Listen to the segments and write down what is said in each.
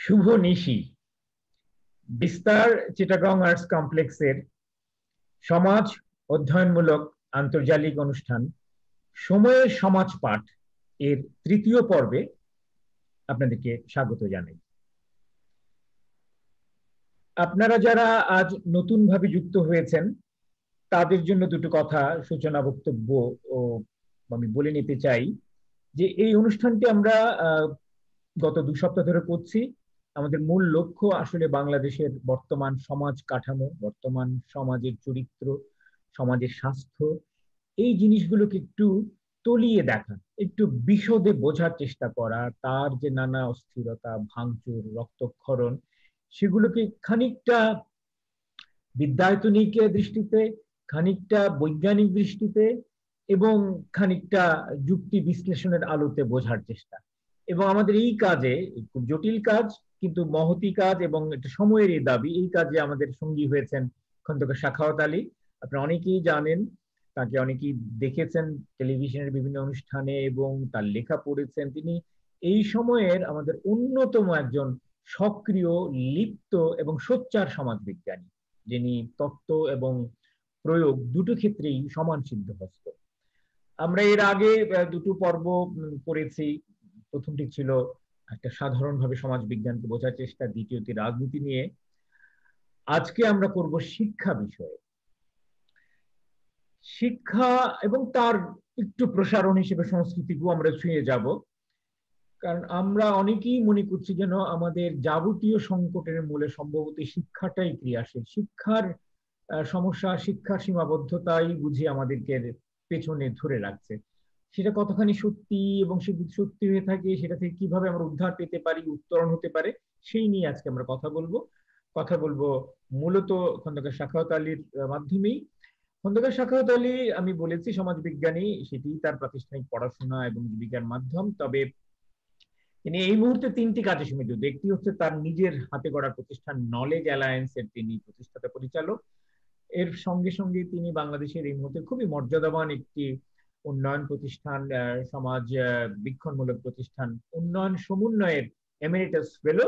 শুভ নিশি বিস্তার চিটাগং আর্টস কমপ্লেক্সের সমাজ অধ্যয়নমূলক আন্তর্জালিক অনুষ্ঠান সময়ের সমাজ পাঠ এর তৃতীয় পর্বে আপনাদেরকে স্বাগত জানাই। আপনারা যারা আজ নতুন ভাবে যুক্ত হয়েছেন তাদের জন্য দুটো কথা সূচনা বক্তব্য ও আমি বলে নিতে চাই যে এই অনুষ্ঠানটি আমরা গত 2 সপ্তাহ ধরে করছি। আমাদের মূল লক্ষ্য আসলে বাংলাদেশের বর্তমান সমাজ কাঠামো, বর্তমান সমাজের চরিত্র, সমাজের স্বাস্থ্য, এই জিনিসগুলোকে একটু তলিয়ে দেখা, একটু বিশদে বোঝার চেষ্টা করা, তার যে নানা অস্থিরতা, ভাঙচুর, রক্তক্ষরণ, সেগুলোকে খানিকটা বিদ্যায়তনিক দৃষ্টিতে, খানিকটা বৈজ্ঞানিক দৃষ্টিতে এবং খানিকটা যুক্তি বিশ্লেষণের আলোতে বোঝার চেষ্টা। এবং আমাদের এই কাজে, খুব জটিল কাজ কিন্তু মহতি কাজ এবং এটা সময়ের এই দাবি, এই কাজে আমাদের সঙ্গী হয়েছেন খন্দকার সাখাওয়াত আলী। আপনারা অনেকেই জানেন, তাকে অনেকেই দেখেছেন টেলিভিশনের বিভিন্ন অনুষ্ঠানে এবং তার লেখা পড়েছেন। তিনি এই সময়ের আমাদের অন্যতম একজন সক্রিয়, লিপ্ত এবং সোচ্চার সমাজবিজ্ঞানী, যিনি তত্ত্ব এবং প্রয়োগ দুটো ক্ষেত্রেই সমান সিদ্ধহস্ত। আমরা এর আগে দুটো পর্ব করেছি। প্রথমটি ছিল একটা সাধারণভাবে সমাজ বিজ্ঞানকে বোঝার চেষ্টা, দ্বিতীয়টি রাজনীতি নিয়ে। আজকে আমরা করব শিক্ষা বিষয়ে। শিক্ষা এবং তার একটু প্রসারণ হিসেবে সংস্কৃতিকেও আমরা ছুঁয়ে যাব, কারণ আমরা অনেকেই মনে করছি যেন আমাদের যাবতীয় সংকটের মূলে সম্ভবত শিক্ষাটাই ক্রিয়াশীল। শিক্ষার সমস্যা, শিক্ষার সীমাবদ্ধতাই বুঝি আমাদেরকে পেছনে ধরে রাখছে। সেটা কতখানি সত্যি এবং সে সত্যি হয়ে থাকে, সেটা থেকে কিভাবে আমরা উদ্ধার পেতে পারি, উত্তরণ হতে পারে, সেই নিয়ে আজকে আমরা কথা বলবো মূলত খন্দকার সাখাওয়াত আলীর মাধ্যমেই। খন্দকার সাখাওয়াত আলী, আমি বলেছি সমাজবিজ্ঞানী, সেটি তার প্রাতিষ্ঠানিক পড়াশোনা এবং জীবিকার মাধ্যম। তবে তিনি এই মুহূর্তে 3টি কাজে সীমিত। একটি হচ্ছে তার নিজের হাতে গড়া প্রতিষ্ঠান নলেজ অ্যালায়েন্সের তিনি প্রতিষ্ঠাতা পরিচালক। এর সঙ্গে সঙ্গে তিনি বাংলাদেশের এই মুহূর্তে খুবই মর্যাদাবান একটি উন্নয়ন প্রতিষ্ঠান, সমাজ বীক্ষণমূলক প্রতিষ্ঠান উন্নয়ন সমন্বয়ের এমেরিটাস ফেলো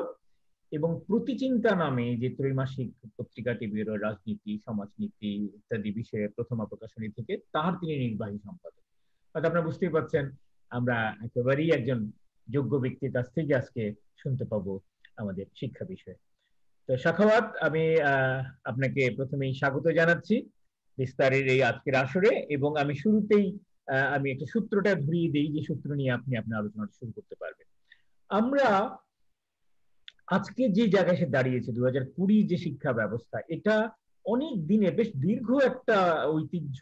এবং প্রতিচিন্তা নামে যে ত্রৈমাসিক পত্রিকাটি বেরোয় রাজনীতি, সমাজনীতি ইত্যাদি বিষয়ে প্রথমা প্রকাশনী থেকে, তার তিনি নির্বাহী সম্পাদক। হয়তো আপনারা বুঝতেই পারছেন আমরা একেবারেই একজন যোগ্য ব্যক্তির কাছ থেকে আজকে শুনতে পাবো আমাদের শিক্ষা বিষয়ে। তো সাখাওয়াত, আমি আপনাকে প্রথমেই স্বাগত জানাচ্ছি বিস্তারের এই আজকের আসরে। এবং আমি শুরুতেই আমি একটা সূত্রটা ধরিয়ে দিই, যে সূত্র নিয়ে আপনি আপনার আলোচনাটা শুরু করতে পারবেন। আমরা আজকে যে জায়গায় এসে দাঁড়িয়েছে, 2020 যে শিক্ষা ব্যবস্থা, এটা অনেক দিনে বেশ দীর্ঘ একটা ঐতিহ্য,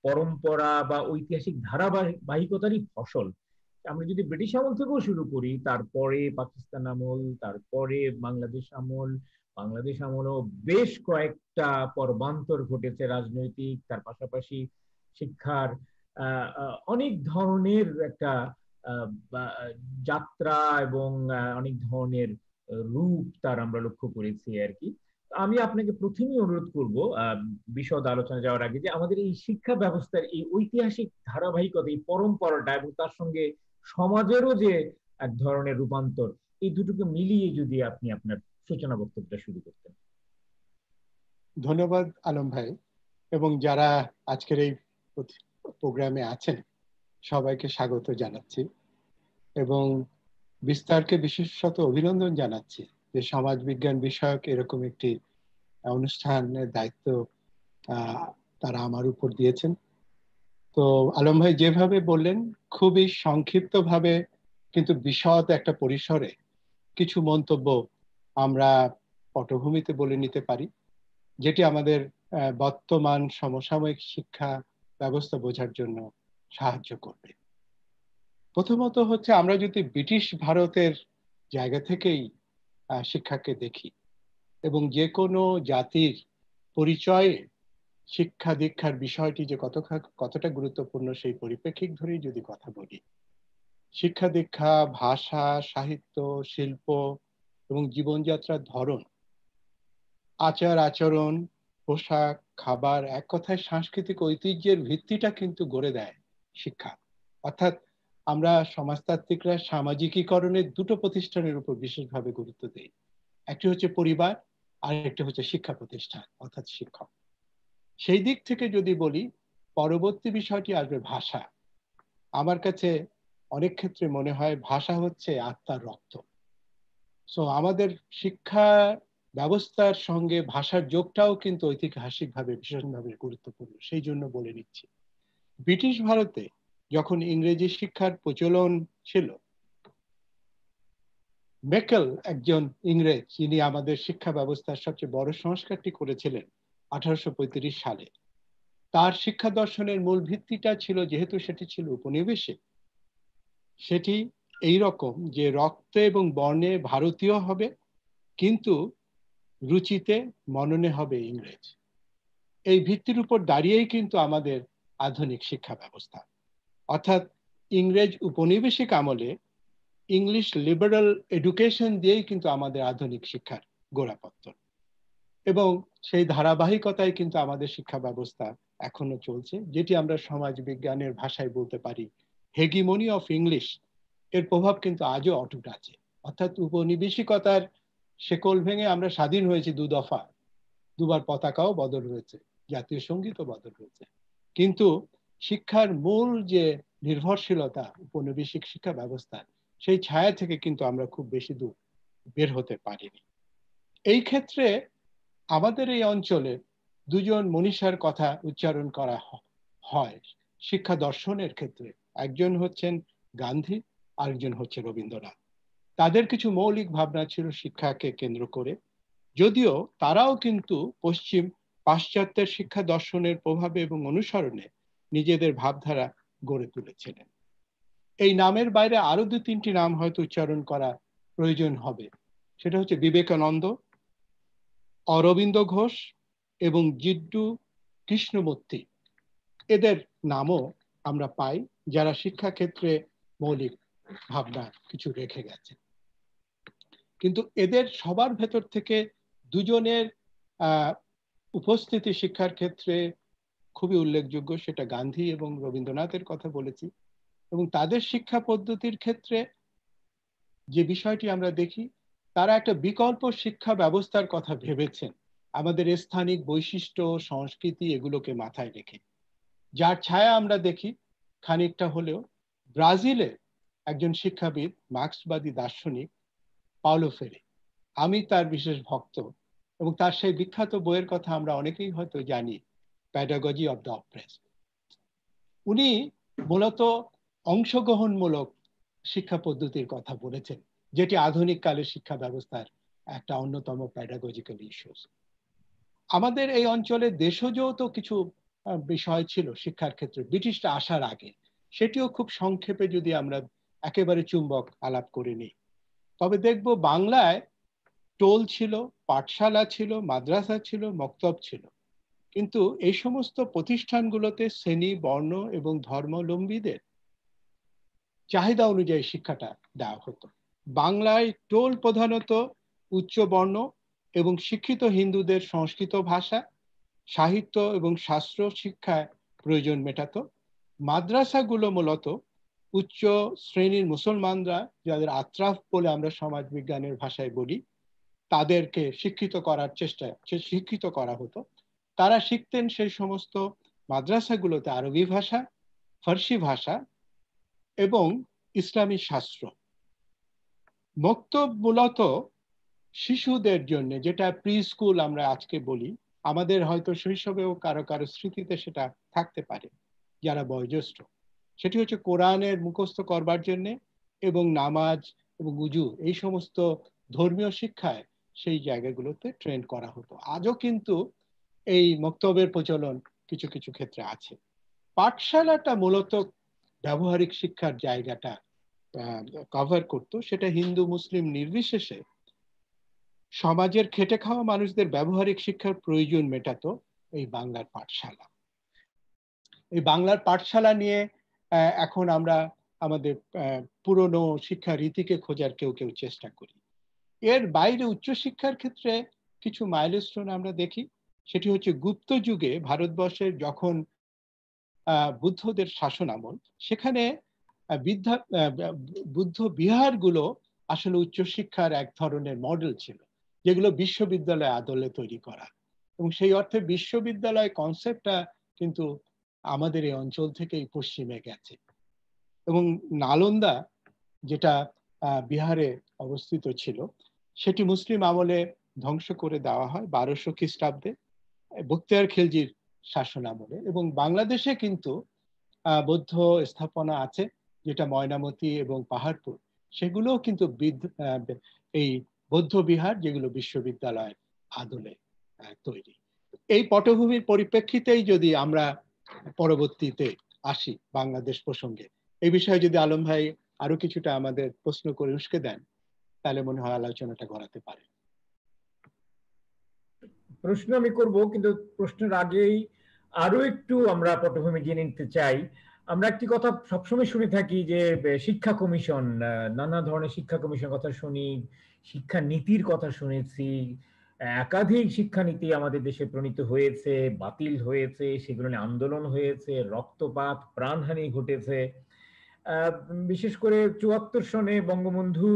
পরম্পরা বা ঐতিহাসিক ধারাবাহিকতারই ফসল। আমরা যদি ব্রিটিশ আমল থেকেও শুরু করি, তারপরে পাকিস্তান আমল, তারপরে বাংলাদেশ আমলও বেশ কয়েকটা পর্বান্তর ঘটেছে রাজনৈতিক, তার পাশাপাশি শিক্ষার অনেক ধরনের একটা যাত্রা এবং অনেক ধরনের রূপ তার আমরা লক্ষ্য করেছি আর কি। আমি আপনাকে প্রথমেই অনুরোধ করব বিশদ আলোচনা যাওয়ার আগে, যে আমাদের এই শিক্ষা ব্যবস্থার এই ঐতিহাসিক ধারাবাহিকতা, এই পরম্পরাটা এবং তার সঙ্গে সমাজেরও যে এক ধরনের রূপান্তর, এই দুটোকে মিলিয়ে যদি আপনি আপনার সূচনা বক্তব্যটা শুরু করতেন। ধন্যবাদ আলম ভাই, এবং যারা আজকের এই প্রোগ্রামে আছেন সবাইকে স্বাগত জানাচ্ছি এবং বিস্তারকে বিশেষত অভিনন্দন জানাচ্ছি যে সমাজ বিজ্ঞান বিষয়ক এরকম একটি অনুষ্ঠানের দায়িত্ব তারা আমার উপর দিয়েছেন। তো আলম ভাই যেভাবে বললেন, খুবই সংক্ষিপ্তভাবে কিন্তু বিশদ একটা পরিসরে কিছু মন্তব্য আমরা পটভূমিতে বলে নিতে পারি, যেটি আমাদের বর্তমান সমসাময়িক শিক্ষা ব্যবস্থা বোঝার জন্য সাহায্য করবে। প্রথমত হচ্ছে, আমরা যদি ব্রিটিশ ভারতের জায়গা থেকেই শিক্ষাকে দেখি এবং যে কোনো জাতির পরিচয়ে শিক্ষা দীক্ষার বিষয়টি যে কতটা গুরুত্বপূর্ণ সেই পরিপ্রেক্ষিত ধরেই যদি কথা বলি, শিক্ষা দীক্ষা, ভাষা, সাহিত্য, শিল্প এবং জীবনযাত্রার ধরন, আচার আচরণ, পোশাক, খাবার, এক কথায় সাংস্কৃতিক ঐতিহ্যের ভিত্তিটা কিন্তু গড়ে দেয় শিক্ষা। অর্থাৎ আমরা সমাজতাত্ত্বিকরা সামাজিকীকরণের দুটো প্রতিষ্ঠানের উপর বিশেষভাবে গুরুত্ব দেই। একটি হচ্ছে পরিবার, আর একটি হচ্ছে শিক্ষা প্রতিষ্ঠান অর্থাৎ শিক্ষক। সেই দিক থেকে যদি বলি, পরবর্তী বিষয়টি আসবে ভাষা। আমার কাছে অনেক ক্ষেত্রে মনে হয় ভাষা হচ্ছে আত্মার রক্ত। সো আমাদের শিক্ষা ব্যবস্থার সঙ্গে ভাষার যোগটাও কিন্তু ঐতিহাসিকভাবে ভীষণভাবে গুরুত্বপূর্ণ। সেই জন্য বলে নিচ্ছি, ব্রিটিশ ভারতে যখন ইংরেজি শিক্ষার প্রচলন ছিল, মেকেল একজন ইংরেজ, যিনি আমাদের শিক্ষা ব্যবস্থার সবচেয়ে বড় সংস্কারটি করেছিলেন 1835 সালে। তার শিক্ষা দর্শনের মূল ভিত্তিটা ছিল, যেহেতু সেটি ছিল উপনিবেশিক, সেটি এই রকম যে রক্তে এবং বর্ণে ভারতীয় হবে, কিন্তু রুচিতে মননে হবে ইংরেজ। এই ভিত্তির উপর দাঁড়িয়েই কিন্তু আমাদের আধুনিক শিক্ষা ব্যবস্থা, অর্থাৎ ইংরেজ উপনিবেশিক আমলে ইংলিশ লিবারাল এডুকেশন দিয়েই কিন্তু আমাদের আধুনিক শিক্ষার গোড়াপত্তন। এবং সেই ধারাবাহিকতায় কিন্তু আমাদের শিক্ষা ব্যবস্থা এখনো চলছে, যেটি আমরা সমাজ বিজ্ঞানের ভাষায় বলতে পারি হেগিমনি অফ ইংলিশ। এর প্রভাব কিন্তু আজও অটুট আছে। অর্থাৎ উপনিবেশিকতার শেকল ভেঙে আমরা স্বাধীন হয়েছি দফা, দুবার পতাকাও বদল হয়েছে, জাতীয় সঙ্গীতও বদল হয়েছে, কিন্তু শিক্ষার মূল যে নির্ভরশীলতা উপনিবেশিক শিক্ষা ব্যবস্থা, সেই ছায়া থেকে কিন্তু আমরা খুব বেশি দূর বের হতে পারিনি। এই ক্ষেত্রে আমাদের এই অঞ্চলে দুজন মনীষার কথা উচ্চারণ করা হয় শিক্ষা দর্শনের ক্ষেত্রে। একজন হচ্ছেন গান্ধী, আরেকজন হচ্ছে রবীন্দ্রনাথ। তাদের কিছু মৌলিক ভাবনা ছিল শিক্ষাকে কেন্দ্র করে, যদিও তারাও কিন্তু পাশ্চাত্যের শিক্ষা দর্শনের প্রভাবে এবং অনুসরণে নিজেদের ভাবধারা গড়ে তুলেছিলেন। এই নামের বাইরে আরো 2-3টি নাম হয়তো উচ্চারণ করা প্রয়োজন হবে। সেটা হচ্ছে বিবেকানন্দ, অরবিন্দ ঘোষ এবং জিড্ডু কৃষ্ণমূর্তি। এদের নামও আমরা পাই, যারা শিক্ষাক্ষেত্রে মৌলিক ভাবনা কিছু রেখে গেছে। কিন্তু এদের সবার ভেতর থেকে দুজনের উপস্থিতি শিক্ষার ক্ষেত্রে খুবই উল্লেখযোগ্য, সেটা গান্ধী এবং রবীন্দ্রনাথের কথা বলেছি। এবং তাদের শিক্ষা পদ্ধতির ক্ষেত্রে যে বিষয়টি আমরা দেখি, তারা একটা বিকল্প শিক্ষা ব্যবস্থার কথা ভেবেছেন আমাদের স্থানিক বৈশিষ্ট্য, সংস্কৃতি এগুলোকে মাথায় রেখে, যার ছায়া আমরা দেখি খানিকটা হলেও ব্রাজিলে একজন শিক্ষাবিদ, মার্ক্সবাদী দার্শনিক পাওলো ফ্রেরে। আমি তার বিশেষ ভক্ত, এবং তার সেই বিখ্যাত বইয়ের কথা আমরা অনেকেই হয়তো জানি, প্যাডাগজি অফ দ্য অপ্রেসড। উনি মূলত অংশগ্রহণমূলক শিক্ষা পদ্ধতির কথা বলেছেন, যেটি আধুনিক কালের শিক্ষা ব্যবস্থার একটা অন্যতম প্যাডাগজিক্যাল ইস্যুস। আমাদের এই অঞ্চলে দেশজ তো কিছু বিষয় ছিল শিক্ষার ক্ষেত্রে ব্রিটিশরা আসার আগে, সেটিও খুব সংক্ষেপে যদি আমরা একেবারে চুম্বক আলাপ করে নিই, তবে দেখব বাংলায় টোল ছিল, পাঠশালা ছিল, মাদ্রাসা ছিল, মক্তব ছিল, কিন্তু এই সমস্ত প্রতিষ্ঠানগুলোতে শ্রেণী, বর্ণ এবং ধর্মাবলম্বীদের চাহিদা অনুযায়ী শিক্ষাটা দেওয়া হতো। বাংলায় টোল প্রধানত উচ্চ বর্ণ এবং শিক্ষিত হিন্দুদের সংস্কৃত ভাষা, সাহিত্য এবং শাস্ত্র শিক্ষায় প্রয়োজন মেটাতো। মাদ্রাসাগুলো মূলত উচ্চ শ্রেণীর মুসলমানরা, যাদের আত্রাফ বলে আমরা সমাজ বিজ্ঞানের ভাষায় বলি, তাদেরকে শিক্ষিত করা হতো। তারা শিখতেন সেই সমস্ত মাদ্রাসাগুলোতে আরবি ভাষা, ফার্সি ভাষা এবং ইসলামী শাস্ত্র। মক্তব মূলত শিশুদের জন্য, যেটা প্রি স্কুল আমরা আজকে বলি, আমাদের হয়তো শৈশবেও কারো কারো স্মৃতিতে সেটা থাকতে পারে যারা বয়োজ্যেষ্ঠ। সেটি হচ্ছে কোরআনের মুখস্থ করবার জন্য এবং নামাজ এবং উজু এই সমস্ত ধর্মীয় শিক্ষায় সেই জায়গাগুলোতে ট্রেন করা হতো। আজও কিন্তু এই মক্তবের প্রচলন কিছু কিছু ক্ষেত্রে আছে। পাঠশালাটা মূলত ব্যবহারিক শিক্ষার জায়গাটা কভার করতো। সেটা হিন্দু মুসলিম নির্বিশেষে সমাজের খেটে খাওয়া মানুষদের ব্যবহারিক শিক্ষার প্রয়োজন মেটাতো এই বাংলার পাঠশালা। এই বাংলার পাঠশালা নিয়ে এখন আমরা আমাদের পুরনো শিক্ষা রীতিকে খোঁজার কেউ কেউ চেষ্টা করি। এর বাইরে উচ্চশিক্ষার ক্ষেত্রে কিছু মাইলস্টোন আমরা দেখি। সেটি হচ্ছে গুপ্ত যুগে ভারতবর্ষের যখন বুদ্ধদের শাসন আমল, সেখানে বুদ্ধ বিহারগুলো আসলে উচ্চশিক্ষার এক ধরনের মডেল ছিল, যেগুলো বিশ্ববিদ্যালয় আদলে তৈরি করা। এবং সেই অর্থে বিশ্ববিদ্যালয় কনসেপ্টটা কিন্তু আমাদের এই অঞ্চল থেকেই পশ্চিমে গেছে। এবং নালন্দা, যেটা বিহারে অবস্থিত ছিল, সেটি মুসলিম আমলে ধ্বংস করে দেওয়া হয় 1200 খ্রিস্টাব্দে বখতিয়ার খিলজির শাসন আমলে। এবং বাংলাদেশে কিন্তু বৌদ্ধ স্থাপনা আছে, যেটা ময়নামতি এবং পাহাড়পুর, সেগুলোও কিন্তু এই বৌদ্ধ বিহার, যেগুলো বিশ্ববিদ্যালয়ের আদলে তৈরি। এই পটভূমির পরিপ্রেক্ষিতেই যদি আমরা পরবর্তীতে আসি বাংলাদেশ প্রসঙ্গে, এই বিষয়ে যদি আলম ভাই আরো কিছুটা আমাদের প্রশ্ন করে উস্কে দেন, তাহলে মনে হয় আলোচনাটা গড়াতে পারে। প্রশ্ন আমি করব, কিন্তু প্রশ্নের আগেই আরো একটু আমরা পটভূমি জেনে নিতে চাই। আমরা একটি কথা সবসময় শুনে থাকি যে শিক্ষা কমিশন, নানা ধরনের শিক্ষা কমিশন কথা শুনি, শিক্ষা নীতির কথা শুনেছি, একাধিক শিক্ষানীতি আমাদের দেশে প্রণীত হয়েছে, বাতিল হয়েছে, সেগুলো নিয়ে আন্দোলন হয়েছে, রক্তপাত, প্রাণহানি ঘটেছে। বিশেষ করে 74 সনে বঙ্গবন্ধু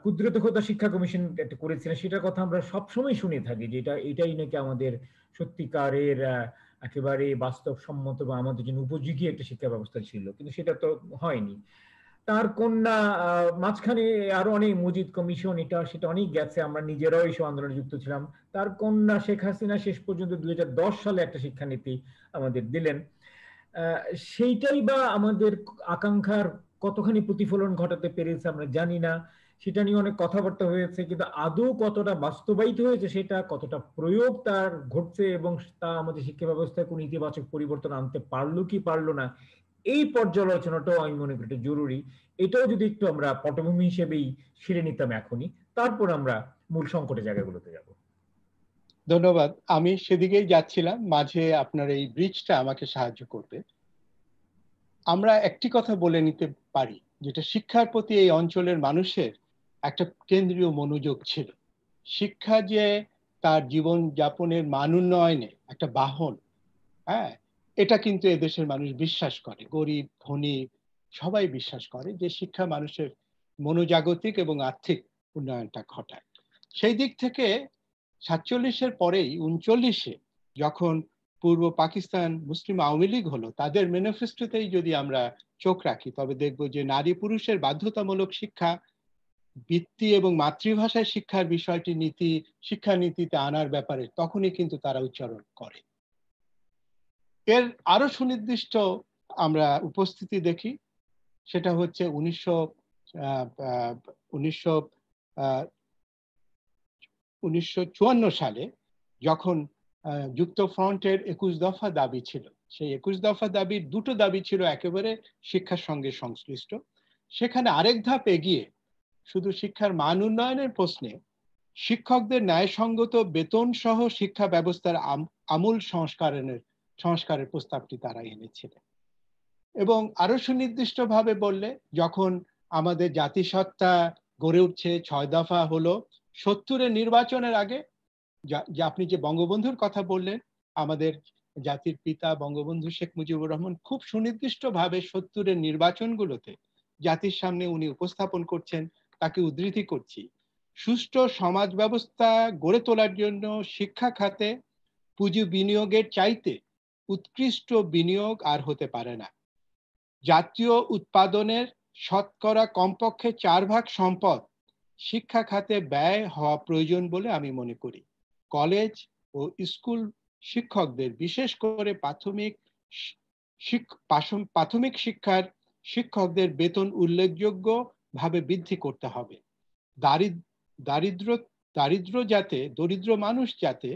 কুদরত খোদা শিক্ষা কমিশন একটা করেছিলেন, সেটার কথা আমরা সবসময় শুনে থাকি যে এটাই নাকি আমাদের সত্যিকারের একেবারে বাস্তবসম্মত বা আমাদের জন্য উপযোগী একটা শিক্ষা ব্যবস্থা ছিল, কিন্তু সেটা তো হয়নি। তার কন্যা মাঝখানে আরো অনেক মুজিদ কমিশন, এটা সেটা অনেক গেছে, আমরা নিজেরাও এইসব আন্দোলনে যুক্ত ছিলাম। তার কন্যা শেখ হাসিনা শেষ পর্যন্ত 2010 সালে একটা শিক্ষানীতি আমাদের দিলেন। সেইটাই বা আমাদের আকাঙ্ক্ষার কতখানি প্রতিফলন ঘটাতে পেরেছে আমরা জানি না। সেটা নিয়ে অনেক কথাবার্তা হয়েছে, কিন্তু আদৌ কতটা বাস্তবায়িত হয়েছে, সেটা কতটা প্রয়োগ তার ঘটছে, এবং তা আমাদের শিক্ষা ব্যবস্থায় কোন ইতিবাচক পরিবর্তন আনতে পারলো কি পারলো না, এই পর্যালোচনাটাও আমি মনে করি জরুরি। এটাও যদি একটু আমরা পটভূমি হিসেবেই সেরে নিতাম এখনই, তারপর আমরা মূল সংকটের জায়গাগুলোতে যাব। ধন্যবাদ। আমি সেদিকেই যাচ্ছিলাম, মাঝে আপনার এই ব্রিজটা আমাকে সাহায্য করবে। আমরা একটি কথা বলে নিতে পারি, যেটা শিক্ষার প্রতি এই অঞ্চলের মানুষের একটা কেন্দ্রীয় মনোযোগ ছিল। শিক্ষা যে তার জীবন যাপনের মান উন্নয়নে একটা বাহন, হ্যাঁ, এটা কিন্তু এদেশের মানুষ বিশ্বাস করে। গরিব ধনী সবাই বিশ্বাস করে যে শিক্ষা মানুষের মনোজাগতিক এবং আর্থিক উন্নয়নটা ঘটায়। সেই দিক থেকে 47-এর পরেই 39-এ যখন পূর্ব পাকিস্তান মুসলিম আওয়ামী লীগ হলো, তাদের ম্যানিফেস্টোতেই যদি আমরা চোখ রাখি, তবে দেখব যে নারী পুরুষের বাধ্যতামূলক শিক্ষা, বৃত্তি এবং মাতৃভাষায় শিক্ষার বিষয়টি শিক্ষানীতিতে আনার ব্যাপারে তখনই কিন্তু তারা উচ্চারণ করে। এর আরো সুনির্দিষ্ট আমরা উপস্থিতি দেখি, সেটা হচ্ছে 1954 সালে, যখন যুক্তফ্রন্টের 21 দফা দাবি ছিল। সেই 21 দফা দাবির দুটো দাবি ছিল একেবারে শিক্ষার সঙ্গে সংশ্লিষ্ট। সেখানে আরেক ধাপ এগিয়ে শুধু শিক্ষার মান উন্নয়নের প্রশ্নে শিক্ষকদের ন্যায়সঙ্গত বেতন সহ শিক্ষা ব্যবস্থার আমূল সংস্কারের প্রস্তাবটি তারা এনেছিলেন। এবং আরো সুনির্দিষ্টভাবে বললে, যখন আমাদের জাতিসত্তা গড়ে উঠছে, 6 দফা হলো, 70-এর নির্বাচনের আগে আপনি যে বঙ্গবন্ধুর কথা বললেন, আমাদের জাতির পিতা বঙ্গবন্ধু শেখ মুজিবুর রহমান খুব সুনির্দিষ্টভাবে 70-এর নির্বাচনগুলোতে জাতির সামনে উনি উপস্থাপন করছেন, তাকে উদ্ধৃতি করছি, সুষ্ঠু সমাজ ব্যবস্থা গড়ে তোলার জন্য শিক্ষা খাতে পুঁজি বিনিয়োগের চাইতে উৎকৃষ্ট বিনিয়োগ আর হতে পারে না। জাতীয় উৎপাদনের শতকরা কমপক্ষে 4 ভাগ সম্পদ শিক্ষা খাতে ব্যয় হওয়া প্রয়োজন বলে আমি মনে করি। কলেজ ও স্কুল শিক্ষকদের, বিশেষ করে প্রাথমিক শিক্ষার শিক্ষকদের বেতন উল্লেখযোগ্যভাবে বৃদ্ধি করতে হবে। দরিদ্র মানুষ যাতে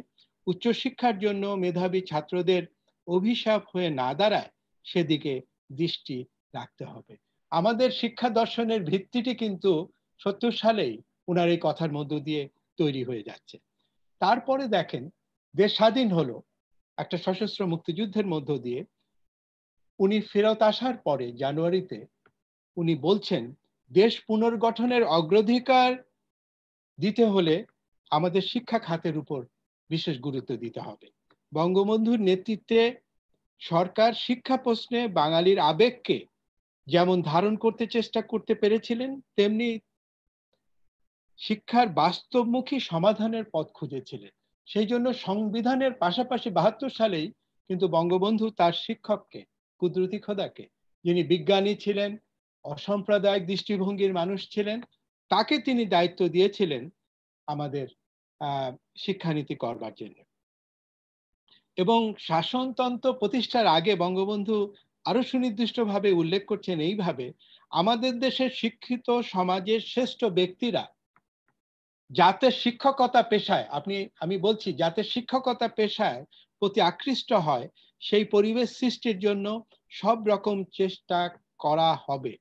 উচ্চশিক্ষার জন্য মেধাবী ছাত্রদের অভিশাপ হয়ে না দাঁড়ায়, সেদিকে দৃষ্টি রাখতে হবে। আমাদের শিক্ষা দর্শনের ভিত্তিটি কিন্তু 70 সালেই ওনার এই কথার মধ্য দিয়ে তৈরি হয়ে যাচ্ছে। তারপরে দেখেন, দেশ স্বাধীন হলো একটা সশস্ত্র মুক্তিযুদ্ধের মধ্য দিয়ে। উনি ফেরত আসার পরে জানুয়ারিতে উনি বলছেন, দেশ পুনর্গঠনের অগ্রাধিকার দিতে হলে আমাদের শিক্ষা খাতের উপর বিশেষ গুরুত্ব দিতে হবে। বঙ্গবন্ধুর নেতৃত্বে সরকার শিক্ষা প্রশ্নে বাঙালির আবেগকে যেমন ধারণ করতে চেষ্টা করতে পেরেছিলেন, তেমনি শিক্ষার বাস্তবমুখী সমাধানের পথ খুঁজেছিলেন। সেই জন্য সংবিধানের পাশাপাশি ৭২ সালেই কিন্তু বঙ্গবন্ধু তার শিক্ষককে, কুদরতি খোদাকে, যিনি বিজ্ঞানী ছিলেন, অসাম্প্রদায়িক দৃষ্টিভঙ্গির মানুষ ছিলেন, তাকে তিনি দায়িত্ব দিয়েছিলেন আমাদের শিক্ষানীতি করবার জন্য। এবং শাসনতন্ত্র প্রতিষ্ঠার আগে বঙ্গবন্ধু আরো সুনির্দিষ্টভাবে উল্লেখ করছেন এইভাবে, আমাদের দেশের শিক্ষিত সমাজের শ্রেষ্ঠ ব্যক্তিরা যাতে শিক্ষকতা পেশায়, আমি বলছি যাতে শিক্ষকতা পেশায় প্রতি আকৃষ্ট হয়, সেই পরিবেশ সৃষ্টির জন্য সব রকম চেষ্টা করা হবে।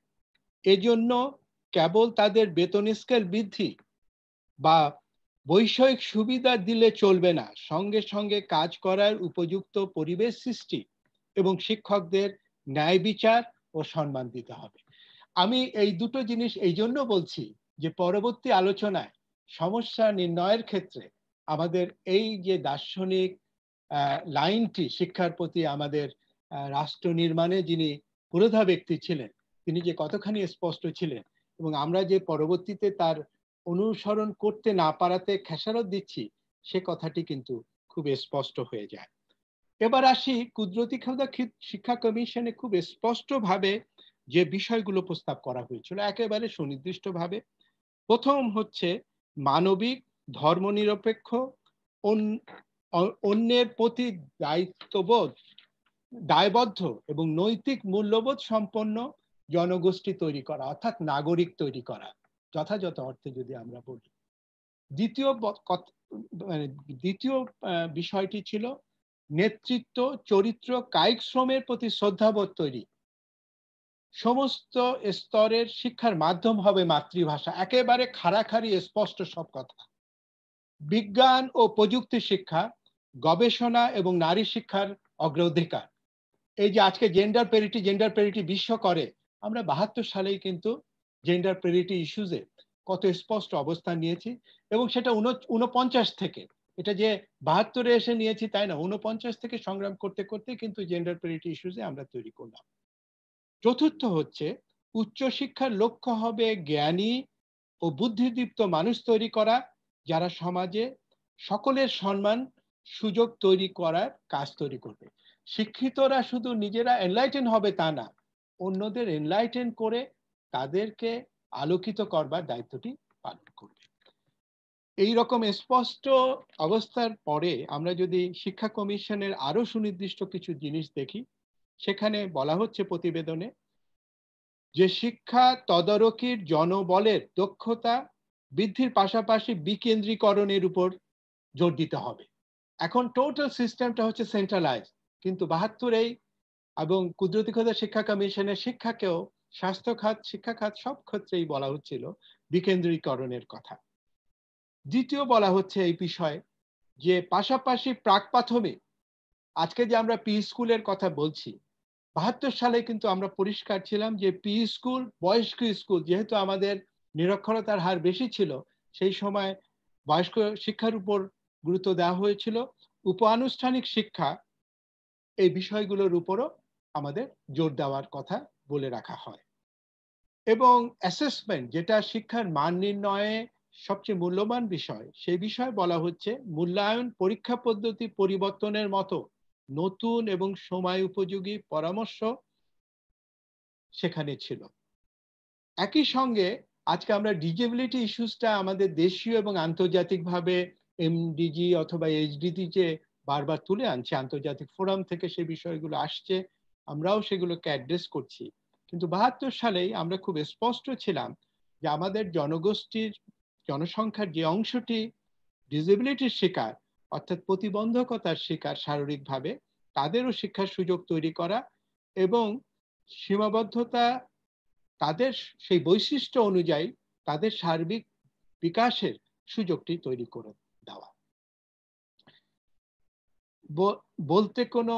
এজন্য কেবল তাদের বেতন স্কেল বৃদ্ধি বা বৈষয়িক সুবিধা দিলে চলবে না, সঙ্গে সঙ্গে কাজ করার উপযুক্ত পরিবেশ সৃষ্টি এবং শিক্ষকদের ন্যায় বিচার ও সম্মান দিতে হবে। আমি এই দুটো জিনিস এই জন্য বলছি যে পরবর্তী আলোচনায় সমস্যা নির্ণয়ের ক্ষেত্রে আমাদের এই যে দার্শনিক লাইনটি শিক্ষার প্রতি আমাদের রাষ্ট্র নির্মাণে যিনি পুরোধা ব্যক্তি ছিলেন, তিনি যে কতখানি স্পষ্ট ছিলেন এবং আমরা যে পরবর্তীতে তার অনুসরণ করতে না পারাতে খেসারত দিচ্ছি, সে কথাটি কিন্তু খুব স্পষ্ট হয়ে যায়। এবার আসি কুদরতি খোদা শিক্ষা কমিশনে খুব স্পষ্টভাবে যে বিষয়গুলো প্রস্তাব করা হয়েছিল একেবারে সুনির্দিষ্টভাবে। প্রথম হচ্ছে মানবিক, ধর্মনিরপেক্ষ, অন্যের প্রতি দায়বদ্ধ এবং নৈতিক মূল্যবোধ সম্পন্ন জনগোষ্ঠী তৈরি করা, অর্থাৎ নাগরিক তৈরি করা, যথাযথ অর্থে যদি আমরা বলি। দ্বিতীয় বিষয়টি ছিল নেতৃত্ব, চরিত্র, কায়িক শ্রমের প্রতি শ্রদ্ধাবোধ তৈরি। সমস্ত স্তরের শিক্ষার মাধ্যম হবে মাতৃভাষা, একেবারে খাড়াখাড়ি স্পষ্ট সব কথা। বিজ্ঞান ও প্রযুক্তি শিক্ষা, গবেষণা এবং নারী শিক্ষার অগ্রাধিকার। এই যে আজকে জেন্ডার প্যারিটি বিশ্ব করে, আমরা ৭২ সালেই কিন্তু জেন্ডার প্যারিটি ইস্যুজে কত স্পষ্ট অবস্থান নিয়েছি এবং সেটা 49 থেকে, এটা যে ৭২-এ এসে নিয়েছি তাই না, 49 থেকে সংগ্রাম করতে করতে কিন্তু জেন্ডার প্যারিটি ইস্যুজে আমরা তৈরি করলাম। চতুর্থ হচ্ছে উচ্চশিক্ষার লক্ষ্য হবে জ্ঞানী ও বুদ্ধিদীপ্ত মানুষ তৈরি করা, যারা সমাজে সকলের সম্মান সুযোগ তৈরি করার কাজ তৈরি করবে। শিক্ষিতরা শুধু নিজেরা এনলাইটেন হবে তা না, অন্যদের এনলাইটেন করে তাদেরকে আলোকিত করবার দায়িত্বটি পালন করবে। এই রকম স্পষ্ট অবস্থার পরে আমরা যদি শিক্ষা কমিশনের আরো সুনির্দিষ্ট কিছু জিনিস দেখি, সেখানে বলা হচ্ছে প্রতিবেদনে যে শিক্ষা তদারকির জনবলের দক্ষতা বৃদ্ধির পাশাপাশি বিকেন্দ্রীকরণের উপর জোর দিতে হবে। এখন টোটাল সিস্টেমটা হচ্ছে সেন্ট্রালাইজ, কিন্তু ৭২-এই এবং কুদরতি খোদা শিক্ষা কমিশনের শিক্ষাকেও স্বাস্থ্য খাত, শিক্ষা খাত সব ক্ষেত্রেই বলা হচ্ছিল বিকেন্দ্রীকরণের কথা। দ্বিতীয় বলা হচ্ছে এই বিষয়ে যে পাশাপাশি প্রাক প্রাথমিক, আজকে যে আমরা পি স্কুলের কথা বলছি, ৭২ সালে কিন্তু আমরা পরিষ্কার ছিলাম যে পি স্কুল, বয়স্ক স্কুল, যেহেতু আমাদের নিরক্ষরতার হার বেশি ছিল, সেই সময় বয়স্ক শিক্ষার উপর গুরুত্ব দেওয়া হয়েছিল। উপ-আনুষ্ঠানিক শিক্ষা, এই বিষয়গুলোর উপরও আমাদের জোর দেওয়ার কথা বলে রাখা হয়। এবং অ্যাসেসমেন্ট, যেটা শিক্ষার মান নির্ণয়ে সবচেয়ে মূল্যবান বিষয়, সেই বিষয়ে বলা হচ্ছে মূল্যায়ন পরীক্ষা পদ্ধতি পরিবর্তনের মতো নতুন এবং সময় উপযোগী পরামর্শ সেখানে ছিল। একই সঙ্গে আজকে আমরা ডিজেবিলিটি ইস্যুসটা আমাদের দেশীয় এবং আন্তর্জাতিকভাবে এমডিজি অথবা এইচডিজি যে বারবার তুলে আনছে, আন্তর্জাতিক ফোরাম থেকে সেই বিষয়গুলো আসছে, আমরাও সেগুলোকে অ্যাড্রেস করছি। কিন্তু ৭২ সালেই আমরা খুব স্পষ্ট ছিলাম যে আমাদের জনগোষ্ঠীর জনসংখ্যার যে অংশটি ডিসেবিলিটির শিকার, অর্থাৎ প্রতিবন্ধকতার শিকার শারীরিকভাবে, তাদেরও শিক্ষার সুযোগ তৈরি করা এবং সীমাবদ্ধতা, তাদের সেই বৈশিষ্ট্য অনুযায়ী তাদের সার্বিক বিকাশের সুযোগটি তৈরি করে দেওয়া। বলতে কোনো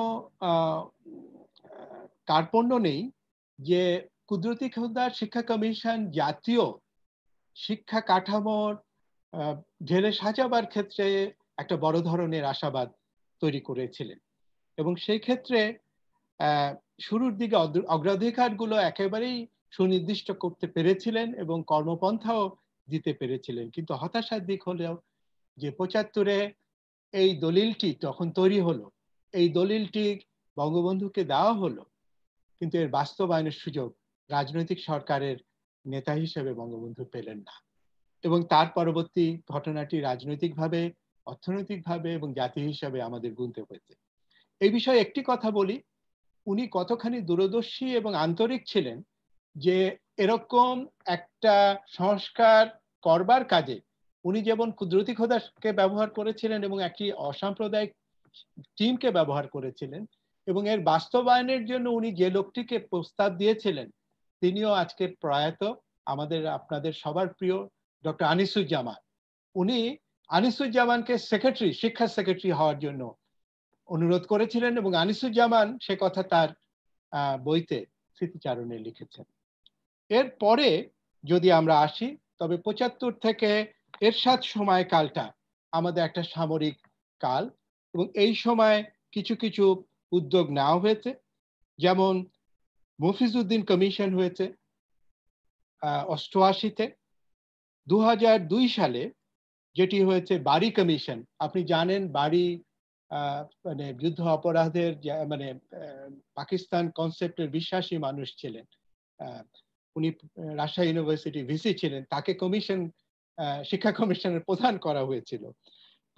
কার্পণ্য নেই যে কুদরতি খোদা শিক্ষা কমিশন জাতীয় শিক্ষা কাঠামোর ঢেলে সাজাবার ক্ষেত্রে একটা বড় ধরনের আশাবাদ তৈরি করেছিলেন এবং সেই ক্ষেত্রে শুরুর দিকে অগ্রাধিকারগুলো একেবারেই সুনির্দিষ্ট করতে পেরেছিলেন এবং কর্মপন্থাও দিতে পেরেছিলেন। কিন্তু হতাশার দিক হলেও যে ৭৫-এ এই দলিলটি তখন তৈরি হলো, এই দলিলটি বঙ্গবন্ধুকে দেওয়া হলো, কিন্তু এর বাস্তবায়নের সুযোগ রাজনৈতিক সরকারের নেতা হিসেবে বঙ্গবন্ধু পেলেন না। এবং তার পরবর্তী ঘটনাটি রাজনৈতিকভাবে, অর্থনৈতিকভাবে এবং জাতি হিসাবে আমাদের গুনতে হয়েছে। এই বিষয়ে একটি কথা বলি, উনি কতখানি দূরদর্শী এবং আন্তরিক ছিলেন যে এরকম একটা সংস্কার করবার কাজে উনি যেমন কুদরতি খোদাকে ব্যবহার করেছিলেন এবং একটি অসাম্প্রদায়িক টিমকে ব্যবহার করেছিলেন, এবং এর বাস্তবায়নের জন্য উনি যে লোকটিকে প্রস্তাব দিয়েছিলেন তিনিও আজকে প্রয়াত, আমাদের আপনাদের সবার প্রিয় ডক্টর আনিসুজ্জামান। উনি আনিসুজ্জামানকে সেক্রেটারি, শিক্ষা সেক্রেটারি হওয়ার জন্য অনুরোধ করেছিলেন এবং আনিসুজ্জামান সে কথা তার বইতে স্মৃতিচারণে লিখেছেন। এরপরে যদি আমরা আসি, তবে ৭৫ থেকে এরশাদ সময়কালটা আমাদের একটা সামরিক কাল, এবং এই সময় কিছু কিছু উদ্যোগ নেওয়া হয়েছে। যেমন মফিজউদ্দিন কমিশন হয়েছে ৮৮-তে, ২০০২ সালে যেটি হয়েছে বারি কমিশন। আপনি জানেন বারি মানে যুদ্ধ অপরাধের মানে পাকিস্তান কনসেপ্টের বিশ্বাসী মানুষ ছিলেন, উনি রাজশাহী ইউনিভার্সিটি ভিসি ছিলেন, তাকে কমিশন, শিক্ষা কমিশনের প্রধান করা হয়েছিল।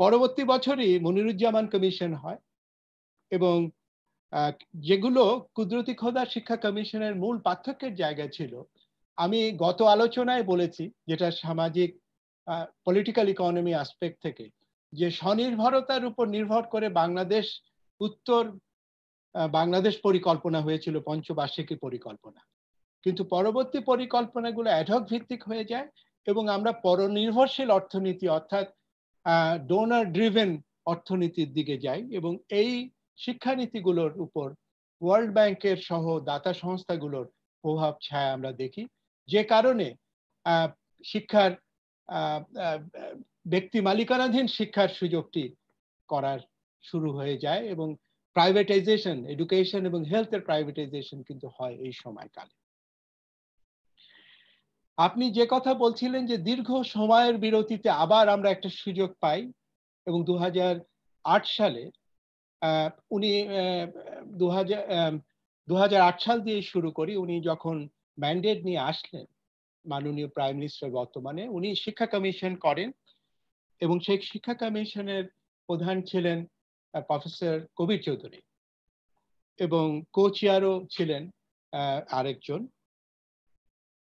পরবর্তী বছরই মনিরুজ্জামান কমিশন হয়, এবং যেগুলো কুদরতি খোদা শিক্ষা কমিশনের মূল পার্থক্যের জায়গা ছিল, আমি গত আলোচনায় বলেছি, যেটা সামাজিক পলিটিক্যাল ইকোনমি অ্যাসপেক্ট থেকে, যে স্বনির্ভরতার উপর নির্ভর করে বাংলাদেশ উত্তর বাংলাদেশ পরিকল্পনা হয়েছিল, পঞ্চবার্ষিকী পরিকল্পনা। কিন্তু পরবর্তী পরিকল্পনাগুলো অ্যাডহক ভিত্তিক হয়ে যায় এবং আমরা পরনির্ভরশীল অর্থনীতি অর্থাৎ ডোনার ড্রিভেন অর্থনীতির দিকে যাই, এবং এই শিক্ষানীতিগুলোর উপর ওয়ার্ল্ড ব্যাংকের সহ দাতা সংস্থাগুলোর প্রভাব ছায়া আমরা দেখি, যে কারণে শিক্ষার ব্যক্তি মালিকানাধীন শিক্ষার সুযোগটি করার শুরু হয়ে যায়, এবং প্রাইভেটাইজেশন, এডুকেশন এবং হেলথের প্রাইভেটাইজেশন কিন্তু হয় এই সময়কালে। আপনি যে কথা বলছিলেন যে দীর্ঘ সময়ের বিরতিতে আবার আমরা একটা সুযোগ পাই, এবং 2008 সালে উনি 2008 সাল দিয়ে শুরু করি, উনি যখন ম্যান্ডেট নিয়ে আসলেন, মাননীয় প্রাইম মিনিস্টার বর্তমানে, উনি শিক্ষা কমিশন করেন, এবং সেই শিক্ষা কমিশনের প্রধান ছিলেন প্রফেসর কবির চৌধুরী, এবং কো চেয়ারও ছিলেন আরেকজন।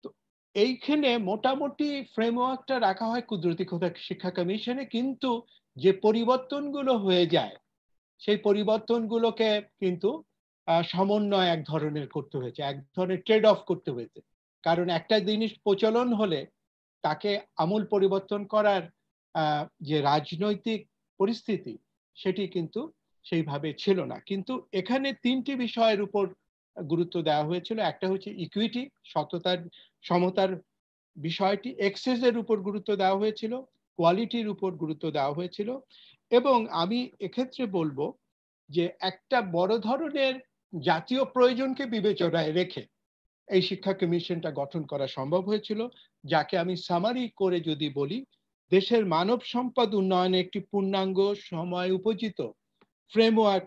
তো এইখানে মোটামুটি ফ্রেমওয়ার্কটা রাখা হয় কুদরতি খোদা শিক্ষা কমিশনে, কিন্তু যে পরিবর্তনগুলো হয়ে যায় সেই পরিবর্তনগুলোকে কিন্তু সমন্বয় এক ধরনের করতে হয়েছে, এক ধরনের ট্রেড অফ করতে হয়েছে। কারণ একটা জিনিস প্রচলন হলে তাকে আমূল পরিবর্তন করার যে রাজনৈতিক পরিস্থিতি সেটি কিন্তু সেইভাবে ছিল না। কিন্তু এখানে তিনটি বিষয়ের উপর গুরুত্ব দেওয়া হয়েছিল। একটা হচ্ছে ইকুইটি, সততার, সমতার বিষয়টি, এক্সেসের উপর গুরুত্ব দেওয়া হয়েছিল, কোয়ালিটির উপর গুরুত্ব দেওয়া হয়েছিল, এবং আমি এক্ষেত্রে বলবো যে একটা বড় ধরনের জাতীয় প্রয়োজনকে বিবেচনায় রেখে এই শিক্ষা কমিশনটা গঠন করা সম্ভব হয়েছিল, যাকে আমি সামারি করে যদি বলি, দেশের মানব সম্পদ উন্নয়নে একটি পূর্ণাঙ্গ সময় উপযোজিত ফ্রেমওয়ার্ক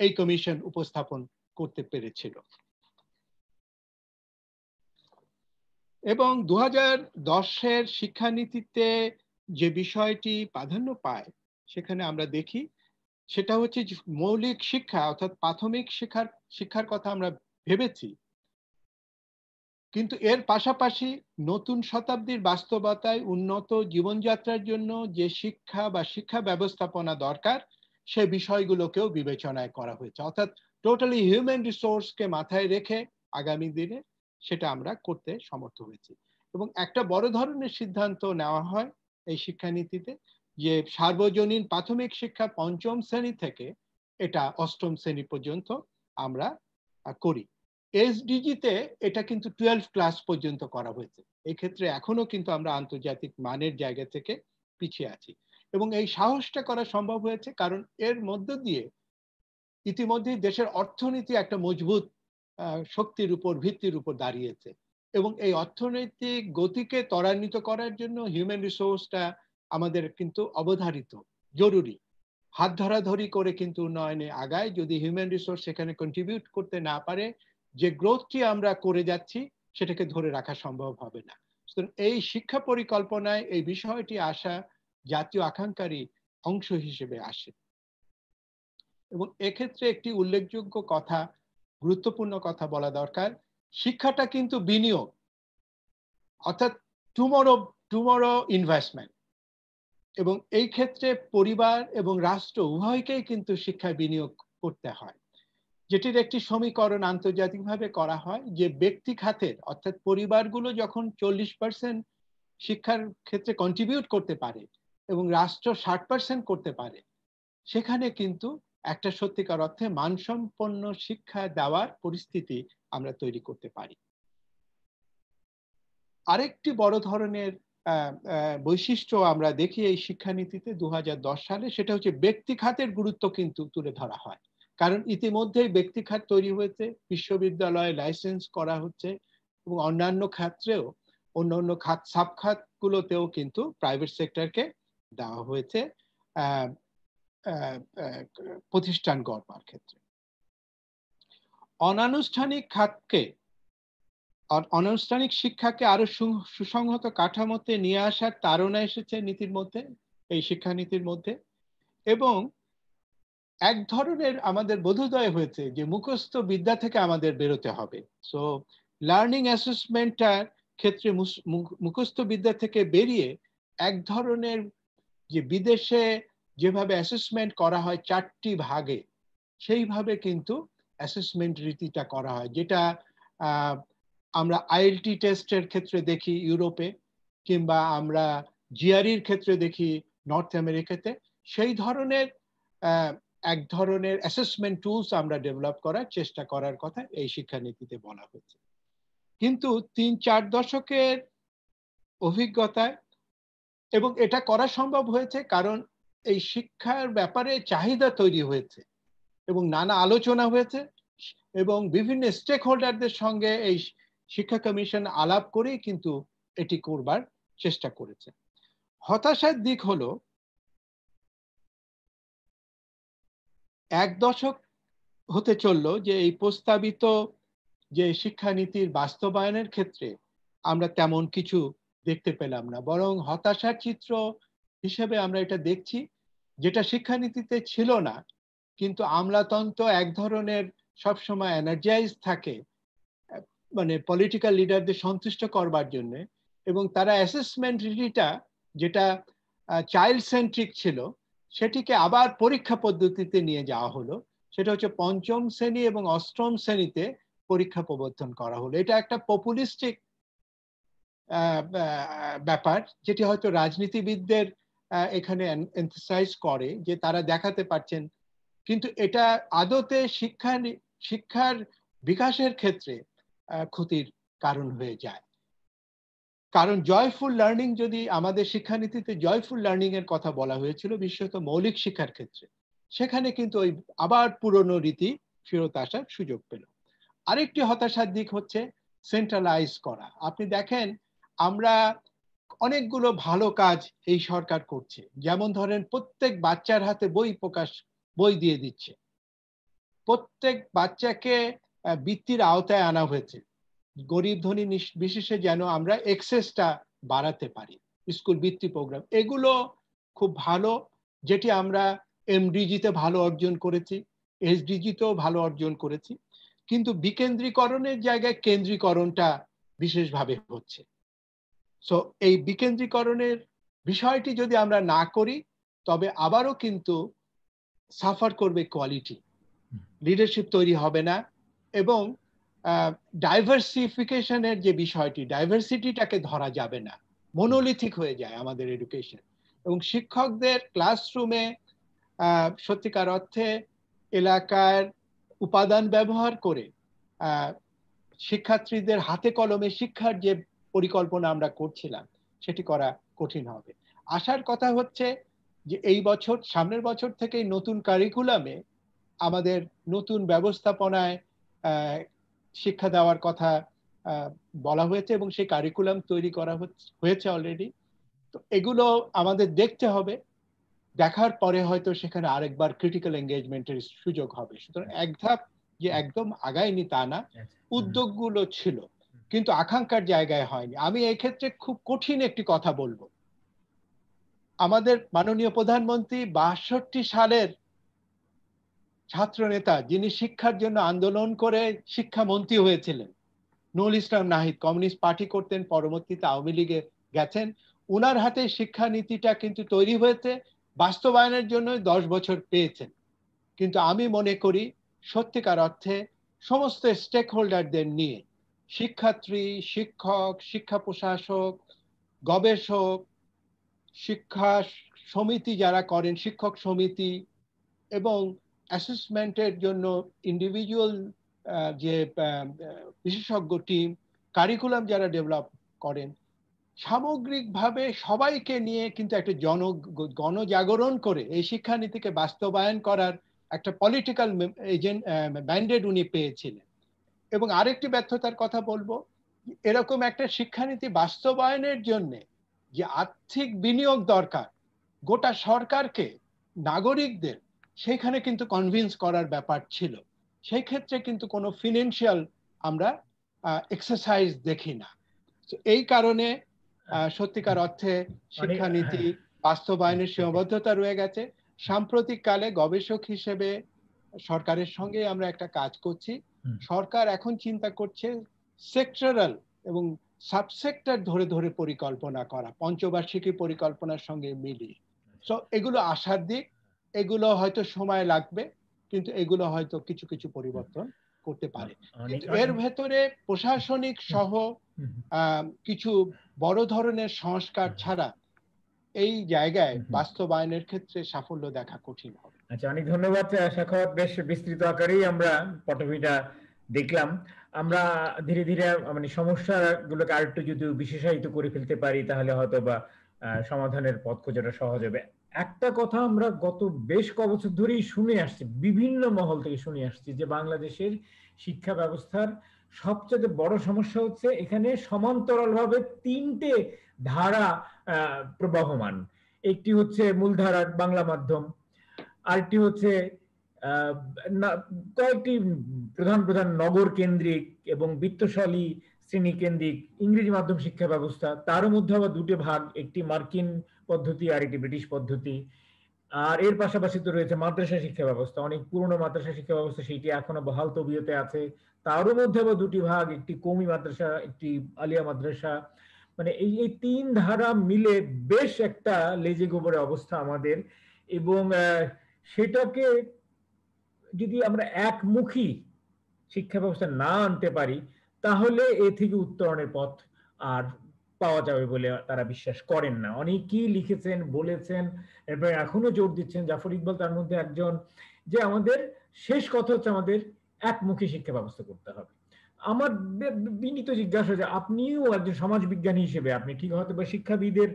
এই কমিশন উপস্থাপন করতে পেরেছিল। এবং 2010-এর শিক্ষানীতিতে যে বিষয়টি প্রাধান্য পায় সেখানে আমরা দেখি সেটা হচ্ছে মৌলিক শিক্ষা, অর্থাৎ প্রাথমিক শিক্ষার কথা আমরা ভেবেছি, কিন্তু এর পাশাপাশি নতুন শতাব্দীর বাস্তবতায় উন্নত জীবনযাত্রার জন্য যে শিক্ষা বা শিক্ষা ব্যবস্থাপনা দরকার সে বিষয়গুলোকেও বিবেচনায় করা হয়েছে, অর্থাৎ টোটালি হিউম্যান রিসোর্সকে মাথায় রেখে আগামী দিনে সেটা আমরা করতে সমর্থ হয়েছি। এবং একটা বড় ধরনের সিদ্ধান্ত নেওয়া হয় এই শিক্ষানীতিতে, যে সার্বজনীন প্রাথমিক শিক্ষা ৫ম শ্রেণী থেকে এটা ৮ম শ্রেণী পর্যন্ত আমরা করি। এসডিজিতে এটা কিন্তু 12 ক্লাস পর্যন্ত করা হয়েছে। এই ক্ষেত্রে এখনো কিন্তু আমরা আন্তর্জাতিক মানের জায়গা থেকে পিছিয়ে আছি, এবং এই সাহসটা করা সম্ভব হয়েছে কারণ এর মধ্য দিয়ে ইতিমধ্যে দেশের অর্থনীতি একটা মজবুত শক্তির উপর ভিত্তির উপর দাঁড়িয়েছে এবং এই অর্থনৈতিক গতিকে ত্বরান্বিত করার জন্য হিউম্যান রিসোর্সটা আমাদের কিন্তু অবধারিত, জরুরি। হাত ধরাধরি করে কিন্তু উন্নয়নে আগায় যদি হিউম্যান রিসোর্স সেখানে কন্ট্রিবিউট করতে না পারে, যে গ্রোথটি আমরা করে যাচ্ছি সেটাকে ধরে রাখা সম্ভব হবে না। এই শিক্ষা পরিকল্পনায় এই বিষয়টি আসা জাতীয় আকাঙ্ক্ষারই অংশ হিসেবে আসে এবং এক্ষেত্রে একটি উল্লেখযোগ্য কথা, গুরুত্বপূর্ণ কথা বলা দরকার, শিক্ষাটা কিন্তু বিনিয়োগ, অর্থাৎ টুমরো ইনভেস্টমেন্ট, এবং এই ক্ষেত্রে পরিবার এবং রাষ্ট্র উভয়কেই কিন্তু শিক্ষায় বিনিয়োগ করতে হয়, যেটির একটি সমীকরণ আন্তর্জাতিকভাবে করা হয় যে ব্যক্তি খাতের অর্থাৎ পরিবারগুলো যখন 40% শিক্ষার ক্ষেত্রে কন্ট্রিবিউট করতে পারে এবং রাষ্ট্র 60% করতে পারে, সেখানে কিন্তু একটা সত্যিকার অর্থে মানসম্পন্ন শিক্ষা দেওয়ার পরিস্থিতি আমরা তৈরি করতে পারি। আরেকটি বড় ধরনের বৈশিষ্ট্য আমরা দেখি এই শিক্ষানীতিতে 2010 সালে, সেটা হচ্ছে ব্যক্তি খাতের গুরুত্ব কিন্তু তুলে ধরা হয়। কারণ ইতিমধ্যেই ব্যক্তি খাত তৈরি হয়েছে, বিশ্ববিদ্যালয়ে লাইসেন্স করা হচ্ছে এবং অন্যান্য ক্ষেত্রেও অন্য খাত সাবখাতগুলোতেও কিন্তু প্রাইভেট সেক্টরকে দেওয়া হয়েছে প্রতিষ্ঠান গড়বার ক্ষেত্রে। অনানুষ্ঠানিক খাতকে, অনানুষ্ঠানিক শিক্ষাকে আরো সুসংহত কাঠামোতে নিয়ে আসার তাড়না এসেছে নীতির মধ্যে, এই শিক্ষানীতির মধ্যে, এবং এক ধরনের আমাদের বোধোদয় হয়েছে যে মুখস্থ বিদ্যা থেকে আমাদের বেরোতে হবে। সো লার্নিং অ্যাসেসমেন্টটার ক্ষেত্রে মুখস্থ বিদ্যা থেকে বেরিয়ে এক ধরনের, যে বিদেশে যেভাবে অ্যাসেসমেন্ট করা হয় 4টি ভাগে, সেইভাবে কিন্তু অ্যাসেসমেন্ট রীতিটা করা হয়, যেটা আমরা আইএলটি টেস্টের ক্ষেত্রে দেখি ইউরোপে, কিংবা আমরা জিআরইর ক্ষেত্রে দেখি নর্থ আমেরিকাতে। সেই ধরনের এক ধরনের অ্যাসেসমেন্ট টুলস আমরা ডেভেলপ করার চেষ্টা করার কথা এই শিক্ষানীতিতে বলা হয়েছে। কিন্তু 3-4 দশকের অভিজ্ঞতায়, এবং এটা করা সম্ভব হয়েছে কারণ এই শিক্ষার ব্যাপারে চাহিদা তৈরি হয়েছে এবং নানা আলোচনা হয়েছে এবং বিভিন্ন স্টেক হোল্ডারদের সঙ্গে এই শিক্ষা কমিশন আলাপ করেই কিন্তু এটি করবার চেষ্টা করেছে। হতাশার দিক হলো 1 দশক হতে চললো যে এই প্রস্তাবিত যে শিক্ষানীতির বাস্তবায়নের ক্ষেত্রে আমরা তেমন কিছু দেখতে পেলাম না, বরং হতাশার চিত্র হিসেবে আমরা এটা দেখছি, যেটা শিক্ষানীতিতে ছিল না কিন্তু আমলাতন্ত্র এক ধরনের সবসময় এনার্জাইজ থাকে মানে পলিটিক্যাল লিডারদের সন্তুষ্ট করবার জন্য, এবং তারা অ্যাসেসমেন্ট রীতিটা যেটা চাইল্ড সেন্ট্রিক ছিল সেটিকে আবার পরীক্ষা পদ্ধতিতে নিয়ে যাওয়া হলো। সেটা হচ্ছে 5ম শ্রেণী এবং 8ম শ্রেণীতে পরীক্ষা প্রবর্তন করা হলো। এটা একটা পপুলিস্টিক ব্যাপার, যেটি হয়তো রাজনীতিবিদদের এখানে এমফাসাইজ করে যে তারা দেখাতে পারছেন, কিন্তু এটা আদতে শিক্ষার বিকাশের ক্ষেত্রে ক্ষতির কারণ হয়ে যায়। কারণ জয়ফুল লার্নিং, যদি আমাদের শিক্ষানীতিতে জয়ফুল লার্নিং এর কথা বলা হয়েছিল বিশেষত মৌলিক শিক্ষার ক্ষেত্রে, সেখানে কিন্তু ওই আবার পুরনো রীতি ফেরত আসার সুযোগ পেল। আরেকটি হতাশার দিক হচ্ছে সেন্ট্রালাইজ করা। আপনি দেখেন আমরা অনেকগুলো ভালো কাজ এই সরকার করছে, যেমন ধরেন প্রত্যেক বাচ্চার হাতে বই দিয়ে দিচ্ছে, প্রত্যেক বাচ্চাকে বৃত্তির আওতায় আনা হয়েছে, গরিব ধনী বিশেষে যেন আমরা এক্সেসটা বাড়াতে পারি, স্কুল বৃত্তি প্রোগ্রাম, এগুলো খুব ভালো, যেটি আমরা এমডিজিতে ভালো অর্জন করেছি, এসডিজিতেও ভালো অর্জন করেছি, কিন্তু বিকেন্দ্রীকরণের জায়গায় কেন্দ্রীকরণটা বিশেষভাবে হচ্ছে। সো এই বিকেন্দ্রীকরণের বিষয়টি যদি আমরা না করি তবে আবারও কিন্তু সাফার করবে কোয়ালিটি, লিডারশিপ তৈরি হবে না, এবং ডাইভার্সিফিকেশনের যে বিষয়টি, ডাইভার্সিটিটাকে ধরা যাবে না, মনোলিথিক হয়ে যায় আমাদের এডুকেশন। এবং শিক্ষকদের ক্লাসরুমে সত্যিকার অর্থে এলাকার উপাদান ব্যবহার করে শিক্ষার্থীদের হাতে কলমে শিক্ষার যে পরিকল্পনা আমরা করছিলাম সেটি করা কঠিন হবে। আশার কথা হচ্ছে যে এই বছর, সামনের বছর থেকেই নতুন কারিকুলামে আমাদের নতুন ব্যবস্থাপনায় শিক্ষা দেওয়ার কথা বলা হয়েছে এবং সেই কারিকুলাম তৈরি করা হয়েছে অলরেডি। তো এগুলো আমাদের দেখতে হবে, দেখার পরে হয়তো সেখানে আরেকবার ক্রিটিক্যাল এঙ্গেজমেন্টের সুযোগ হবে। সুতরাং এক ধাপ যে একদম আগায়নি তা না, উদ্যোগগুলো ছিল কিন্তু আকাঙ্ক্ষার জায়গায় হয়নি। আমি এই ক্ষেত্রে খুব কঠিন একটি কথা বলবো। আমাদের মাননীয় প্রধানমন্ত্রী ৬২ সালের ছাত্র নেতা, যিনি শিক্ষার জন্য আন্দোলন করে শিক্ষামন্ত্রী হয়েছিলেন, নুরুল ইসলাম নাহিদ, কমিউনিস্ট পার্টি করতেন, পরবর্তীতে আওয়ামী লীগে গেছেন। উনার হাতে শিক্ষানীতিটা কিন্তু তৈরি হয়েছে, বাস্তবায়নের জন্য 10 বছর পেয়েছেন। কিন্তু আমি মনে করি সত্যিকার অর্থে সমস্ত স্টেক হোল্ডারদের নিয়ে, শিক্ষার্থী, শিক্ষক, শিক্ষা প্রশাসক, গবেষক, শিক্ষা সমিতি যারা করেন, শিক্ষক সমিতি এবং অ্যাসেসমেন্টের জন্য ইন্ডিভিজুয়াল যে বিশেষজ্ঞ টিম, কারিকুলাম যারা ডেভেলপ করেন, সামগ্রিকভাবে সবাইকে নিয়ে কিন্তু একটা গণজাগরণ করে এই শিক্ষানীতিকে বাস্তবায়ন করার একটা পলিটিক্যাল ম্যান্ডেট উনি পেয়েছিলেন। এবং আরেকটি ব্যর্থতার কথা বলবো, এরকম একটা শিক্ষানীতি বাস্তবায়নের জন্য যে আর্থিক বিনিয়োগ দরকার, গোটা সরকারকে, নাগরিকদের সেখানে কিন্তু কনভিন্স করার ব্যাপার ছিল। সেই ক্ষেত্রে কিন্তু কোনো ফিনান্সিয়াল আমরা এক্সারসাইজ দেখি না। এই কারণে সত্যিকার অর্থে শিক্ষানীতি বাস্তবায়নের সীমাবদ্ধতা রয়ে গেছে। সাম্প্রতিক কালে গবেষক হিসেবে সরকারের সঙ্গে আমরা একটা কাজ করছি। সরকার এখন চিন্তা করছে সেক্টরাল এবং সাবসেক্টর ধরে ধরে পরিকল্পনা করা, পঞ্চবার্ষিকী পরিকল্পনার সঙ্গে মিলিয়ে। সো এগুলো আশার দিক, এগুলো হয়তো সময় লাগবে, কিন্তু এগুলো হয়তো কিছু কিছু পরিবর্তন করতে পারে। কিন্তু এর ভেতরে প্রশাসনিক সহ কিছু বড় ধরনের সংস্কার ছাড়া এই জায়গায় বাস্তবায়নের ক্ষেত্রে সাফল্য দেখা কঠিন হবে। আচ্ছা, অনেক ধন্যবাদ সাখাওয়াত। বেশ বিস্তৃত আকারেই আমরা পটভূমিটা দেখলাম। আমরা ধীরে ধীরে মানে সমস্যাগুলোকে আরেকটু যদি বিশেষায়িত করে ফেলতে পারি তাহলে হয়তো বা সমাধানের পথ খোঁজাটা সহজ হবে। একটা কথা আমরা গত বেশ কবছর ধরেই শুনে আসছি, বিভিন্ন মহল থেকে শুনে আসছি, যে বাংলাদেশের শিক্ষা ব্যবস্থার সবচেয়ে বড় সমস্যা হচ্ছে এখানে সমান্তরালভাবে তিনটে ধারা প্রবাহমান। একটি হচ্ছে মূলধারার বাংলা মাধ্যম, আরেকটি হচ্ছে কয়েকটি প্রধান প্রধান নগর কেন্দ্রিক এবং বিত্তশালী শ্রেণী কেন্দ্রিক ইংরেজি মাধ্যম শিক্ষা ব্যবস্থা, তার মধ্যে আবার দুটো ভাগ, একটি মার্কিন পদ্ধতি আর একটি ব্রিটিশ পদ্ধতি। আর এর পাশাপাশি তো রয়েছে মাদ্রাসা শিক্ষা ব্যবস্থা, অনেক পুরনো মাদ্রাসা শিক্ষা ব্যবস্থা, সেটি এখনো বহাল তবিয়তে আছে। তারও মধ্যে আবার দুটি ভাগ, একটি কওমি মাদ্রাসা, একটি আলিয়া মাদ্রাসা। মানে এই এই তিন ধারা মিলে বেশ একটা লেজে গোবরে অবস্থা আমাদের। এবং সেটাকে যদি আমরা একমুখী শিক্ষা ব্যবস্থা না আনতে পারি তাহলে এ থেকে উত্তরণের পথ আর পাওয়া যাবে বলে তারা বিশ্বাস করেন না। অনেকেই লিখেছেন, বলেছেন, এরপর এখনো জোর দিচ্ছেন, জাফর ইকবাল তার মধ্যে একজন, যে আমাদের শেষ কথা হচ্ছে আমাদের একমুখী শিক্ষা ব্যবস্থা করতে হবে। আমার বিনীত জিজ্ঞাসা, যে আপনিও একজন সমাজবিজ্ঞানী হিসেবে, আপনি ঠিক হয়তো বা শিক্ষাবিদের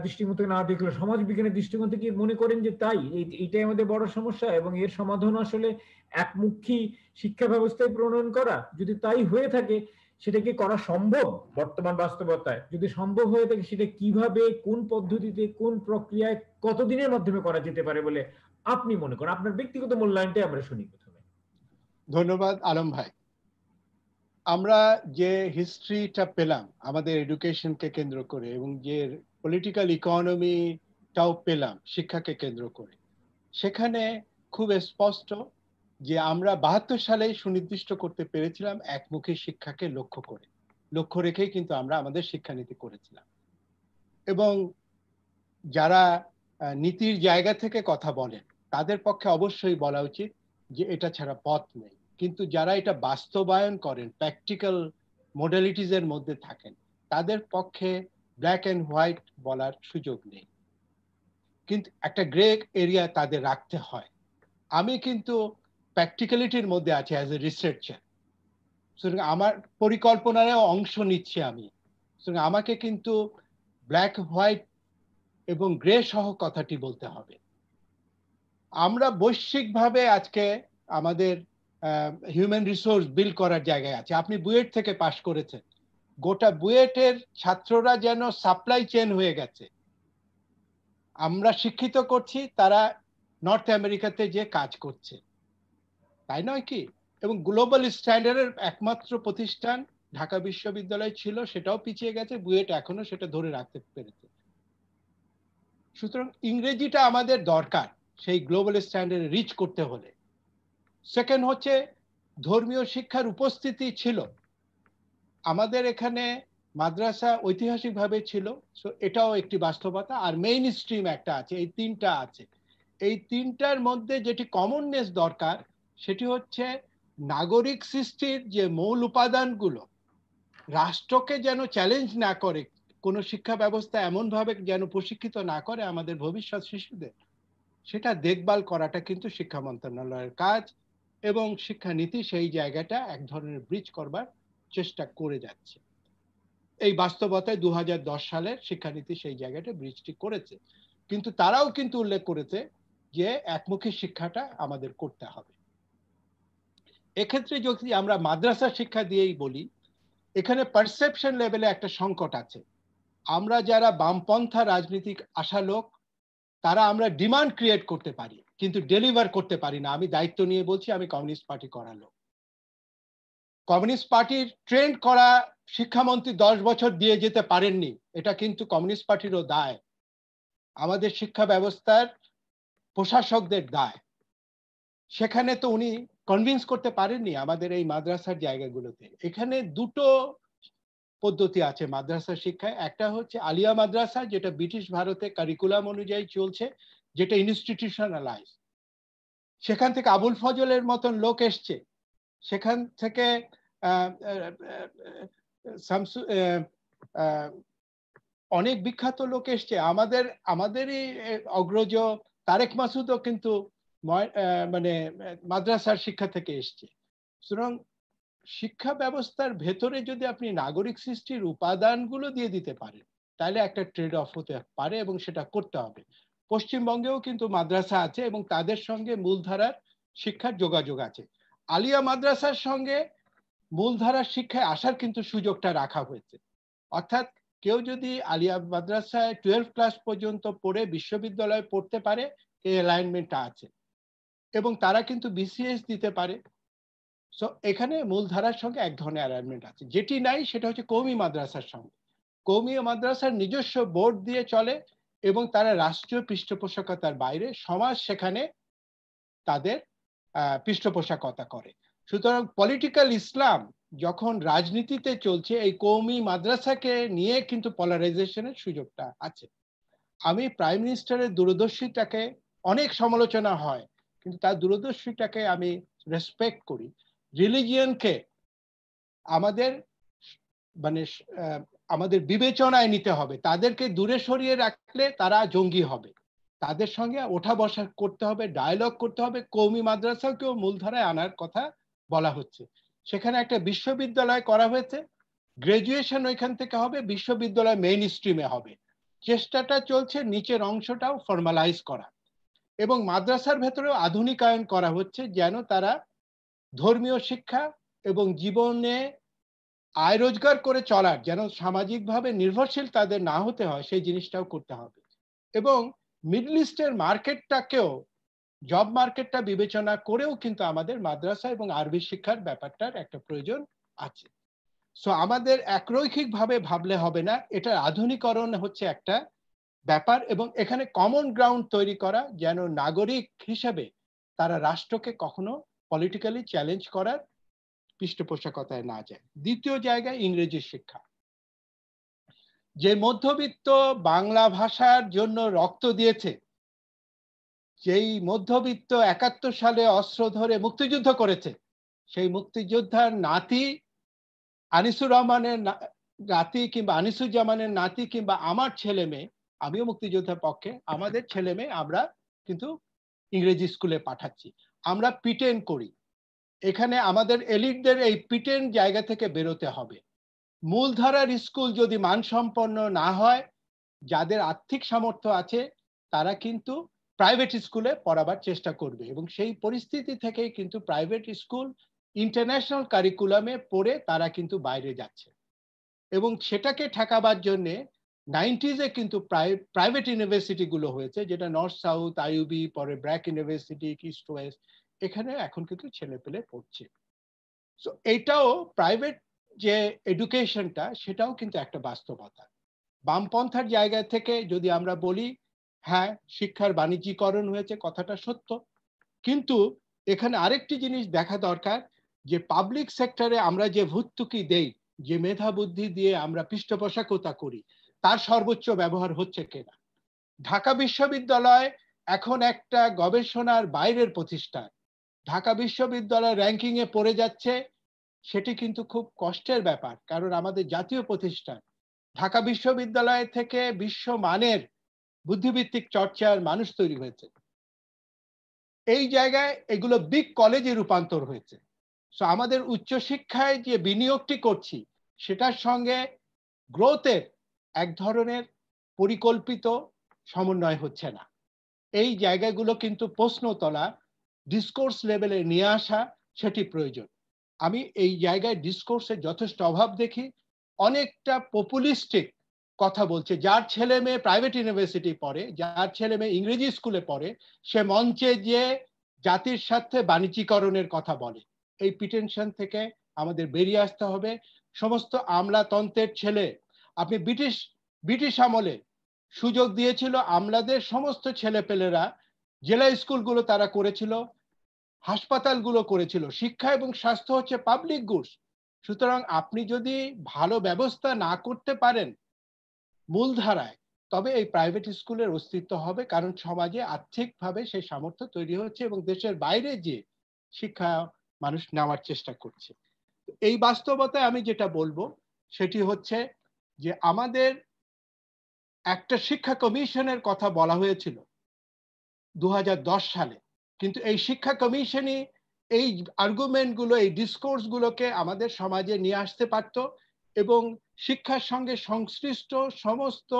দৃষ্টিকোণ থেকে না দেখলে সমাজ বিজ্ঞানের দৃষ্টিকোণ থেকে মনে করেন যে তাই এইটাই আমাদের বড় সমস্যা এবং এর সমাধান আসলে একমুখী শিক্ষা ব্যবস্থায় প্রণয়ন করা? যদি তাই হয়ে থাকে সেটা কি করা সম্ভব বর্তমান বাস্তবতায়? যদি সম্ভব হয়ে থাকে সেটা কিভাবে, কোন পদ্ধতিতে, কোন প্রক্রিয়ায়, কতদিনের মাধ্যমে করা যেতে পারে বলে আপনি মনে করেন? আপনার ব্যক্তিগত মূল্যায়নটাই আমরা শুনি প্রথমে। ধন্যবাদ আলম ভাই। আমরা যে হিস্ট্রিটা পেলাম আমাদের এডুকেশনকে কেন্দ্র করে এবং যে পলিটিক্যাল ইকোনমিটাও পেলাম শিক্ষাকে কেন্দ্র করে, সেখানে খুব স্পষ্ট যে আমরা ৭২ সালেই সুনির্দিষ্ট করতে পেরেছিলাম একমুখী শিক্ষাকে লক্ষ্য রেখেই কিন্তু আমরা আমাদের শিক্ষানীতি করেছিলাম। এবং যারা নীতির জায়গা থেকে কথা বলেন তাদের পক্ষে অবশ্যই বলা উচিত যে এটা ছাড়া পথ নেই, কিন্তু যারা এটা বাস্তবায়ন করেন, প্র্যাকটিক্যাল মডালিটিস এর মধ্যে থাকেন, তাদের পক্ষে ব্ল্যাক এন্ড হোয়াইট বলার সুযোগ নেই, কিন্তু একটা গ্রে এরিয়া তাদের রাখতে হয়। আমি কিন্তু প্র্যাকটিক্যালিটির মধ্যে আছি অ্যাজ এ রিসার্চার, সুতরাং আমার পরিকল্পনারও অংশ নিচ্ছি আমি। সুতরাং আমাকে কিন্তু ব্ল্যাক হোয়াইট এবং গ্রে সহ কথাটি বলতে হবে। আমরা বৈশ্বিকভাবে আজকে আমাদের হিউম্যান রিসোর্স বিল্ড করার জায়গায় আছে। আপনি বুয়েট থেকে পাশ করেছেন, গোটা বুয়েটের ছাত্ররা যেন সাপ্লাই চেন হয়ে গেছে। আমরা শিক্ষিত করছি, তারা নর্থ আমেরিকাতে যে কাজ করছে, তাই নয় কি? এবং গ্লোবাল স্ট্যান্ডার্ডের একমাত্র প্রতিষ্ঠান ঢাকা বিশ্ববিদ্যালয় ছিল, সেটাও পিছিয়ে গেছে, বুয়েট এখনো সেটা ধরে রাখতে পেরেছে। সুতরাং ইংরেজিটা আমাদের দরকার সেই গ্লোবাল স্ট্যান্ডার্ডে রিচ করতে হলে। সেকেন্ড হচ্ছে ধর্মীয় শিক্ষার উপস্থিতি ছিল আমাদের এখানে, মাদ্রাসা ঐতিহাসিকভাবে ছিল, সো এটাও একটি বাস্তবতা। আর মেইন স্ট্রিম একটা আছে, এই তিনটা আছে। এই তিনটার মধ্যে যেটি কমননেস দরকার সেটি হচ্ছে নাগরিক সৃষ্টির যে মূল উপাদানগুলো রাষ্ট্রকে যেন চ্যালেঞ্জ না করে, কোনো শিক্ষা ব্যবস্থা এমনভাবে যেন প্রশিক্ষিত না করে আমাদের ভবিষ্যৎ শিশুদের, সেটা দেখভাল করাটা কিন্তু শিক্ষা মন্ত্রণালয়ের কাজ। এবং শিক্ষানীতি সেই জায়গাটা এক ধরনের ব্রিজ করবার চেষ্টা করে যাচ্ছে। এই বাস্তবতায় 2010 সালের শিক্ষানীতি সেই জায়গাটা ব্রিজটি করেছে। কিন্তু তারাও কিন্তু উল্লেখ করেছে যে একমুখী শিক্ষাটা আমাদের করতে হবে। এক্ষেত্রে যদি আমরা মাদ্রাসা শিক্ষা দিয়েই বলি, এখানে পারসেপশন লেভেলে একটা সংকট আছে। আমরা যারা বামপন্থা রাজনীতিক আশা লোক, তারা আমরা ডিমান্ড ক্রিয়েট করতে পারি কিন্তু ডেলিভার করতে পারি না। আমি দায়িত্ব নিয়ে বলছি, আমি কমিউনিস্ট পার্টি করা লোক। কমিউনিস্ট পার্টির ট্রেন্ড করা শিক্ষামন্ত্রী 10 বছর দিয়ে যেতে পারেননি, এটা কিন্তু কমিউনিস্ট পার্টিরও দায়, আমাদের শিক্ষা ব্যবস্থার প্রশাসকদের দায়। সেখানে তো উনি কনভিন্স করতে পারেননি আমাদের এই মাদ্রাসার জায়গাগুলোতে। এখানে দুটো পদ্ধতি আছে মাদ্রাসা শিক্ষায়। একটা হচ্ছে আলিয়া মাদ্রাসা, যেটা ব্রিটিশ ভারতে কারিকুলাম অনুযায়ী চলছে, যেটা ইনস্টিটিউশনালাইজ। সেখান থেকে আবুল ফজলের মতন লোক এসছে, সেখান থেকে অনেক বিখ্যাত লোক এসছে। আমাদেরই অগ্রজ তারেক মাসুদও কিন্তু মানে মাদ্রাসার শিক্ষা থেকে এসছে। সুতরাং শিক্ষা ব্যবস্থার ভেতরে যদি আপনি নাগরিক সৃষ্টির উপাদানগুলো দিয়ে দিতে পারেন, তাহলে একটা ট্রেড অফ হতে পারে এবং সেটা করতে হবে। পশ্চিমবঙ্গেও কিন্তু মাদ্রাসা আছে এবং তাদের সঙ্গে মূলধারার শিক্ষার যোগাযোগ আছে। আলিয়া মাদ্রাসার সঙ্গে মূলধারার শিক্ষায় আসার কিন্তু সুযোগটা রাখা হয়েছে। অর্থাৎ কেউ যদি আলিয়া মাদ্রাসায় 12 ক্লাস পর্যন্ত পড়ে বিশ্ববিদ্যালয়ে পড়তে পারে, এই অ্যালাইনমেন্টটা আছে, এবং তারা কিন্তু বিসিএস দিতে পারে। সো এখানে মূলধারার সঙ্গে এক ধরনের অ্যালাইনমেন্ট আছে। যেটি নাই সেটা হচ্ছে কওমি মাদ্রাসার সঙ্গে। কওমি মাদ্রাসার নিজস্ব বোর্ড দিয়ে চলে এবং তারা রাষ্ট্রীয় পৃষ্ঠপোষকতার বাইরে সমাজ সেখানে তাদের পৃষ্ঠপোষকতা করে। সুতরাং পলিটিক্যাল ইসলাম যখন রাজনীতিতে চলছে, এই কওমি মাদ্রাসাকে নিয়ে কিন্তু পলারাইজেশনের সুযোগটা আছে। আমি প্রাইম মিনিস্টারের দূরদর্শিতাকে, অনেক সমালোচনা হয় কিন্তু তার দূরদর্শিতাকে আমি রেসপেক্ট করি। রিলিজিয়নকে আমাদের মানে আমাদের বিবেচনায় নিতে হবে। তাদেরকে দূরে সরিয়ে রাখলে তারা জঙ্গি হবে, তাদের সঙ্গে ওঠা বসা করতে হবে, ডায়ালগ করতে হবে। কওমি মাদ্রাসাকেও মূলধারায় আনার কথা বলা হচ্ছে। সেখানে একটা বিশ্ববিদ্যালয় করা হয়েছে, গ্রাজুয়েশন ওইখান থেকে হবে, বিশ্ববিদ্যালয় মেইন স্ট্রিমে হবে। চেষ্টাটা চলছে নিচের অংশটাও ফর্মালাইজ করা, এবং মাদ্রাসার ভেতরেও আধুনিকায়ন করা হচ্ছে যেন তারা ধর্মীয় শিক্ষা এবং জীবনে আয় রোজগার করে চলার, যেন সামাজিকভাবে নির্ভরশীল তাদের না হতে হয়, সেই জিনিসটাও করতে হবে। এবং মিডল ইস্টের মার্কেটটাকেও, জব মার্কেটটা বিবেচনা করেও কিন্তু আমাদের মাদ্রাসা এবং আরবি শিক্ষার ব্যাপারটার একটা প্রয়োজন আছে। সো আমাদের একরৈখিকভাবে ভাবলে হবে না, এটার আধুনিকরণ হচ্ছে একটা ব্যাপার, এবং এখানে কমন গ্রাউন্ড তৈরি করা যেন নাগরিক হিসেবে তারা রাষ্ট্রকে কখনো পলিটিক্যালি চ্যালেঞ্জ করার পৃষ্ঠপোষকতায় না যায়। দ্বিতীয় জায়গায় ইংরেজি শিক্ষা। যে মধ্যবিত্ত বাংলা ভাষার জন্য রক্ত দিয়েছে, যেই মধ্যবিত্ত 71 সালে অস্ত্র ধরে মুক্তিযুদ্ধ করেছে, সেই মুক্তিযোদ্ধার নাতি আনিসুর রহমানের নাতি কিংবা আনিসুজ্জামানের নাতি কিংবা আমার ছেলে মেয়ে, আমিও মুক্তিযোদ্ধার পক্ষে, আমাদের ছেলে মেয়ে আমরা কিন্তু ইংরেজি স্কুলে পাঠাচ্ছি। আমরা প্রিটেন্ড করি। এখানে আমাদের এলিটদের এই প্রিটেন্ড জায়গা থেকে বেরোতে হবে। মূলধারার স্কুল যদি মানসম্পন্ন না হয়, যাদের আর্থিক সামর্থ্য আছে তারা কিন্তু প্রাইভেট স্কুলে পড়াবার চেষ্টা করবে, এবং সেই পরিস্থিতি থেকেই কিন্তু প্রাইভেট স্কুল ইন্টারন্যাশনাল কারিকুলামে পড়ে তারা কিন্তু বাইরে যাচ্ছে। এবং সেটাকে ঠেকাবার জন্য 90s কিন্তু প্রাইভেট ইউনিভার্সিটি গুলো হয়েছে, যেটা নর্থ সাউথ, আইইউবি, পরে ব্র্যাক ইউনিভার্সিটি, ইস্ট ওয়েস্ট, এখানে এখন কিন্তু ছেলে পেলে পড়ছে। সো এটাও প্রাইভেট যে এডুকেশনটা, সেটাও কিন্তু একটা বাস্তবতা। বামপন্থার জায়গা থেকে যদি আমরা বলি, হ্যাঁ শিক্ষার বাণিজ্যিকরণ হয়েছে, কথাটা সত্য, কিন্তু এখানে আরেকটি জিনিস দেখা দরকার, যে পাবলিক সেক্টরে আমরা যে ভর্তুকি দেই, যে মেধা বুদ্ধি দিয়ে আমরা পৃষ্ঠপোষকতা করি, তার সর্বোচ্চ ব্যবহার হচ্ছে কিনা। ঢাকা বিশ্ববিদ্যালয় এখন একটা গবেষণার বাইরের প্রতিষ্ঠান, ঢাকা বিশ্ববিদ্যালয় র্যাঙ্কিং এ পড়ে যাচ্ছে, সেটি কিন্তু খুব কষ্টের ব্যাপার, কারণ আমাদের জাতীয় প্রতিষ্ঠান। ঢাকা বিশ্ববিদ্যালয় থেকে বিশ্বমানের বুদ্ধিভিত্তিক চর্চার মানুষ তৈরি হয়েছে। এই জায়গায় এগুলো বিগ কলেজে রূপান্তর হয়েছে। সো আমাদের উচ্চশিক্ষায় যে বিনিয়োগটি করছি, সেটার সঙ্গে গ্রোথের এক ধরনের পরিকল্পিত সমন্বয় হচ্ছে না। এই জায়গাগুলো কিন্তু প্রশ্ন তোলা, ডিসকোর্স লেভেলে নিয়ে আসা, সেটি প্রয়োজন। আমি এই জায়গায় ডিসকোর্সের যথেষ্ট অভাব দেখি। অনেকটা পপুলিস্টিক কথা বলছে। যার ছেলে মেয়ে প্রাইভেট ইউনিভার্সিটি পড়ে, যার ছেলে মেয়ে ইংরেজি স্কুলে পড়ে, সে মঞ্চে যে জাতির স্বার্থে বাণিজ্যিকরণের কথা বলে। এই প্রিটেনশন থেকে আমাদের বেরিয়ে আসতে হবে। সমস্ত আমলাতন্ত্রের ছেলে, আপনি ব্রিটিশ আমলে সুযোগ দিয়েছিল আমলাদের, সমস্ত ছেলেপেলেরা জেলা স্কুলগুলো তারা করেছিল, হাসপাতালগুলো করেছিল। শিক্ষা এবং স্বাস্থ্য হচ্ছে পাবলিক গুডস। সুতরাং আপনি যদি ভালো ব্যবস্থা না করতে পারেন মূলধারায়, তবে এই প্রাইভেট স্কুলের অস্তিত্ব হবে, কারণ সমাজে আর্থিকভাবে সেই সামর্থ্য তৈরি হচ্ছে এবং দেশের বাইরে যে শিক্ষা মানুষ নেওয়ার চেষ্টা করছে। এই বাস্তবতায় আমি যেটা বলবো সেটি হচ্ছে যে আমাদের একটা শিক্ষা কমিশনের কথা বলা হয়েছিল 2010 সালে, কিন্তু এই শিক্ষা কমিশনই এই আর্গুমেন্টগুলো, এই ডিসকোর্সগুলোকে আমাদের সমাজে নিয়ে আসতে পারত এবং শিক্ষার সঙ্গে সংশ্লিষ্ট সমস্ত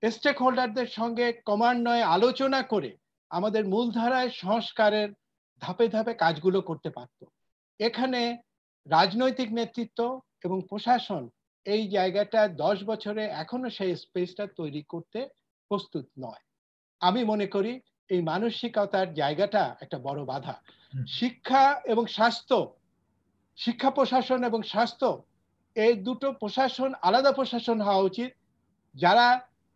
স্টেক হোল্ডারদের সঙ্গে ক্রমান্বয়ে আলোচনা করে আমাদের মূলধারায় সংস্কারের ধাপে ধাপে কাজগুলো করতে পারত। এখানে রাজনৈতিক নেতৃত্ব এবং প্রশাসন এই জায়গাটা 10 বছরে এখনো সেই স্পেসটা তৈরি করতে প্রস্তুত নয়। আমি মনে করি এই মানসিকতার জায়গাটা একটা বড় বাধা। শিক্ষা এবং স্বাস্থ্য, শিক্ষা প্রশাসন এবং স্বাস্থ্য, এই দুটো প্রশাসন আলাদা প্রশাসন হওয়া উচিত, যারা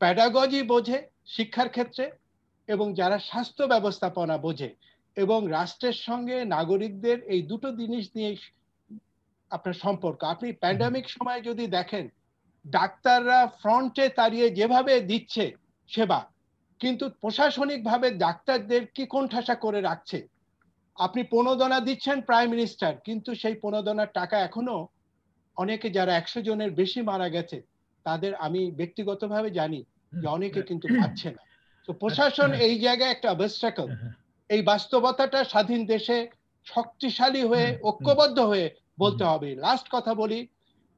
প্যাডাগজি বোঝে শিক্ষার ক্ষেত্রে এবং যারা স্বাস্থ্য ব্যবস্থাপনা বোঝে, এবং রাষ্ট্রের সঙ্গে নাগরিকদের এই দুটো জিনিস নিয়ে আপনার সম্পর্ক। আপনি প্যান্ডামিক সময় যদি দেখেন, ডাক্তাররা ফ্রন্টে দাঁড়িয়ে যেভাবে দিচ্ছে সেবা, কিন্তু প্রশাসনিকভাবে ডাক্তারদের কি কোণঠাসা করে রাখছে। আপনি প্রণোদনা দিচ্ছেন প্রাইম মিনিস্টার, কিন্তু সেই প্রণোদনার টাকা এখনো অনেকে, যারা 100 জনের বেশি মারা গেছে, তাদের আমি ব্যক্তিগতভাবে জানি যে অনেকে কিন্তু পাচ্ছে না। তো প্রশাসন এই জায়গায় একটা অবস্ট্রাকল। এই বাস্তবতাটা স্বাধীন দেশে শক্তিশালী হয়ে ঐক্যবদ্ধ হয়ে বলতে হবে। লাস্ট কথা বলি,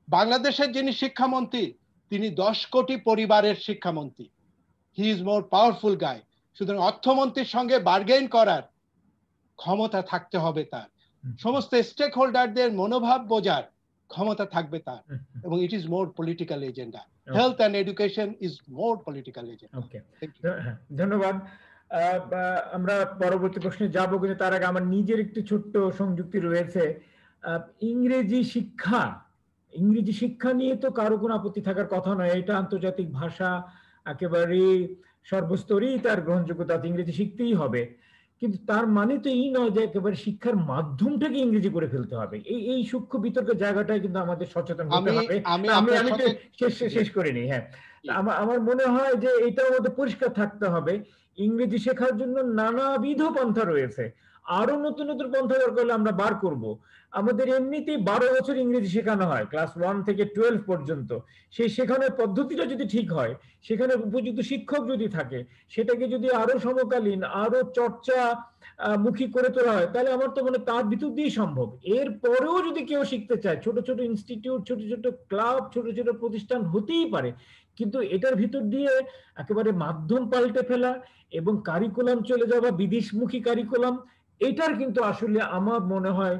বাংলাদেশের যিনি শিক্ষামন্ত্রী, তিনি 10 কোটি পরিবারের শিক্ষামন্ত্রী। হি ইজ মোর পাওয়ারফুল গাই। সুতরাং অর্থমন্ত্রীর সঙ্গে বার্গেন করার ক্ষমতা থাকতে হবে তার, সমস্ত স্টেক হোল্ডারদের মনোভাব বোঝার ক্ষমতা থাকবে তার, এবং it is more political agenda. Health and education is more political agenda. Okay, ধন্যবাদ। আমরা পরবর্তী প্রশ্নে যাব, কিন্তু তার আগে আমার নিজের একটি ছোট্ট সংযুক্তি রয়েছে। ইংরেজি শিক্ষা নিয়ে তো কারো কোনো আপত্তি থাকার কথা নয়। এটা আন্তর্জাতিক ভাষা, একেবারে সর্বস্তরেই তার গ্রহণযোগ্যতা, ইংরেজি শিখতেই হবে। কিন্তু তার মানে তো এই নয় যে একেবারে শিক্ষার মাধ্যমটাকে ইংরেজি করে ফেলতে হবে। এই সূক্ষ্ম বিতর্কের জায়গাটাই কিন্তু আমাদের সচেতন হতে হবে। আমি শেষ করিনি। হ্যাঁ, আমার মনে হয় যে এটাও আমাদের পরিষ্কার থাকতে হবে, ইংরেজি শেখার জন্য নানাবিধ পন্থা রয়েছে। আরো নতুন নতুন পন্থা দরকার হলে আমরা বার করব। আমাদের এমনিতেই 12 বছর ইংরেজি শেখানো হয়, ক্লাস 1 থেকে 12 পর্যন্ত। সেই শেখানোর পদ্ধতিটা যদি ঠিক হয়, সেখানে উপযুক্ত শিক্ষক যদি থাকে, সেটাকে যদি আরো সমকালীন, আরো চর্চা মুখী করে তোলা হয়, তাহলে আমার তো মনে হয় তার ভিতর দিয়েই সম্ভব। এর পরেও যদি কেউ শিখতে চায়, ছোট ছোট ইনস্টিটিউট, ছোট ছোট ক্লাব, ছোট ছোট প্রতিষ্ঠান হতেই পারে, কিন্তু এটার ভিতর দিয়ে একেবারে মাধ্যম পাল্টে ফেলা এবং কারিকুলাম চলে যাওয়া বিদেশমুখী কারিকুলাম, এটার কিন্তু আসলে আমার মনে হয়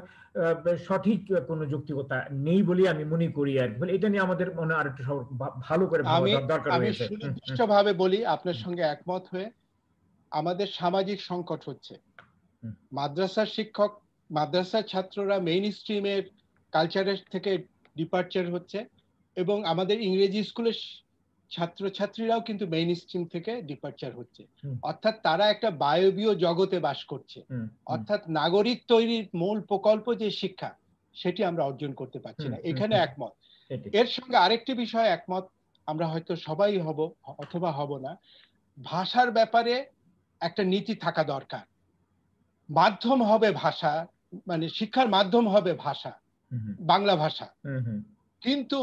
সঠিক কোনো যৌক্তিকতা নেই বলে আমি মনে করি আর কি। এটা নিয়ে আমাদের মনে আর একটু ভালো করে ভাবা আমি দরকার আমি রয়েছে। সুনির্দিষ্টভাবে বলি আপনার সঙ্গে একমত হয়ে, আমাদের সামাজিক সংকট হচ্ছে। মাদ্রাসার শিক্ষক, মাদ্রাসার ছাত্ররা মেইন স্ট্রিমের কালচারের থেকে ডিপার্চার হচ্ছে, এবং আমাদের ইংরেজি স্কুলের ছাত্রছাত্রীরাও কিন্তু মেইন স্ট্রিম থেকে ডিপার্চার হচ্ছে। অর্থাৎ তারা একটা বায়বীয় জগতে বাস করছে। অর্থাৎ নাগরিক তৈরির মূল প্রকল্প যে শিক্ষা, সেটি আমরা অর্জন করতে পারছি না। এখানে একমত। এর সঙ্গে আরেকটি বিষয় একমত, আমরা হয়তো সবাই হব অথবা হব না, ভাষার ব্যাপারে একটা নীতি থাকা দরকার। মাধ্যম হবে ভাষা, মানে শিক্ষার মাধ্যম হবে ভাষা, বাংলা ভাষা, কিন্তু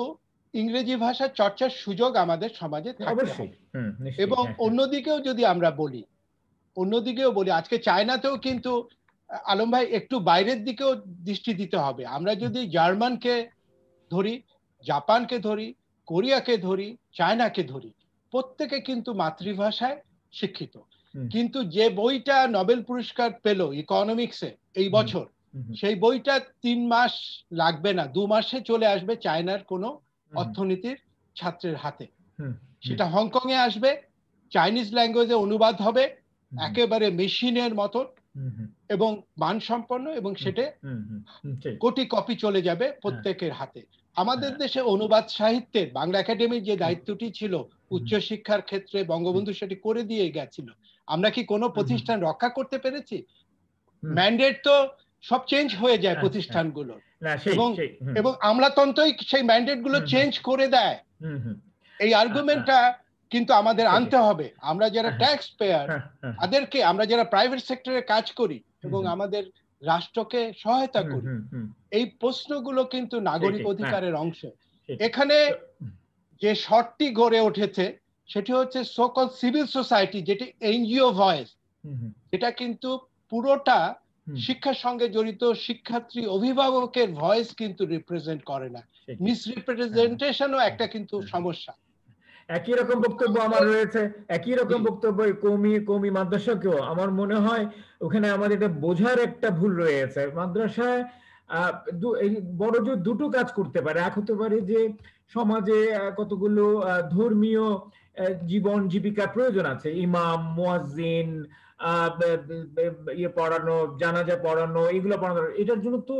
ইংরেজি ভাষা চর্চার সুযোগ আমাদের সমাজে থাকতে হবে। এবং অন্যদিকেও যদি আমরা বলি, অন্যদিকেও বলি, আজকে চায়নাতেও কিন্তু আলম ভাই একটু বাইরের দিকেও দৃষ্টি দিতে হবে। আমরা যদি জার্মানকে ধরি, জাপানকে ধরি, কোরিয়াকে ধরি, চায়নাকে ধরি, প্রত্যেকে কিন্তু মাতৃভাষায় শিক্ষিত। কিন্তু যে বইটা নোবেল পুরস্কার পেল ইকোনমিক্সে এই বছর, সেই বইটা 3 মাস লাগবে না, 2 মাসে চলে আসবে চায়নার কোনো অর্থনীতির ছাত্রের হাতে। সেটা হংকং এ আসবে, চাইনিজ ল্যাঙ্গুয়েজে অনুবাদ হবে একেবারে মেশিনের মতো এবং মানসম্পন্ন, এবং সেটা কোটি কপি চলে যাবে প্রত্যেকের হাতে। আমাদের দেশে অনুবাদ সাহিত্যের বাংলা একাডেমির যে দায়িত্বটি ছিল উচ্চশিক্ষার ক্ষেত্রে, বঙ্গবন্ধু সেটি করে দিয়ে গেছিল। আমরা কি কোনো প্রতিষ্ঠান রক্ষা করতে পেরেছি? ম্যান্ডেট তো সব চেঞ্জ হয়ে যায় প্রতিষ্ঠানগুলো, এবং আমলাতন্ত্রই সেই ম্যান্ডেট গুলো চেঞ্জ করে দেয়। এই আর্গুমেন্টটা কিন্তু আমাদের আনতে হবে। আমরা যারা ট্যাক্স পেয়ার, তাদেরকে, আমরা যারা প্রাইভেট সেক্টরে কাজ করি এবং আমাদের রাষ্ট্রকে সহায়তা করি, এই প্রশ্নগুলো কিন্তু নাগরিক অধিকারের অংশ। এখানে যে শর্তটি গড়ে উঠেছে সেটি হচ্ছে সোকল সিভিল সোসাইটি, যেটি এনজিও ভয়েস, এটা কিন্তু পুরোটা শিক্ষার সঙ্গে জড়িত শিক্ষার্থী অভিভাবকের ভয়েস কিন্তু রিপ্রেজেন্ট করে না। মিসরিপ্রেজেন্টেশনও একটা কিন্তু সমস্যা। একই রকম বক্তব্য আমার রয়েছে, একই রকম বক্তব্য কওমি মাদ্রাসাকেও। আমার মনে হয় ওখানে আমাদের এটা বোঝার একটা ভুল রয়েছে। মাদ্রাসায় বড় জোর দুটো কাজ করতে পারে। এক হতে পারে যে সমাজে কতগুলো ধর্মীয় জীবন জীবিকার প্রয়োজন আছে, ইমাম, মুয়াজ্জিন, ইয়ে পড়ানো, জানাজা পড়ানো, এগুলো পড়ানো। এটার জন্য তো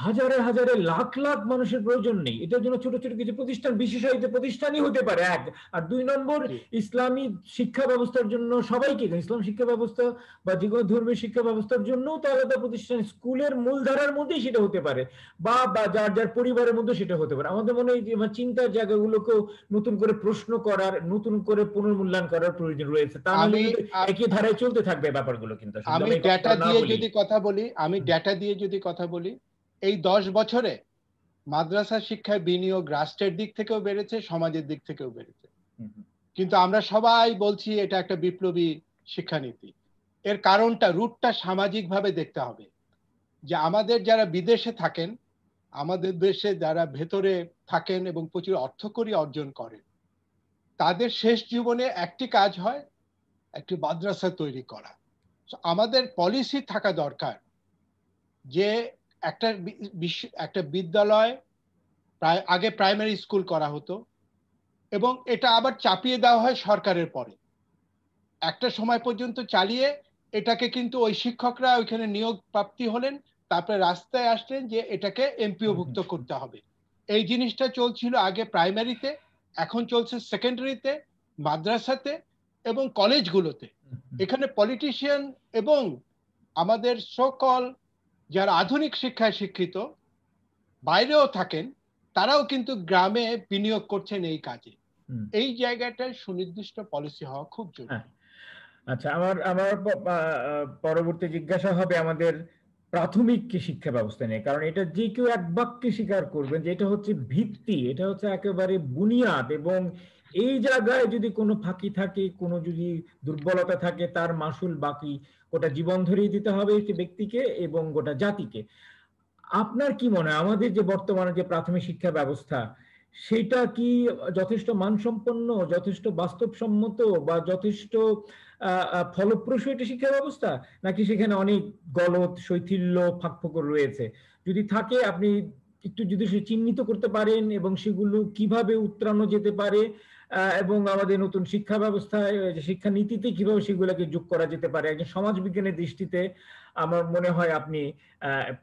হাজারে হাজারে লাখ লাখ মানুষের প্রয়োজন নেই। এটার জন্য ছোট ছোট কিছু প্রতিষ্ঠান, বিশেষায়িত প্রতিষ্ঠানই হতে পারে এক। আর 2 নম্বর, ইসলামী শিক্ষা ব্যবস্থার জন্য সবাইকে, ইসলাম শিক্ষা ব্যবস্থা বা যে কোনো ধর্মীয় শিক্ষা ব্যবস্থার জন্য তো আলাদা প্রতিষ্ঠান, স্কুলের মূলধারার মধ্যেই সেটা হতে পারে, বা যার যার পরিবারের মধ্যে সেটা হতে পারে। আমাদের মনে হয় যে চিন্তার জায়গাগুলোকেও নতুন করে প্রশ্ন করার, নতুন করে পুনর্মূল্যায়ন করার প্রয়োজন রয়েছে। তা নাহলে একই ধারায় চলতে থাকবে ব্যাপারগুলো। কিন্তু আমি ডেটা দিয়ে যদি কথা বলি, এই 10 বছরে মাদ্রাসা শিক্ষায় বিনিয়োগ রাষ্ট্রের দিক থেকেও বেড়েছে, সমাজের দিক থেকেও বেড়েছে। কিন্তু আমরা সবাই বলছি এটা একটা বিপ্লবী শিক্ষানীতি। এর কারণটা, রুটটা সামাজিকভাবে দেখতে হবে। যে আমাদের যারা বিদেশে থাকেন, আমাদের দেশে যারা ভেতরে থাকেন এবং প্রচুর অর্থকড়ি অর্জন করেন, তাদের শেষ জীবনে একটি কাজ হয়, একটি মাদ্রাসা তৈরি করা। আমাদের পলিসি থাকা দরকার যে একটা বিদ্যালয়, আগে প্রাইমারি স্কুল করা হতো এবং এটা আবার চাপিয়ে দেওয়া হয় সরকারের পরে। একটা সময় পর্যন্ত চালিয়ে এটাকে কিন্তু ওই শিক্ষকরা ওইখানে নিয়োগ প্রাপ্তি হলেন, তারপরে রাস্তায় আসলেন যে এটাকে এমপিওভুক্ত করতে হবে। এই জিনিসটা চলছিল আগে প্রাইমারিতে, এখন চলছে সেকেন্ডারিতে, মাদ্রাসাতে এবং কলেজগুলোতে। এখানে পলিটিশিয়ান এবং আমাদের সকল যারা আধুনিক শিক্ষায় শিক্ষিত বাইরেও থাকেন, তারাও কিন্তু গ্রামে বিনিয়োগ করছেন এই কাজে। এই জায়গাটায় সুনির্দিষ্ট পলিসি হওয়া খুব জরুরি। আচ্ছা, আমার আমার পরবর্তী জিজ্ঞাসা হবে আমাদের প্রাথমিক শিক্ষা ব্যবস্থা নিয়ে, কারণ এটা যে কেউ এক বাক্যে স্বীকার করবেন যে এটা হচ্ছে ভিত্তি, এটা হচ্ছে একেবারে বুনিয়াদ, এবং এই জায়গায় যদি কোনো ফাঁকি থাকে, কোনো যদি দুর্বলতা থাকে, তার মাসুল বাকি গোটা জীবন ধরেই দিতে হবে একটি ব্যক্তিকে এবং গোটা জাতিকে। আপনার কি মনে হয় আমাদের যে বর্তমানে যে প্রাথমিক শিক্ষা ব্যবস্থা, সেটা কি যথেষ্ট মানসম্পন্ন, যথেষ্ট বাস্তবসম্মত, বা যথেষ্ট ফলপ্রসূ একটি শিক্ষা ব্যবস্থা, নাকি সেখানে অনেক গলদ, শৈথিল্য, ফাঁকফোকর রয়েছে? যদি থাকে আপনি একটু যদি সে চিহ্নিত করতে পারেন, এবং সেগুলো কিভাবে উত্তরানো যেতে পারে, এবং আমাদের নতুন শিক্ষা ব্যবস্থায় শিক্ষা নীতিতে কিভাবে সেগুলোকে যোগ করা যেতে পারে, একজন সমাজবিজ্ঞানের দৃষ্টিতে আমার মনে হয় আপনি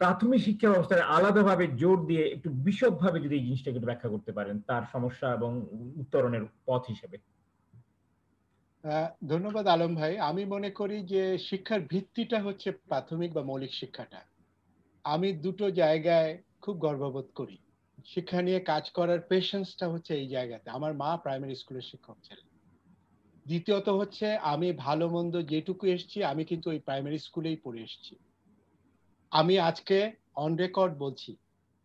প্রাথমিক শিক্ষা ব্যবস্থায় আলাদাভাবে জোর দিয়ে একটু বিশদভাবে যদি এই জিনিসটাকে একটু ব্যাখ্যা করতে পারেন তার সমস্যা এবং উত্তরণের পথ হিসেবে। ধন্যবাদ আলম ভাই। আমি মনে করি যে শিক্ষার ভিত্তিটা হচ্ছে প্রাথমিক বা মৌলিক শিক্ষাটা। আমি দুটো জায়গায় খুব গর্ববোধ করি। শিক্ষা নিয়ে কাজ করার পেশেন্সটা হচ্ছে এই জায়গাতে। আমার মা প্রাইমারি স্কুলের শিক্ষক ছিলেন। দ্বিতীয়ত হচ্ছে আমি ভালো মন্দ যেটুকু এসেছি আমি কিন্তু ওই প্রাইমারি স্কুলেই পড়ে এসেছি। আমি আজকে অন রেকর্ড বলছি,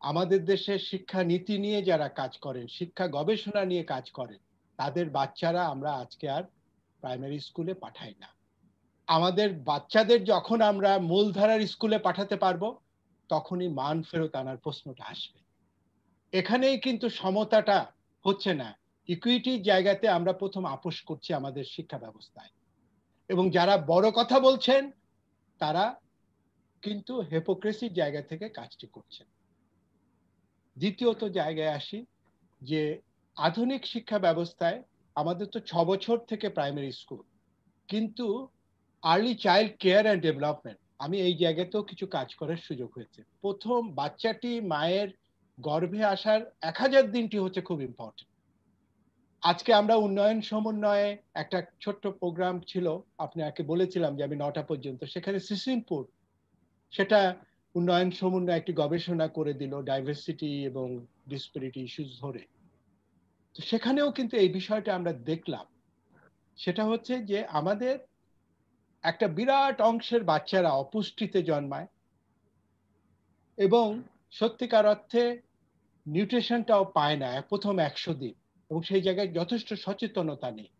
আমাদের দেশে শিক্ষা নীতি নিয়ে যারা কাজ করেন, শিক্ষা গবেষণা নিয়ে কাজ করেন, তাদের বাচ্চারা আমরা আজকে আর প্রাইমারি স্কুলে পাঠাই না। আমাদের বাচ্চাদের যখন আমরা মূলধারার স্কুলে পাঠাতে পারবো, তখনই মান ফেরত আনার প্রশ্নটা আসবে। এখানেই কিন্তু সমতাটা হচ্ছে না। ইকুইটির জায়গাতে আমরা প্রথম আপোষ করছি আমাদের শিক্ষা ব্যবস্থায়, এবং যারা বড় কথা বলছেন তারা কিন্তু হিপোক্রেসির জায়গা থেকে কাজটি করছেন। দ্বিতীয়ত জায়গায় আসি, যে আধুনিক শিক্ষা ব্যবস্থায় আমাদের তো 6 বছর থেকে প্রাইমারি স্কুল, কিন্তু early child care and development, আমি এই জায়গাতেও কিছু কাজ করার সুযোগ হয়েছে। প্রথম বাচ্চাটি মায়ের গর্ভে আসার 1000 দিনটি হচ্ছে খুব ইম্পর্টেন্ট। আজকে আমরা উন্নয়ন সমন্বয়ে একটা ছোট্ট প্রোগ্রাম ছিল, আপনাকে বলেছিলাম যে আমি 9টা পর্যন্ত, সেখানে সিসিমপুর সেটা উন্নয়ন সমন্বয় একটি গবেষণা করে দিল ডাইভার্সিটি এবং ডিসপ্যারিটি ইস্যুস ধরে। তো সেখানেও কিন্তু এই বিষয়টা আমরা দেখলাম, সেটা হচ্ছে যে আমাদের একটা বিরাট অংশের বাচ্চারা অপুষ্টিতে জন্মায়, এবং সত্যিকার অর্থে নিউট্রিশনটাও পায় না প্রথম 100 দিন, এবং সেই জায়গায় যথেষ্ট সচেতনতা নেই।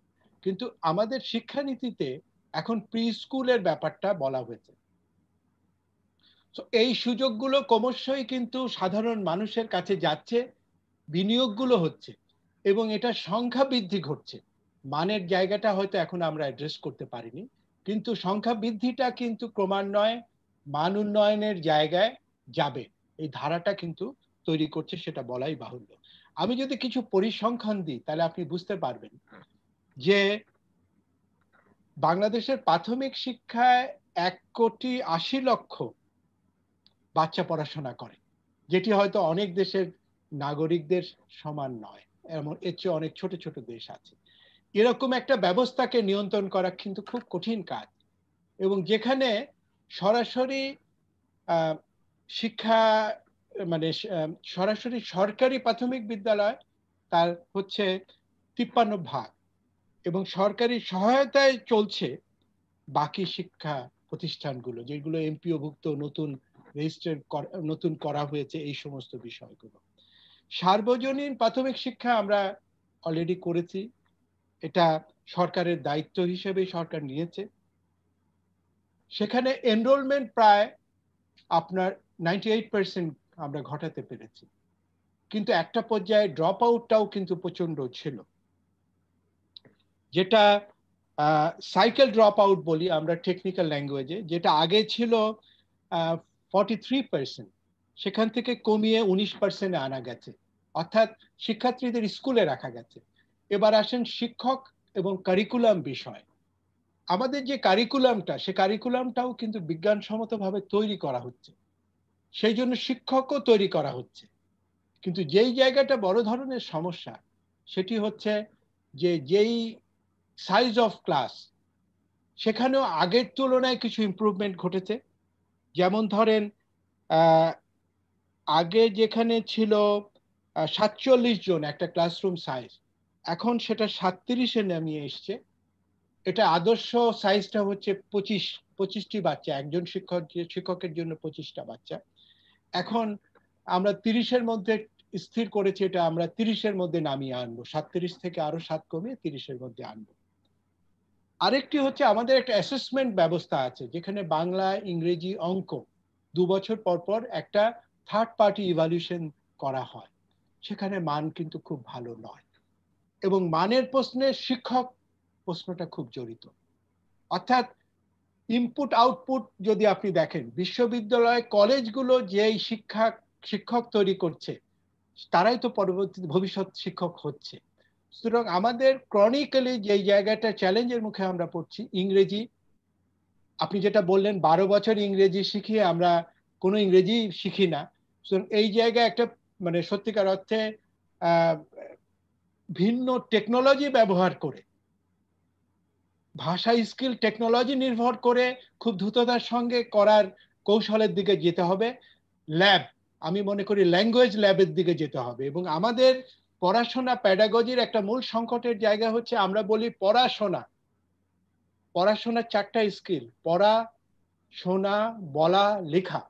কিন্তু আমাদের শিক্ষানীতিতে এখন প্রি স্কুলের ব্যাপারটা বলা হয়েছে। তো এই সুযোগগুলো ক্রমশই কিন্তু সাধারণ মানুষের কাছে যাচ্ছে, বিনিয়োগগুলো হচ্ছে, এবং এটা সংখ্যা বৃদ্ধি ঘটছে। মানের জায়গাটা হয়তো এখন আমরা অ্যাড্রেস করতে পারিনি, কিন্তু সংখ্যা বৃদ্ধিটা কিন্তু ক্রমান্বয়ে মান উন্নয়নের জায়গায় যাবে, এই ধারাটা কিন্তু তৈরি করছে, সেটা বলাই বাহুল্য। আমি যদি কিছু পরিসংখ্যান দিই তাহলে আপনি বুঝতে পারবেন যে বাংলাদেশের প্রাথমিক শিক্ষায় 1,80,00,000 বাচ্চা পড়াশোনা করে, যেটি হয়তো অনেক দেশের নাগরিকদের সমান নয়, এমন এর চেয়ে অনেক ছোট ছোট দেশ আছে। এরকম একটা ব্যবস্থাকে নিয়ন্ত্রণ করা কিন্তু খুব কঠিন কাজ, এবং যেখানে সরাসরি শিক্ষা মানে সরাসরি সরকারি প্রাথমিক বিদ্যালয় তার হচ্ছে 53%, এবং সরকারি সহায়তায় চলছে বাকি শিক্ষা প্রতিষ্ঠানগুলো, যেগুলো এমপিওভুক্ত, নতুন রেজিস্টার নতুন করা হয়েছে, এই সমস্ত বিষয়গুলো। সার্বজনীন প্রাথমিক শিক্ষা আমরা অলরেডি করেছি, এটা সরকারের দায়িত্ব হিসেবে সরকার নিয়েছে। সেখানে এনরোলমেন্ট প্রায় আপনার 98% আমরা ঘটাতে পেরেছি, কিন্তু একটা পর্যায়ে ড্রপ আউটটাও কিন্তু প্রচন্ড ছিল, যেটা সাইকেল ড্রপ আউট বলি আমরা টেকনিক্যাল ল্যাঙ্গুয়েজে, যেটা আগে ছিল 43%, সেখান থেকে কমিয়ে 19% আনা গেছে, অর্থাৎ শিক্ষার্থীদের স্কুলে রাখা গেছে। এবার আসেন শিক্ষক এবং কারিকুলাম বিষয়। আমাদের যে কারিকুলামটা, সে কারিকুলামটাও কিন্তু বিজ্ঞানসম্মতভাবে তৈরি করা হচ্ছে, সেই জন্য শিক্ষকও তৈরি করা হচ্ছে। কিন্তু যেই জায়গাটা বড় ধরনের সমস্যা, সেটি হচ্ছে যে যেই সাইজ অফ ক্লাস, সেখানেও আগের তুলনায় কিছু ইমপ্রুভমেন্ট ঘটেছে। যেমন ধরেন আগে যেখানে ছিল 47 জন একটা ক্লাসরুম সাইজ, এখন সেটা 37-এ নামিয়ে এসছে, এটা আদর্শ সাইজটা হচ্ছে 25টি বাচ্চা, একজন শিক্ষকের জন্য 25টা বাচ্চা। এখন আমরা 30-এর মধ্যে স্থির করেছি, এটা আমরা 30-এর মধ্যে নামিয়ে আনবো, 37 থেকে আরো 7 কমিয়ে 30-এর মধ্যে আনবো। আরেকটি হচ্ছে আমাদের একটা অ্যাসেসমেন্ট ব্যবস্থা আছে, যেখানে বাংলা, ইংরেজি, অঙ্ক 2 বছর পর পর একটা থার্ড পার্টি ইভ্যালুয়েশন করা হয়। সেখানে মান কিন্তু খুব ভালো নয়, এবং মানের প্রশ্নে শিক্ষক প্রশ্নটা খুব জড়িত। অর্থাৎ ইনপুট আউটপুট যদি আপনি দেখেন, বিশ্ববিদ্যালয় কলেজগুলো যেই শিক্ষক তৈরি করছে, তারাই তো পরবর্তী ভবিষ্যৎ শিক্ষক হচ্ছে। সুতরাং আমাদের ক্রনিক্যালি যে জায়গাটা চ্যালেঞ্জের মুখে আমরা পড়ছি, ইংরেজি, আপনি যেটা বললেন 12 বছর ইংরেজি শিখিয়ে আমরা কোনো ইংরেজি শিখি না। সুতরাং এই জায়গায় একটা মানে সত্যিকার অর্থে ভিন্ন টেকনোলজি ব্যবহার করে, ভাষা স্কিল টেকনোলজি নির্ভর করে খুব দ্রুততার সঙ্গে করার কৌশলের দিকে যেতে হবে। ল্যাব, আমি মনে করি ল্যাঙ্গুয়েজ ল্যাবের দিকে যেতে হবে। এবং আমাদের পড়াশোনা প্যাডাগজির একটা মূল সংকটের জায়গা হচ্ছে, আমরা বলি পড়াশোনার 4টা স্কিল, পড়া, শোনা, বলা, লেখা।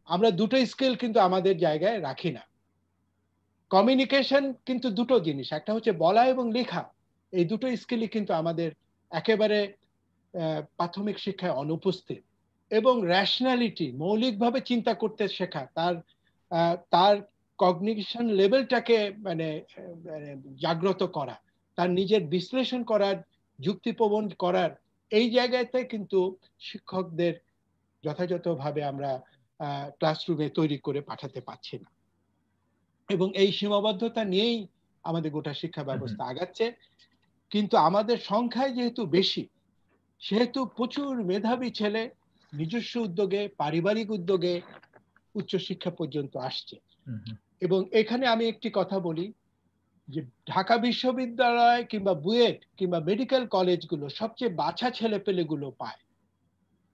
আমরা দুটো স্কিল কিন্তু আমাদের জায়গায় রাখি না। কমিউনিকেশন কিন্তু দুটো জিনিস, একটা হচ্ছে বলা এবং লেখা, এই দুটো স্কিলই কিন্তু আমাদের একেবারে প্রাথমিক শিক্ষায় অনুপস্থিত। এবং র্যাশনালিটি, মৌলিকভাবে চিন্তা করতে শেখা, তার কগনিশন লেভেলটাকে মানে জাগ্রত করা, তার নিজের বিশ্লেষণ করার, যুক্তিপ্রবণ করার, এই জায়গাতে কিন্তু শিক্ষকদের যথাযথভাবে আমরা ক্লাসরুমে তৈরি করে পাঠাতে পারছি না। এবং এই সীমাবদ্ধতা নিয়েই আমাদের গোটা শিক্ষা ব্যবস্থা আগাচ্ছে। কিন্তু আমাদের সংখ্যায় যেহেতু বেশি, সেহেতু প্রচুর মেধাবী ছেলে নিজস্ব উদ্যোগে, পারিবারিক উদ্যোগে উচ্চশিক্ষা পর্যন্ত আসছে। এবং এখানে আমি একটি কথা বলি, যে ঢাকা বিশ্ববিদ্যালয় কিংবা বুয়েট কিংবা মেডিকেল কলেজগুলো সবচেয়ে বাছা ছেলেপেলেগুলো পায়।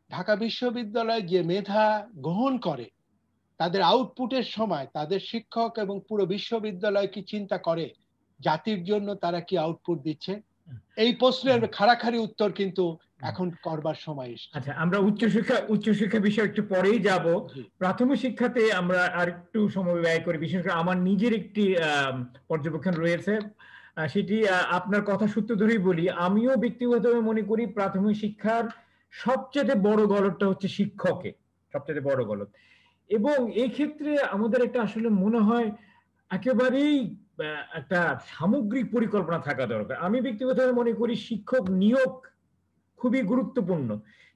ঢাকা বিশ্ববিদ্যালয় যে মেধা গ্রহণ করে, তাদের আউটপুটের সময় তাদের শিক্ষক এবং পুরো বিশ্ববিদ্যালয় কি চিন্তা করে জাতির জন্য তারা কি আউটপুট দিচ্ছে? এই প্রশ্নের খাড়াখাড়ি উত্তর কিন্তু এখন করবার সময় এসেছে। আচ্ছা, আমরা উচ্চশিক্ষা বিষয়ে একটু পরেই যাব। প্রাথমিক শিক্ষাতে আমরা আরেকটু সময় ব্যয় করি। বিশেষ করে আমার নিজের একটি পর্যবেক্ষণ রয়েছে, সেটি আপনার কথা সূত্র ধরেই বলি। আমিও ব্যক্তিগতভাবে মনে করি প্রাথমিক শিক্ষার সবচেয়ে বড় গলতটা হচ্ছে শিক্ষকের, সবচেয়ে বড় গলদ। এবং এই ক্ষেত্রে আমাদের একটা আসলে মনে হয় একেবারেই একটা সামগ্রিক পরিকল্পনা থাকা দরকার। আমি ব্যক্তিগতভাবে মনে করি শিক্ষক নিয়োগ খুবই গুরুত্বপূর্ণ।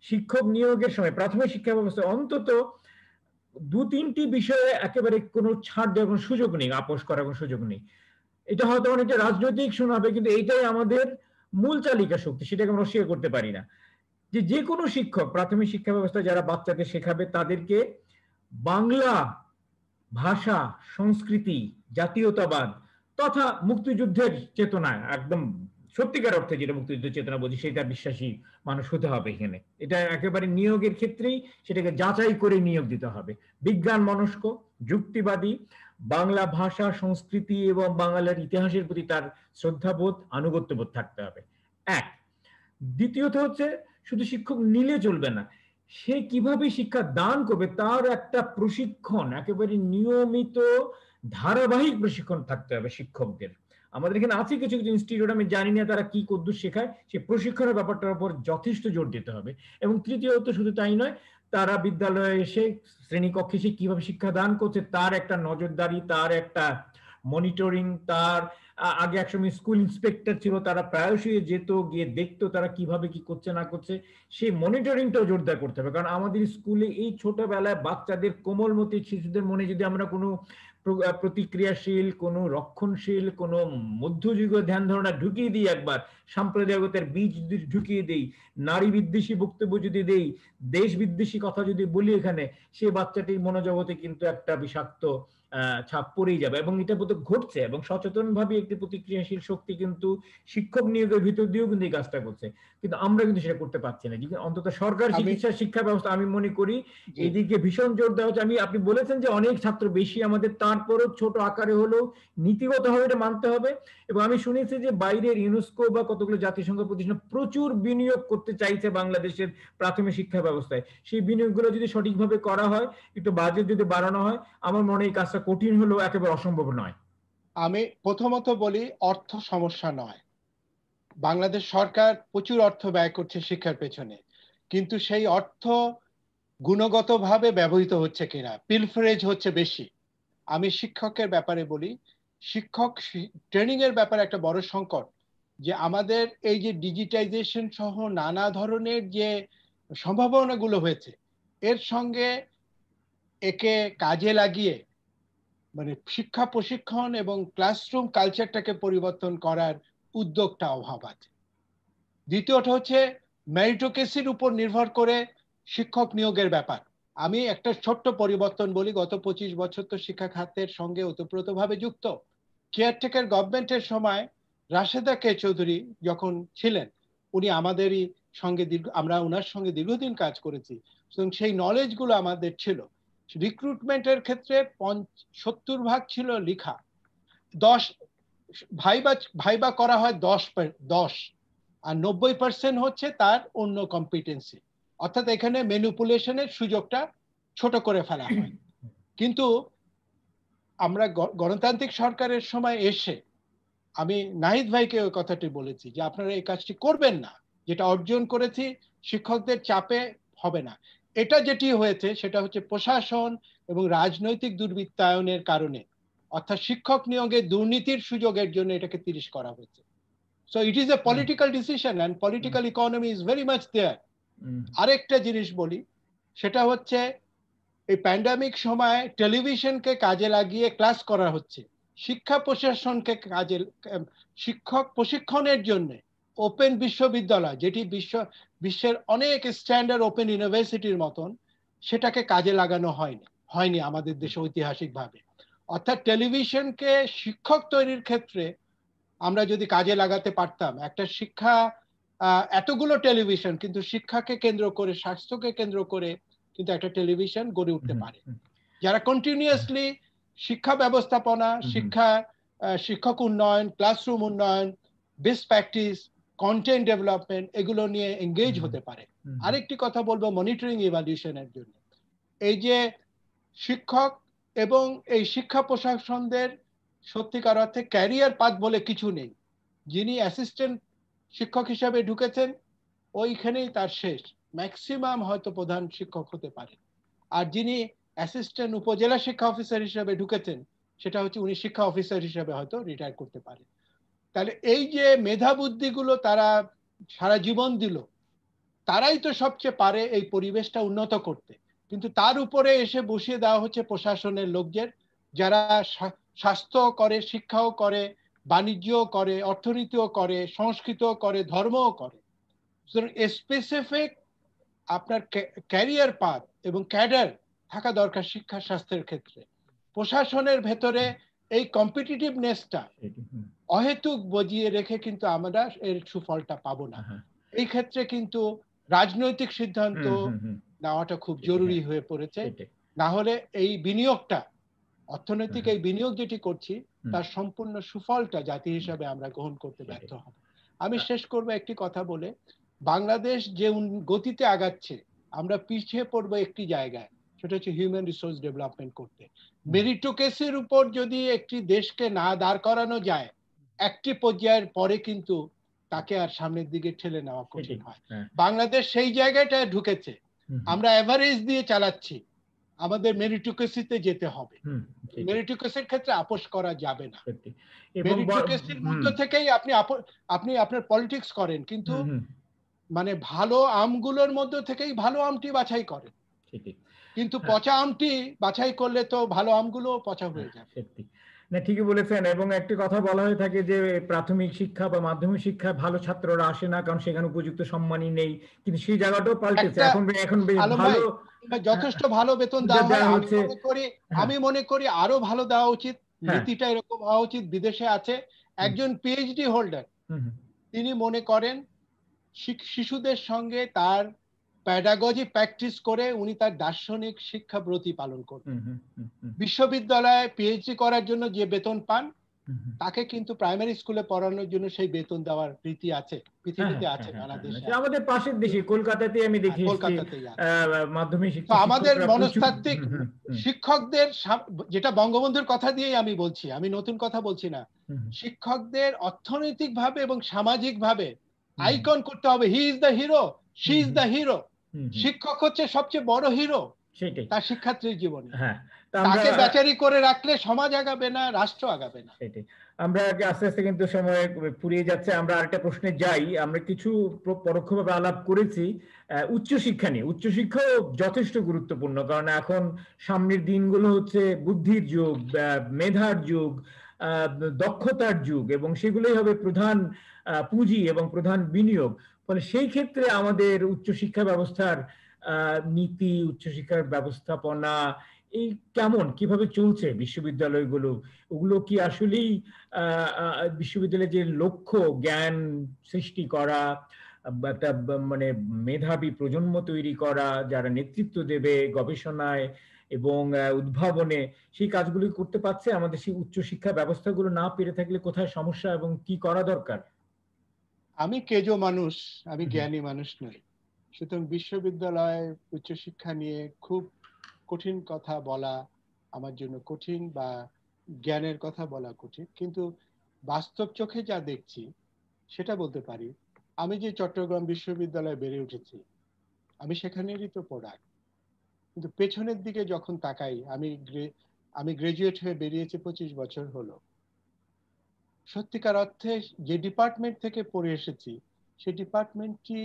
শিক্ষক নিয়োগের সময় প্রাথমিক শিক্ষা ব্যবস্থা অন্তত 2-3টি বিষয়ে একেবারে কোনো ছাড় দেওয়ার কোনো সুযোগ নেই, আপোষ করার কোনো সুযোগ নেই। এটা হয়তো অনেকটা রাজনৈতিক শোনাবে, কিন্তু এইটাই আমাদের মূল চালিকা শক্তি, সেটাকে আমরা অস্বীকার করতে পারি না। যে কোনো শিক্ষক প্রাথমিক শিক্ষা ব্যবস্থায় যারা বাচ্চাদের শেখাবে, তাদেরকে বাংলা ভাষা, সংস্কৃতি, জাতীয়তাবাদ তথা মুক্তিযুদ্ধের চেতনায়, একদম সত্যিকার অর্থে যেটা মুক্তিযুদ্ধের চেতনা বলছি, সেটা বিশ্বাসী মানুষ হতে হবে এখানে। এটা একেবারে নিয়োগের ক্ষেত্রেই সেটাকে যাচাই করে নিয়োগ দিতে হবে। বিজ্ঞান মনস্ক, যুক্তিবাদী, বাংলা ভাষা, সংস্কৃতি এবং বাংলার ইতিহাসের প্রতি তার শ্রদ্ধাবোধ, আনুগত্যবোধ থাকতে হবে। এক। দ্বিতীয়ত হচ্ছে শুধু শিক্ষক নিলে চলবে না, সে কিভাবে শিক্ষা দান করবে তার একটা প্রশিক্ষণ, একেবারে নিয়মিত ধারাবাহিক প্রশিক্ষণ থাকতে হবে শিক্ষকদের। আমাদের এখানে আছে কিছু কিছু ইনস্টিটিউট, আমি জানি না তারা কি কদ্দূর শেখায়, সে প্রশিক্ষণের ব্যাপারটার উপর যথেষ্ট জোর দিতে হবে। এবং তৃতীয়ত শুধু তাই নয়, তারা বিদ্যালয়ে এসে শ্রেণীকক্ষে এসে কিভাবে শিক্ষা দান করছে তার একটা নজরদারি, তার একটা মনিটরিং, তার আগে একসময় স্কুল ইন্সপেক্টর ছিল, তারা প্রায়শই যেত, গিয়ে দেখতো তারা কিভাবে কি করছে না করছে, সেই মনিটরিংটাও জোরদার করতে হবে। কারণ আমাদের স্কুলে এই ছোটবেলায় বাচ্চাদের, কোমলমতি শিশুদের মনে যদি আমরা কোনো প্রতিক্রিয়াশীল, কোনো রক্ষণশীল, কোনো মধ্যযুগীয় ধ্যান ধারণা ঢুকিয়ে দিই, একবার সাম্প্রদায়িকতার বীজ ঢুকিয়ে দেই, নারী বিদ্বেষী বক্তব্য যদি দেই, দেশ বিদ্বেষী কথা যদি বলি এখানে, সে বাচ্চাটির মনোজগতে কিন্তু একটা বিষাক্ত ছাপ পড়েই যাবে, এবং এটা বোধহয় ঘটছে, এবং সচেতনভাবে একটি প্রতিক্রিয়াশীল শক্তি কিন্তু শিক্ষক নিয়োগের ভিতর দিয়েও কিন্তু এই কাজটা করছে, কিন্তু আমরা কিন্তু সেটা করতে পারছি না। অন্তত সরকার শিক্ষা ব্যবস্থা আমি মনে করি এদিকে ভীষণ জোর দেওয়া হচ্ছে। আপনি বলেছেন যে অনেক ছাত্র বেশি আমাদের, তারপরও ছোট আকারে হলেও নীতিগতভাবে এটা মানতে হবে। এবং আমি শুনেছি যে বাইরের ইউনেস্কো বা কতগুলো জাতিসংঘ প্রতিষ্ঠান প্রচুর বিনিয়োগ করতে চাইছে বাংলাদেশের প্রাথমিক শিক্ষা ব্যবস্থায়। সেই বিনিয়োগগুলো যদি সঠিকভাবে করা হয়, একটু বাজেট যদি বাড়ানো হয়, আমার মনে হয় এই কাজটা কঠিন হলেও একেবারে অসম্ভব নয়। আমি প্রথমত বলি, অর্থ সমস্যা নয়। বাংলাদেশ সরকার প্রচুর অর্থ ব্যয় করছে শিক্ষার পেছনে, কিন্তু সেই অর্থ গুণগতভাবে ব্যবহৃত হচ্ছে কিনা, পিলফারেজ হচ্ছে বেশি। আমি শিক্ষকের ব্যাপারে বলি, শিক্ষক ট্রেনিং এর ব্যাপারে একটা বড় সংকট, যে আমাদের এই যে ডিজিটাইজেশন সহ নানা ধরনের যে সম্ভাবনাগুলো হয়েছে, এর সঙ্গে একে কাজে লাগিয়ে মানে শিক্ষা প্রশিক্ষণ এবং ক্লাসরুম কালচারটাকে পরিবর্তন করার উদ্যোগটা অভাব আছে। দ্বিতীয়টা হচ্ছে মেরিটোক্রেসির উপর নির্ভর করে শিক্ষক নিয়োগের ব্যাপার। আমি একটা ছোট্ট পরিবর্তন বলি, গত 25 বছর তো শিক্ষা খাতের সঙ্গে ওতপ্রোতভাবে যুক্ত। কেয়ারটেকার গভর্নমেন্টের সময় রাশেদা কে চৌধুরী যখন ছিলেন, উনি আমাদেরই সঙ্গে আমরা ওনার সঙ্গে দীর্ঘদিন কাজ করেছি, সেই নলেজগুলো আমাদের ছিল। রিক্রুটমেন্টের ক্ষেত্রে 70% ছিল লেখা, 10 ভাইবা করা হয় 10, আর 90% হচ্ছে তার অন্য কম্পিটেন্সি। অর্থাৎ এখানে ম্যানিপুলেশনের সুযোগটা ছোট করে ফেলা হয়। কিন্তু আমরা গণতান্ত্রিক সরকারের সময় এসে আমি নাহিদ ভাইকে ওই কথাটি বলেছি যে আপনারা এই কাজটি করবেন না, যেটা অর্জন করেছি শিক্ষকদের চাপে হবে না। এটা যেটি হয়েছে সেটা হচ্ছে প্রশাসন এবং রাজনৈতিক দুর্বৃত্তায়নের কারণে, অর্থাৎ শিক্ষক নিয়োগে দুর্নীতির সুযোগের জন্য এটাকে 30 করা হয়েছে। So it is a political decision and political economy is very much there. আরেকটা জিনিস বলি, সেটা হচ্ছে এই প্যান্ডামিক সময় টেলিভিশনকে কাজে লাগিয়ে ক্লাস করা হচ্ছে। শিক্ষা প্রশাসনকে কাজে, শিক্ষক প্রশিক্ষণের জন্য ওপেন বিশ্ববিদ্যালয়, যেটি বিশ্বের অনেক স্ট্যান্ডার্ড ওপেন ইউনিভার্সিটির মতন, সেটাকে কাজে লাগানো হয়নি আমাদের দেশে ঐতিহাসিকভাবে। অর্থাৎ টেলিভিশনকে শিক্ষক তৈরির ক্ষেত্রে আমরা যদি কাজে লাগাতে পারতাম, একটা শিক্ষা এতগুলো টেলিভিশন কিন্তু শিক্ষাকে কেন্দ্র করে, স্বাস্থ্যকে কেন্দ্র করে কিন্তু একটা টেলিভিশন গড়ে উঠতে পারে, যারা কন্টিনিউয়াসলি শিক্ষা ব্যবস্থাপনা, শিক্ষক উন্নয়ন, ক্লাসরুম উন্নয়ন, বেস্ট প্র্যাকটিস, কন্টেন্ট ডেভেলপমেন্ট এগুলো নিয়ে এঙ্গেজ হতে পারে। আরেকটি কথা বলবো মনিটরিং ইভ্যালুয়েশনের জন্য। এই যে শিক্ষক এবং এই শিক্ষা প্রশাসনদের সত্যিকার অর্থে ক্যারিয়ার পাথ বলে কিছু নেই। যিনি অ্যাসিস্ট্যান্ট শিক্ষক হিসাবে ঢুকেছেন ওইখানেই তার শেষ, ম্যাক্সিমাম হয়তো প্রধান শিক্ষক হতে পারে। আর যিনি অ্যাসিস্ট্যান্ট উপজেলা শিক্ষা অফিসার হিসাবে ঢুকেছেন, সেটা হচ্ছে উনি শিক্ষা অফিসার হিসাবে হয়তো রিটায়ার করতে পারে। তাহলে এই যে মেধা বুদ্ধিগুলো তারা সারা জীবন দিল, তারাই তো সবচেয়ে পারে এই পরিবেশটা উন্নত করতে, কিন্তু তার উপরে এসে বসিয়ে দেওয়া হচ্ছে প্রশাসনের লোকদের, যারা স্বাস্থ্য করে, শিক্ষাও করে, বাণিজ্যও করে, অর্থনীতিও করে, সংস্কৃতও করে, ধর্মও করে। স্পেসিফিক আপনার ক্যারিয়ার পাথ এবং ক্যাডার থাকা দরকার শিক্ষা স্বাস্থ্যের ক্ষেত্রে। প্রশাসনের ভেতরে এই কম্পিটিটিভনেসটা অহেতুক বজিয়ে রেখে কিন্তু আমরা এর সুফলটা পাবো না। এই ক্ষেত্রে কিন্তু রাজনৈতিক সিদ্ধান্ত নেওয়াটা খুব জরুরি হয়ে পড়েছে। না হলে এই বিনিয়োগটা, অর্থনৈতিক এই বিনিয়োগ যেটি করছি, তার সম্পূর্ণ সুফলটা জাতি হিসাবে আমরা গ্রহণ করতে ব্যর্থ হব। আমি শেষ করবো একটি কথা বলে, বাংলাদেশ যে গতিতে আগাচ্ছে, আমরা পিছিয়ে পড়বো একটি জায়গায়, সেটা হচ্ছে হিউম্যান রিসোর্স ডেভেলপমেন্ট করতে। মেরিটোক্রেসির উপর যদি একটি দেশকে না দাঁড় করানো যায়, একটি পর্যায়ের পরে কিন্তু তাকে আর সামনের দিকে ঠেলে নেওয়া কঠিন হয়। বাংলাদেশ সেই জায়গাটায় ঢুকেছে, আমরা এভারেজ দিয়ে চালাচ্ছি, আমাদের মেরিটোক্রেসিতে যেতে হবে। মেরিটোক্রেসির ক্ষেত্রে আপোষ করা যাবে না। মেরিটোক্রেসির মধ্য থেকেই আপনি আপনার পলিটিক্স করেন, কিন্তু মানে ভালো আমগুলোর মধ্য থেকেই ভালো আমটি বাছাই করেন, কিন্তু পচা আমটি বাছাই করলে তো ভালো আমগুলো পচা হয়ে যাবে। না, ঠিকই বলেছেন। এবং একটি কথা বলা হয়ে থাকে যে প্রাথমিক শিক্ষা বা মাধ্যমিক শিক্ষায় ভালো ছাত্ররা আসে না, কারণ সেখানে উপযুক্ত সম্মানই নেই। কিন্তু সেই জায়গাটাও পাল্টেছে, একটা এখন এখন আলম ভাই, ভালো যথেষ্ট ভালো বেতন দেওয়া হয়। দেওয়া আমি হচ্ছে। মনে করি, হ্যাঁ, আমি মনে করি আরো ভালো দেওয়া উচিত। হ্যাঁ। নীতিটা এরকম হওয়া উচিত। বিদেশে আছে হুম, একজন পিএইচডি হোল্ডার, হুম, তিনি মনে করেন শিশুদের সঙ্গে তার প্যাডাগজি প্র্যাকটিস করে উনি তার দার্শনিক শিক্ষা ব্রতী পালন করবেন। হুম, হুম, হুম, হুম, বিশ্ববিদ্যালয়ে পিএইচডি করার জন্য যে বেতন পান, হুম, হুম। তাকে কিন্তু প্রাইমারি স্কুলে পড়ানোর জন্য সেই বেতন দেওয়ার রীতি আছে, হ্যাঁ, পৃথিবীতে হ্যাঁ, হ্যাঁ, আছে, হ্যাঁ, নানা হ্যাঁ, দেশে যে আছে। আমাদের পাশের দেশে কলকাতাতে আমি হ্যাঁ, দেখে এসেছি। কলকাতাতেই আছে। মাধ্যমিক তো আমাদের শিক্ষকরা প্রচুর। মনস্তাত্ত্বিক হুম, হুম, হুম, শিক্ষকদের যেটা বঙ্গবন্ধুর কথা দিয়েই আমি বলছি, আমি নতুন কথা বলছি না, হুম, শিক্ষকদের অর্থনৈতিকভাবে এবং সামাজিকভাবে হুম, আইকন করতে হবে। He is the hero, she hmm, is hmm, the hero. Hmm, hmm. শিক্ষক হচ্ছে সবচেয়ে বড় হিরো সেটাই। তার শিক্ষার্থীর জীবনে। হ্যাঁ। তা আমরা তাকে বেচারি করে রাখলে সমাজ আগাবে না, রাষ্ট্র আগাবে না। সেটাই। আমরা আস্তে আস্তে কিন্তু সময় ফুরিয়ে যাচ্ছে। আমরা আরেকটা প্রশ্নে যাই। আমরা কিছু পরোক্ষভাবে আলাপ করেছি উচ্চশিক্ষা নিয়ে। উচ্চশিক্ষাও যথেষ্ট গুরুত্বপূর্ণ, কারণ এখন সামনের দিনগুলো হচ্ছে বুদ্ধির যুগ, মেধার যুগ, আহ, দক্ষতার যুগ, এবং সেগুলোই হবে প্রধান পুঁজি এবং প্রধান বিনিয়োগ। ফলে সেই ক্ষেত্রে আমাদের উচ্চশিক্ষা ব্যবস্থার নীতি, উচ্চশিক্ষার ব্যবস্থাপনা এই কেমন, কিভাবে চলছে বিশ্ববিদ্যালয়গুলো? ওগুলো কি আসলেই বিশ্ববিদ্যালয়ের যে লক্ষ্য জ্ঞান সৃষ্টি করা, একটা মানে মেধাবী প্রজন্ম তৈরি করা যারা নেতৃত্ব দেবে গবেষণায় এবং উদ্ভাবনে, সেই কাজগুলি করতে পারছে? আমাদের সেই উচ্চশিক্ষা ব্যবস্থাগুলো না পেরে থাকলে কোথায় সমস্যা এবং কি করা দরকার? আমি কেজো মানুষ, আমি হুম, জ্ঞানী মানুষ নই। সুতরাং বিশ্ববিদ্যালয় উচ্চশিক্ষা নিয়ে খুব কঠিন কথা বলা আমার জন্য কঠিন, বা জ্ঞানের কথা বলা কঠিন। কিন্তু বাস্তব চোখে যা দেখছি সেটা বলতে পারি। আমি যে চট্টগ্রাম বিশ্ববিদ্যালয়ে বেড়ে উঠেছি, আমি সেখানেরই তো প্রোডাক্ট। কিন্তু পেছনের দিকে যখন তাকাই, আমি গ্রাজুয়েট হয়ে বেরিয়েছি 25 বছর হলো। সত্যিকার অর্থে যে ডিপার্টমেন্ট থেকে পড়ে এসেছি, সেই ডিপার্টমেন্টটি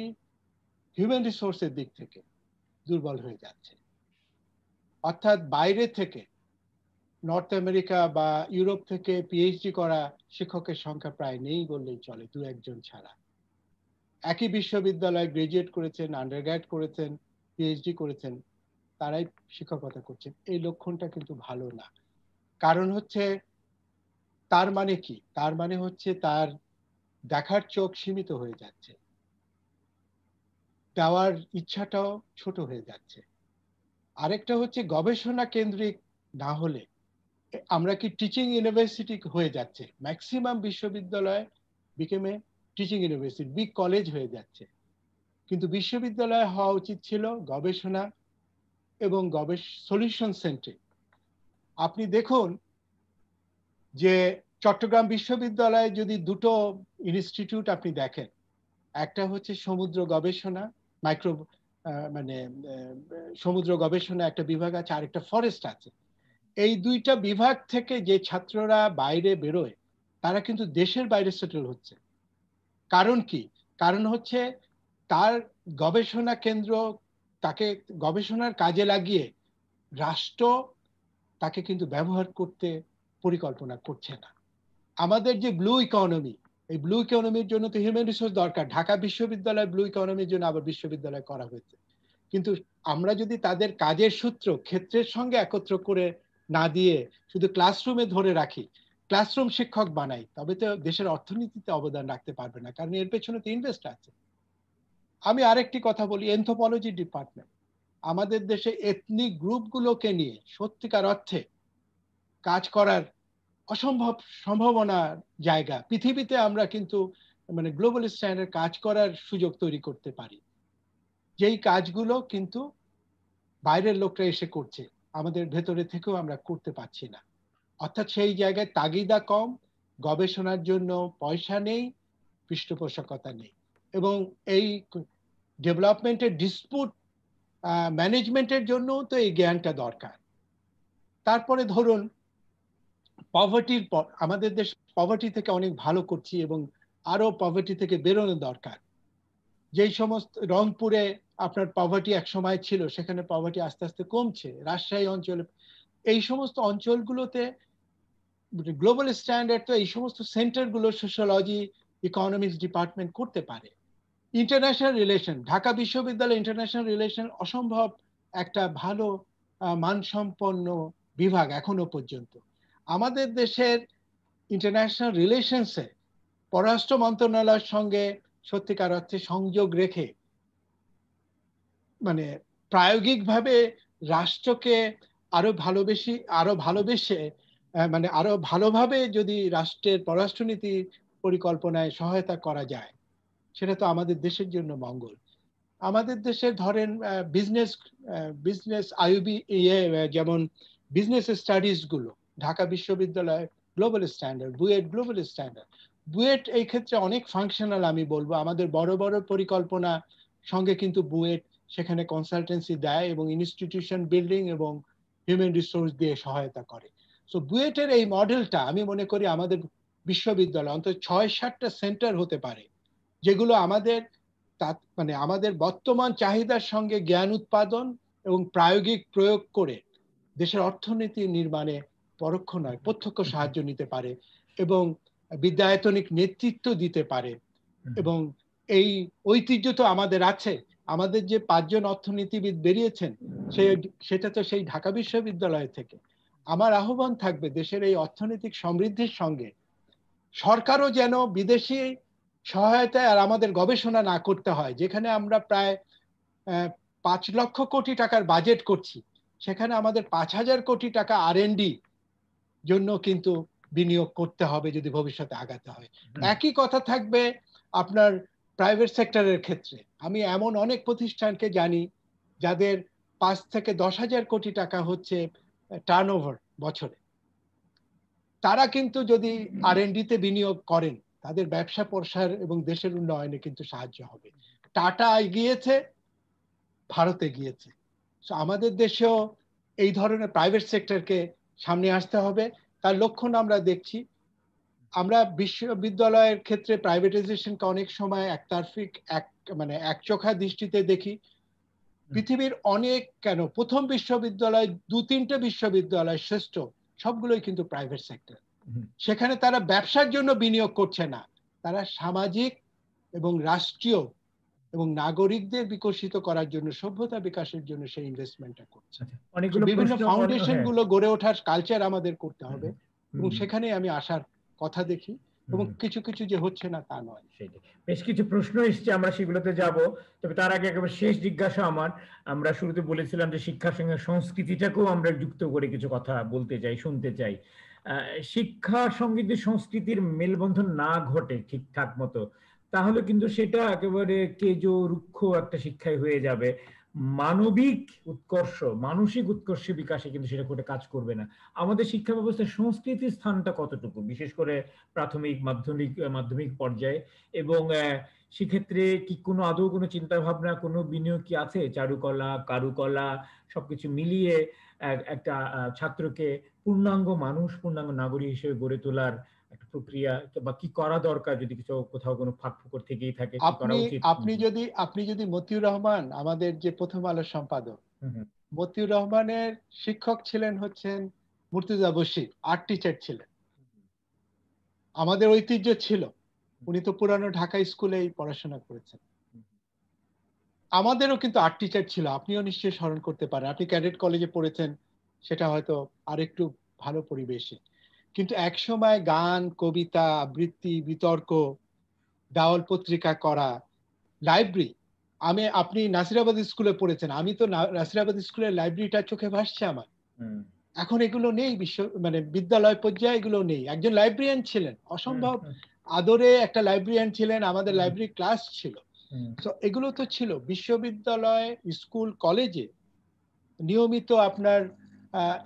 হিউম্যান রিসোর্সের দিক থেকে দুর্বল হয়ে যাচ্ছে। অর্থাৎ বাইরে থেকে, নর্থ আমেরিকা বা ইউরোপ থেকে পিএইচডি করা শিক্ষকের সংখ্যা প্রায় নেই বললেই চলে, দু একজন ছাড়া। একই বিশ্ববিদ্যালয়ে গ্রাজুয়েট করেছেন, আন্ডারগ্র্যাড করেছেন, পিএইচডি করেছেন, তারাই শিক্ষকতা করছেন। এই লক্ষণটা কিন্তু ভালো না। কারণ হচ্ছে, তার মানে কি? তার মানে হচ্ছে তার দেখার চোখ সীমিত হয়ে যাচ্ছে, দেওয়ার ইচ্ছাটাও ছোট হয়ে যাচ্ছে। আরেকটা হচ্ছে গবেষণা কেন্দ্রিক না হলে আমরা কি টিচিং ইউনিভার্সিটি হয়ে যাচ্ছে। ম্যাক্সিমাম বিশ্ববিদ্যালয় বিকেমে টিচিং ইউনিভার্সিটি, বিগ কলেজ হয়ে যাচ্ছে। কিন্তু বিশ্ববিদ্যালয় হওয়া উচিত ছিল গবেষণা এবং সলিউশন সেন্ট্রিক। আপনি দেখুন যে চট্টগ্রাম বিশ্ববিদ্যালয়ে যদি দুটো ইনস্টিটিউট আপনি দেখেন, একটা হচ্ছে সমুদ্র গবেষণা, মাইক্রো মানে সমুদ্র গবেষণা একটা বিভাগ আছে, আরেকটা ফরেস্ট আছে। এই দুইটা বিভাগ থেকে যে ছাত্ররা বাইরে বেরোয়, তারা কিন্তু দেশের বাইরে সেটেল হচ্ছে। কারণ কি? কারণ হচ্ছে তার গবেষণা কেন্দ্র, তাকে গবেষণার কাজে লাগিয়ে রাষ্ট্র তাকে কিন্তু ব্যবহার করতে পরিকল্পনা করছে না। আমাদের যে ব্লু ইকোনমি, এই ব্লু ইকোনমির জন্য তো হিউম্যান রিসোর্স দরকার। ঢাকা বিশ্ববিদ্যালয় ব্লু ইকোনমির জন্য আবার বিশ্ববিদ্যালয় করা হয়েছে। কিন্তু আমরা যদি তাদের কাজের সূত্র ক্ষেত্রের সঙ্গে একত্র করে না দিয়ে শুধু ক্লাসরুমে ধরে রাখি, ক্লাসরুম শিক্ষক বানাই, তবে তো দেশের অর্থনীতিতে অবদান রাখতে পারবে না, কারণ এর পেছনে তো ইনভেস্ট আছে। আমি আরেকটি কথা বলি, এনথ্রোপোলজি ডিপার্টমেন্ট আমাদের দেশে এথনিক গ্রুপগুলোকে নিয়ে সত্যিকার অর্থে কাজ করার অসম্ভব সম্ভাবনার জায়গা। পৃথিবীতে আমরা কিন্তু মানে গ্লোবাল স্ট্যান্ডার্ড কাজ করার সুযোগ তৈরি করতে পারি, যেই কাজগুলো কিন্তু বাইরের লোকরা এসে করছে, আমাদের ভেতরে থেকেও আমরা করতে পারছি না। অর্থাৎ সেই জায়গায় তাগিদা কম, গবেষণার জন্য পয়সা নেই, পৃষ্ঠপোষকতা নেই। এবং এই ডেভেলপমেন্টের ডিসপুট ম্যানেজমেন্টের জন্য তো এই জ্ঞানটা দরকার। তারপরে ধরুন পভার্টির পর, আমাদের দেশ পভার্টি থেকে অনেক ভালো করছি এবং আরো পভার্টি থেকে বেরোনো দরকার। যেই সমস্ত রংপুরে আপনার পভার্টি এক সময় ছিল, সেখানে পভার্টি আস্তে আস্তে কমছে। রাজশাহী অঞ্চলে, এই সমস্ত অঞ্চলগুলোতে গ্লোবাল স্ট্যান্ডার্ড তো এই সমস্ত সেন্টারগুলো সোশ্যোলজি ইকোনমিক্স ডিপার্টমেন্ট করতে পারে। ইন্টারন্যাশনাল রিলেশন, ঢাকা বিশ্ববিদ্যালয় ইন্টারন্যাশনাল রিলেশন অসম্ভব একটা ভালো মানসম্পন্ন বিভাগ এখনো পর্যন্ত। আমাদের দেশের ইন্টারন্যাশনাল রিলেশনসে পররাষ্ট্র মন্ত্রণালয়ের সঙ্গে সত্যিকার অর্থে সংযোগ রেখে মানে প্রায়োগিকভাবে রাষ্ট্রকে আরো ভালোবেসে মানে আরো ভালোভাবে যদি রাষ্ট্রের পররাষ্ট্রনীতি পরিকল্পনায় সহায়তা করা যায়, সেটা তো আমাদের দেশের জন্য মঙ্গল। আমাদের দেশে ধরেন বিজনেস আইবি যেমন বিজনেস স্টাডিজ গুলো ঢাকা বিশ্ববিদ্যালয় global standard, BUET global standard. BUET এই ক্ষেত্রে অনেক ফাংশনাল, আমি বলবো আমাদের বড় বড় পরিকল্পনা সঙ্গে কিন্তু বুয়েট সেখানে কনসালটেন্সি দেয় এবং ইনস্টিটিউশন বিল্ডিং এবং হিউম্যান রিসোর্স দিয়ে সহায়তা করে। সো বুয়েটের এই মডেলটা আমি মনে করি আমাদের বিশ্ববিদ্যালয় অন্তত 6-7টা সেন্টার হতে পারে, যেগুলো আমাদের মানে আমাদের বর্তমান চাহিদার সঙ্গে জ্ঞান উৎপাদন এবং প্রায়োগিক প্রয়োগ করে দেশের অর্থনীতি নির্মাণে পরোক্ষ নয় প্রত্যক্ষ সাহায্য নিতে পারে এবং বিদ্যায়তনিক নেতৃত্ব দিতে পারে। এবং এই ঐতিহ্য তো আমাদের আছে, আমাদের যে 5 জন অর্থনীতিবিদ বেরিয়েছেন সেটা তো সেই ঢাকা বিশ্ববিদ্যালয় থেকে। আমার আহ্বান থাকবে দেশের এই অর্থনৈতিক সমৃদ্ধির সঙ্গে সরকারও যেন বিদেশি সহায়তায় আর আমাদের গবেষণা না করতে হয়। যেখানে আমরা প্রায় 5 লক্ষ কোটি টাকার বাজেট করছি, সেখানে আমাদের 5,000 কোটি টাকা R&D জন্য কিন্তু বিনিয়োগ করতে হবে যদি ভবিষ্যতে আগাতে হয়। একই কথা থাকবে আপনার প্রাইভেট সেক্টরের ক্ষেত্রে। আমি এমন অনেক প্রতিষ্ঠানকে জানি যাদের 5 থেকে 10,000 কোটি টাকা হচ্ছে টার্নওভার বছরে। তারা কিন্তু যদি R&D তে বিনিয়োগ করেন তাদের ব্যবসা প্রসার এবং দেশের উন্নয়নে কিন্তু সাহায্য হবে। টাটা এগিয়েছে, ভারতে গিয়েছে, আমাদের দেশেও এই ধরনের প্রাইভেট সেক্টরকে সামনে আসতে হবে। তার লক্ষণ আমরা দেখছি। আমরা বিশ্ববিদ্যালয়ের ক্ষেত্রে প্রাইভেটাইজেশনকে অনেক সময় একতারফিক মানে একচোখা দৃষ্টিতে দেখি। পৃথিবীর অনেক প্রথম বিশ্ববিদ্যালয় 2-3টে বিশ্ববিদ্যালয় শ্রেষ্ঠ সবগুলোই কিন্তু প্রাইভেট সেক্টর। সেখানে তারা ব্যবসার জন্য বিনিয়োগ করছে না, তারা সামাজিক এবং রাষ্ট্রীয় এবং নাগরিকদের বিকশিত করার জন্য, সভ্যতা বিকাশের জন্য সেই ইনভেস্টমেন্টটা করছে। বিভিন্ন ফাউন্ডেশন গুলো গড়ে ওঠার কালচার আমাদের করতে হবে এবং সেখানে আমি আসার কথা দেখি এবং কিছু কিছু যে হচ্ছে না তা নয়। বেশ কিছু প্রশ্ন এসছে, আমরা সেগুলোতে যাব। তবে তার আগে একেবারে শেষ জিজ্ঞাসা আমার, আমরা শুরুতে বলেছিলাম যে শিক্ষার সঙ্গে সংস্কৃতিটাকেও আমরা যুক্ত করে কিছু কথা বলতে চাই, শুনতে চাই। শিক্ষার সঙ্গে যে সংস্কৃতির মেলবন্ধন না ঘটে ঠিকঠাক মতো, তাহলে কিন্তু সেটা একেবারে কেজো রুক্ষ একটা শিক্ষায় হয়ে যাবে। মানবিক উৎকর্ষ, মানসিক উৎকর্ষে বিকাশে কিন্তু সেটা করে কাজ করবে না। আমাদের শিক্ষা ব্যবস্থায় সংস্কৃতির স্থানটা কতটুকু, বিশেষ করে প্রাথমিক মাধ্যমিক পর্যায়ে, এবং সেক্ষেত্রে কি কোনো আদৌ কোনো চিন্তা ভাবনা, কোনো বিনিয়োগ কি আছে চারুকলা, কারুকলা সবকিছু মিলিয়ে একটা ছাত্রকে পূর্ণাঙ্গ মানুষ, পূর্ণাঙ্গ নাগরিক হিসেবে গড়ে তোলার একটা প্রক্রিয়া, বা কি করা দরকার যদি কিছু কোথাও কোনো ফাঁক ফোকর থেকেই থাকে? আপনি যদি মতিউর রহমান, আমাদের যে প্রথম আলোর সম্পাদক, মতিউর রহমানের শিক্ষক ছিলেন হচ্ছেন মুর্তজা বশির, আর্ট টিচার ছিলেন। আমাদের ঐতিহ্য ছিল, উনি তো পুরানো ঢাকা স্কুলেই পড়াশোনা করেছেন। আমাদেরও কিন্তু আর্ট টিচার ছিল, আপনিও নিশ্চয়ই স্মরণ করতে পারেন। আপনি ক্যাডেট কলেজে পড়েছেন, সেটা হয়তো আরেকটু ভালো পরিবেশে। কিন্তু একসময় গান, কবিতা, আবৃত্তি, বিতর্ক, দাওয়াল পত্রিকা করা, লাইব্রেরি। আপনি নাসিরাবাদ স্কুলে পড়েছেন, আমি তো নাসিরাবাদ স্কুলের লাইব্রেরিটা চোখে ভাসছে আমার। এখন এগুলো নেই, মানে বিদ্যালয় পর্যায়ে এগুলো নেই। একজন লাইব্রেরিয়ান ছিলেন, অসম্ভব আদরে একটা লাইব্রেরিয়ান ছিলেন, আমাদের লাইব্রেরি ক্লাস ছিল। তো এগুলো তো ছিল। বিশ্ববিদ্যালয়, স্কুল, কলেজে নিয়মিত আপনার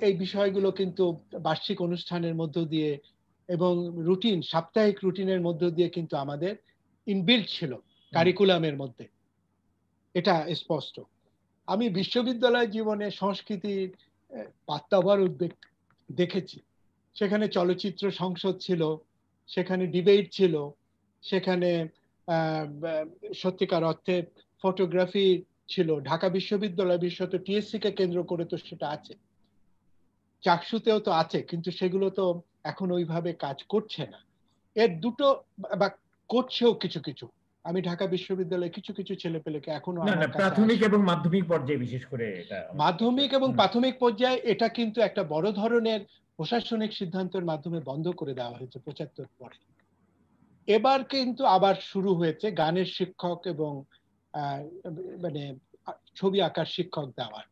এই বিষয়গুলো কিন্তু বার্ষিক অনুষ্ঠানের মধ্য দিয়ে এবং রুটিন, সাপ্তাহিক রুটিনের মধ্য দিয়ে কিন্তু আমাদের ইনবিল্ট ছিল কারিকুলামের মধ্যে, এটা স্পষ্ট। আমি বিশ্ববিদ্যালয় জীবনে সংস্কৃতির পাত্তাবার উদ্বেগ দেখেছি। সেখানে চলচ্চিত্র সংসদ ছিল, সেখানে ডিবেট ছিল, সেখানে সত্যিকার অর্থে ফটোগ্রাফি ছিল। ঢাকা বিশ্ববিদ্যালয়, বিশেষত টিএসসি কে কেন্দ্র করে তো সেটা আছে, চাকসুতেও তো আছে, কিন্তু সেগুলো তো এখন ওইভাবে কাজ করছে না। এর দুটো, বা করছেও কিছু কিছু, আমি ঢাকা বিশ্ববিদ্যালয়ে কিছু কিছু ছেলেপেলেকে এখনো আমার কাছে প্রাথমিক এবং মাধ্যমিক পর্যায়ে বিশেষ করে এটা মাধ্যমিক এবং প্রাথমিক পর্যায়ে এটা কিন্তু একটা বড় ধরনের প্রশাসনিক সিদ্ধান্তের মাধ্যমে বন্ধ করে দেওয়া হয়েছে 75 পরে। এবার কিন্তু আবার শুরু হয়েছে গানের শিক্ষক এবং মানে ছবি আঁকার শিক্ষক দেওয়ার।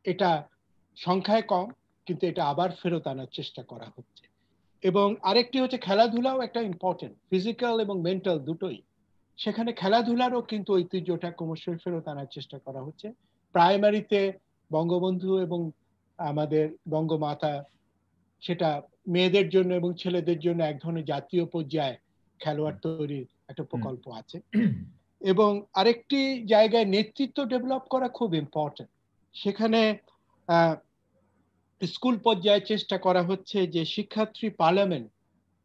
এটা সংখ্যায় কম, কিন্তু এটা আবার ফেরত আনার চেষ্টা করা হচ্ছে। এবং আরেকটি হচ্ছে খেলাধুলাও একটা ইম্পর্টেন্ট, ফিজিক্যাল এবং মেন্টাল দুটোই। সেখানে খেলাধুলারও কিন্তু ঐতিহ্যটা ক্রমশই ফেরত আনার চেষ্টা করা হচ্ছে। প্রাইমারিতে বঙ্গবন্ধু এবং আমাদের বঙ্গমাতা, সেটা মেয়েদের জন্য এবং ছেলেদের জন্য এক ধরনের জাতীয় পর্যায়ে খেলোয়াড় তৈরির একটা প্রকল্প আছে। এবং আরেকটি জায়গায় নেতৃত্ব ডেভেলপ করা খুব ইম্পর্টেন্ট। সেখানে স্কুল পর্যায়ে চেষ্টা করা হচ্ছে যে শিক্ষার্থী পার্লামেন্ট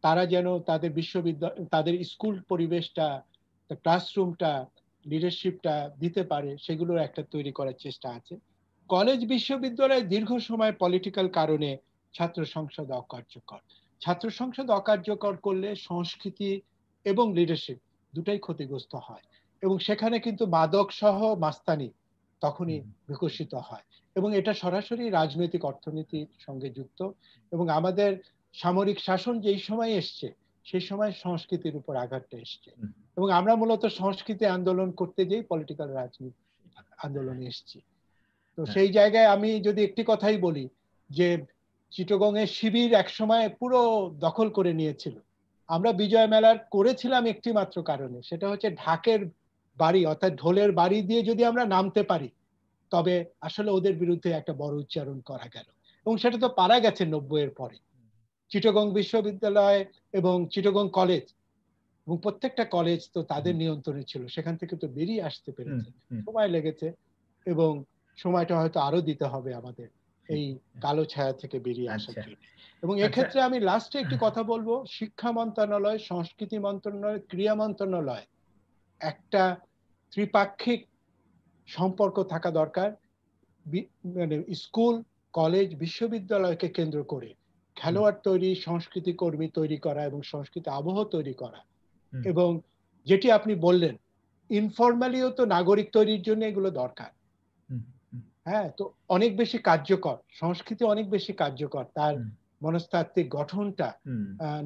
তারা যেন তাদের বিশ্ববিদ্যালয়, তাদের স্কুল পরিবেশটা, ক্লাসরুমটা, লিডারশিপটা দিতে পারে, সেগুলোর একটা তৈরি করার চেষ্টা আছে। কলেজ বিশ্ববিদ্যালয়ে দীর্ঘ সময় পলিটিক্যাল কারণে ছাত্র সংসদ অকার্যকর। ছাত্র সংসদ অকার্যকর করলে সংস্কৃতি এবং লিডারশিপ দুটাই ক্ষতিগ্রস্ত হয়, এবং সেখানে কিন্তু মাদক সহ মাস্তানি তখনই বিকশিত হয়, এবং এটা সরাসরি রাজনৈতিক অর্থনীতির সঙ্গে যুক্ত। এবং আমাদের সামরিক শাসন যেই সময় এসছে সেই সময় সংস্কৃতির উপর আঘাতটা এসছে, এবং আমরা মূলত সংস্কৃতি আন্দোলন করতে যেই পলিটিক্যাল রাজনীতি আন্দোলনে এসছি। তো সেই জায়গায় আমি যদি একটি কথাই বলি যে চিটাগংয়ের শিবির একসময় পুরো দখল করে নিয়েছিল। আমরা বিজয় মেলার করেছিলাম একটি মাত্র কারণে, সেটা হচ্ছে ঢাকের বাড়ি অর্থাৎ ঢোলের বাড়ি দিয়ে যদি আমরা নামতে পারি তবে আসলে ওদের বিরুদ্ধে একটা বড় উচ্চারণ করা গেল, এবং সেটা তো পারা গেছে 90-এর পরে। চিটাগং বিশ্ববিদ্যালয় এবং চিটাগং কলেজ এবং প্রত্যেকটা কলেজ তো তাদের নিয়ন্ত্রণে ছিল, সেখান থেকে তো বেরিয়ে আসতে পেরেছে। সময় লেগেছে, এবং সময়টা হয়তো আরো দিতে হবে আমাদের এই কালো ছায়া থেকে বেরিয়ে আসার জন্য। এবং এক্ষেত্রে আমি লাস্টে একটি কথা বলবো, শিক্ষা মন্ত্রণালয়, সংস্কৃতি মন্ত্রণালয়, ক্রীড়া মন্ত্রণালয় একটা ত্রিপাক্ষিক সম্পর্ক থাকা দরকার। মানে স্কুল, কলেজ, বিশ্ববিদ্যালয়কে কেন্দ্র করে খেলোয়াড় তৈরি, সংস্কৃতি কর্মী তৈরি করা এবং সংস্কৃতি আবহ তৈরি করা। এবং যেটি আপনি বললেন, ইনফরমালিও তো নাগরিক তৈরির জন্য এগুলো দরকার। হ্যাঁ, তো অনেক বেশি কার্যকর, সংস্কৃতি অনেক বেশি কার্যকর, তার মনস্তাত্ত্বিক গঠনটা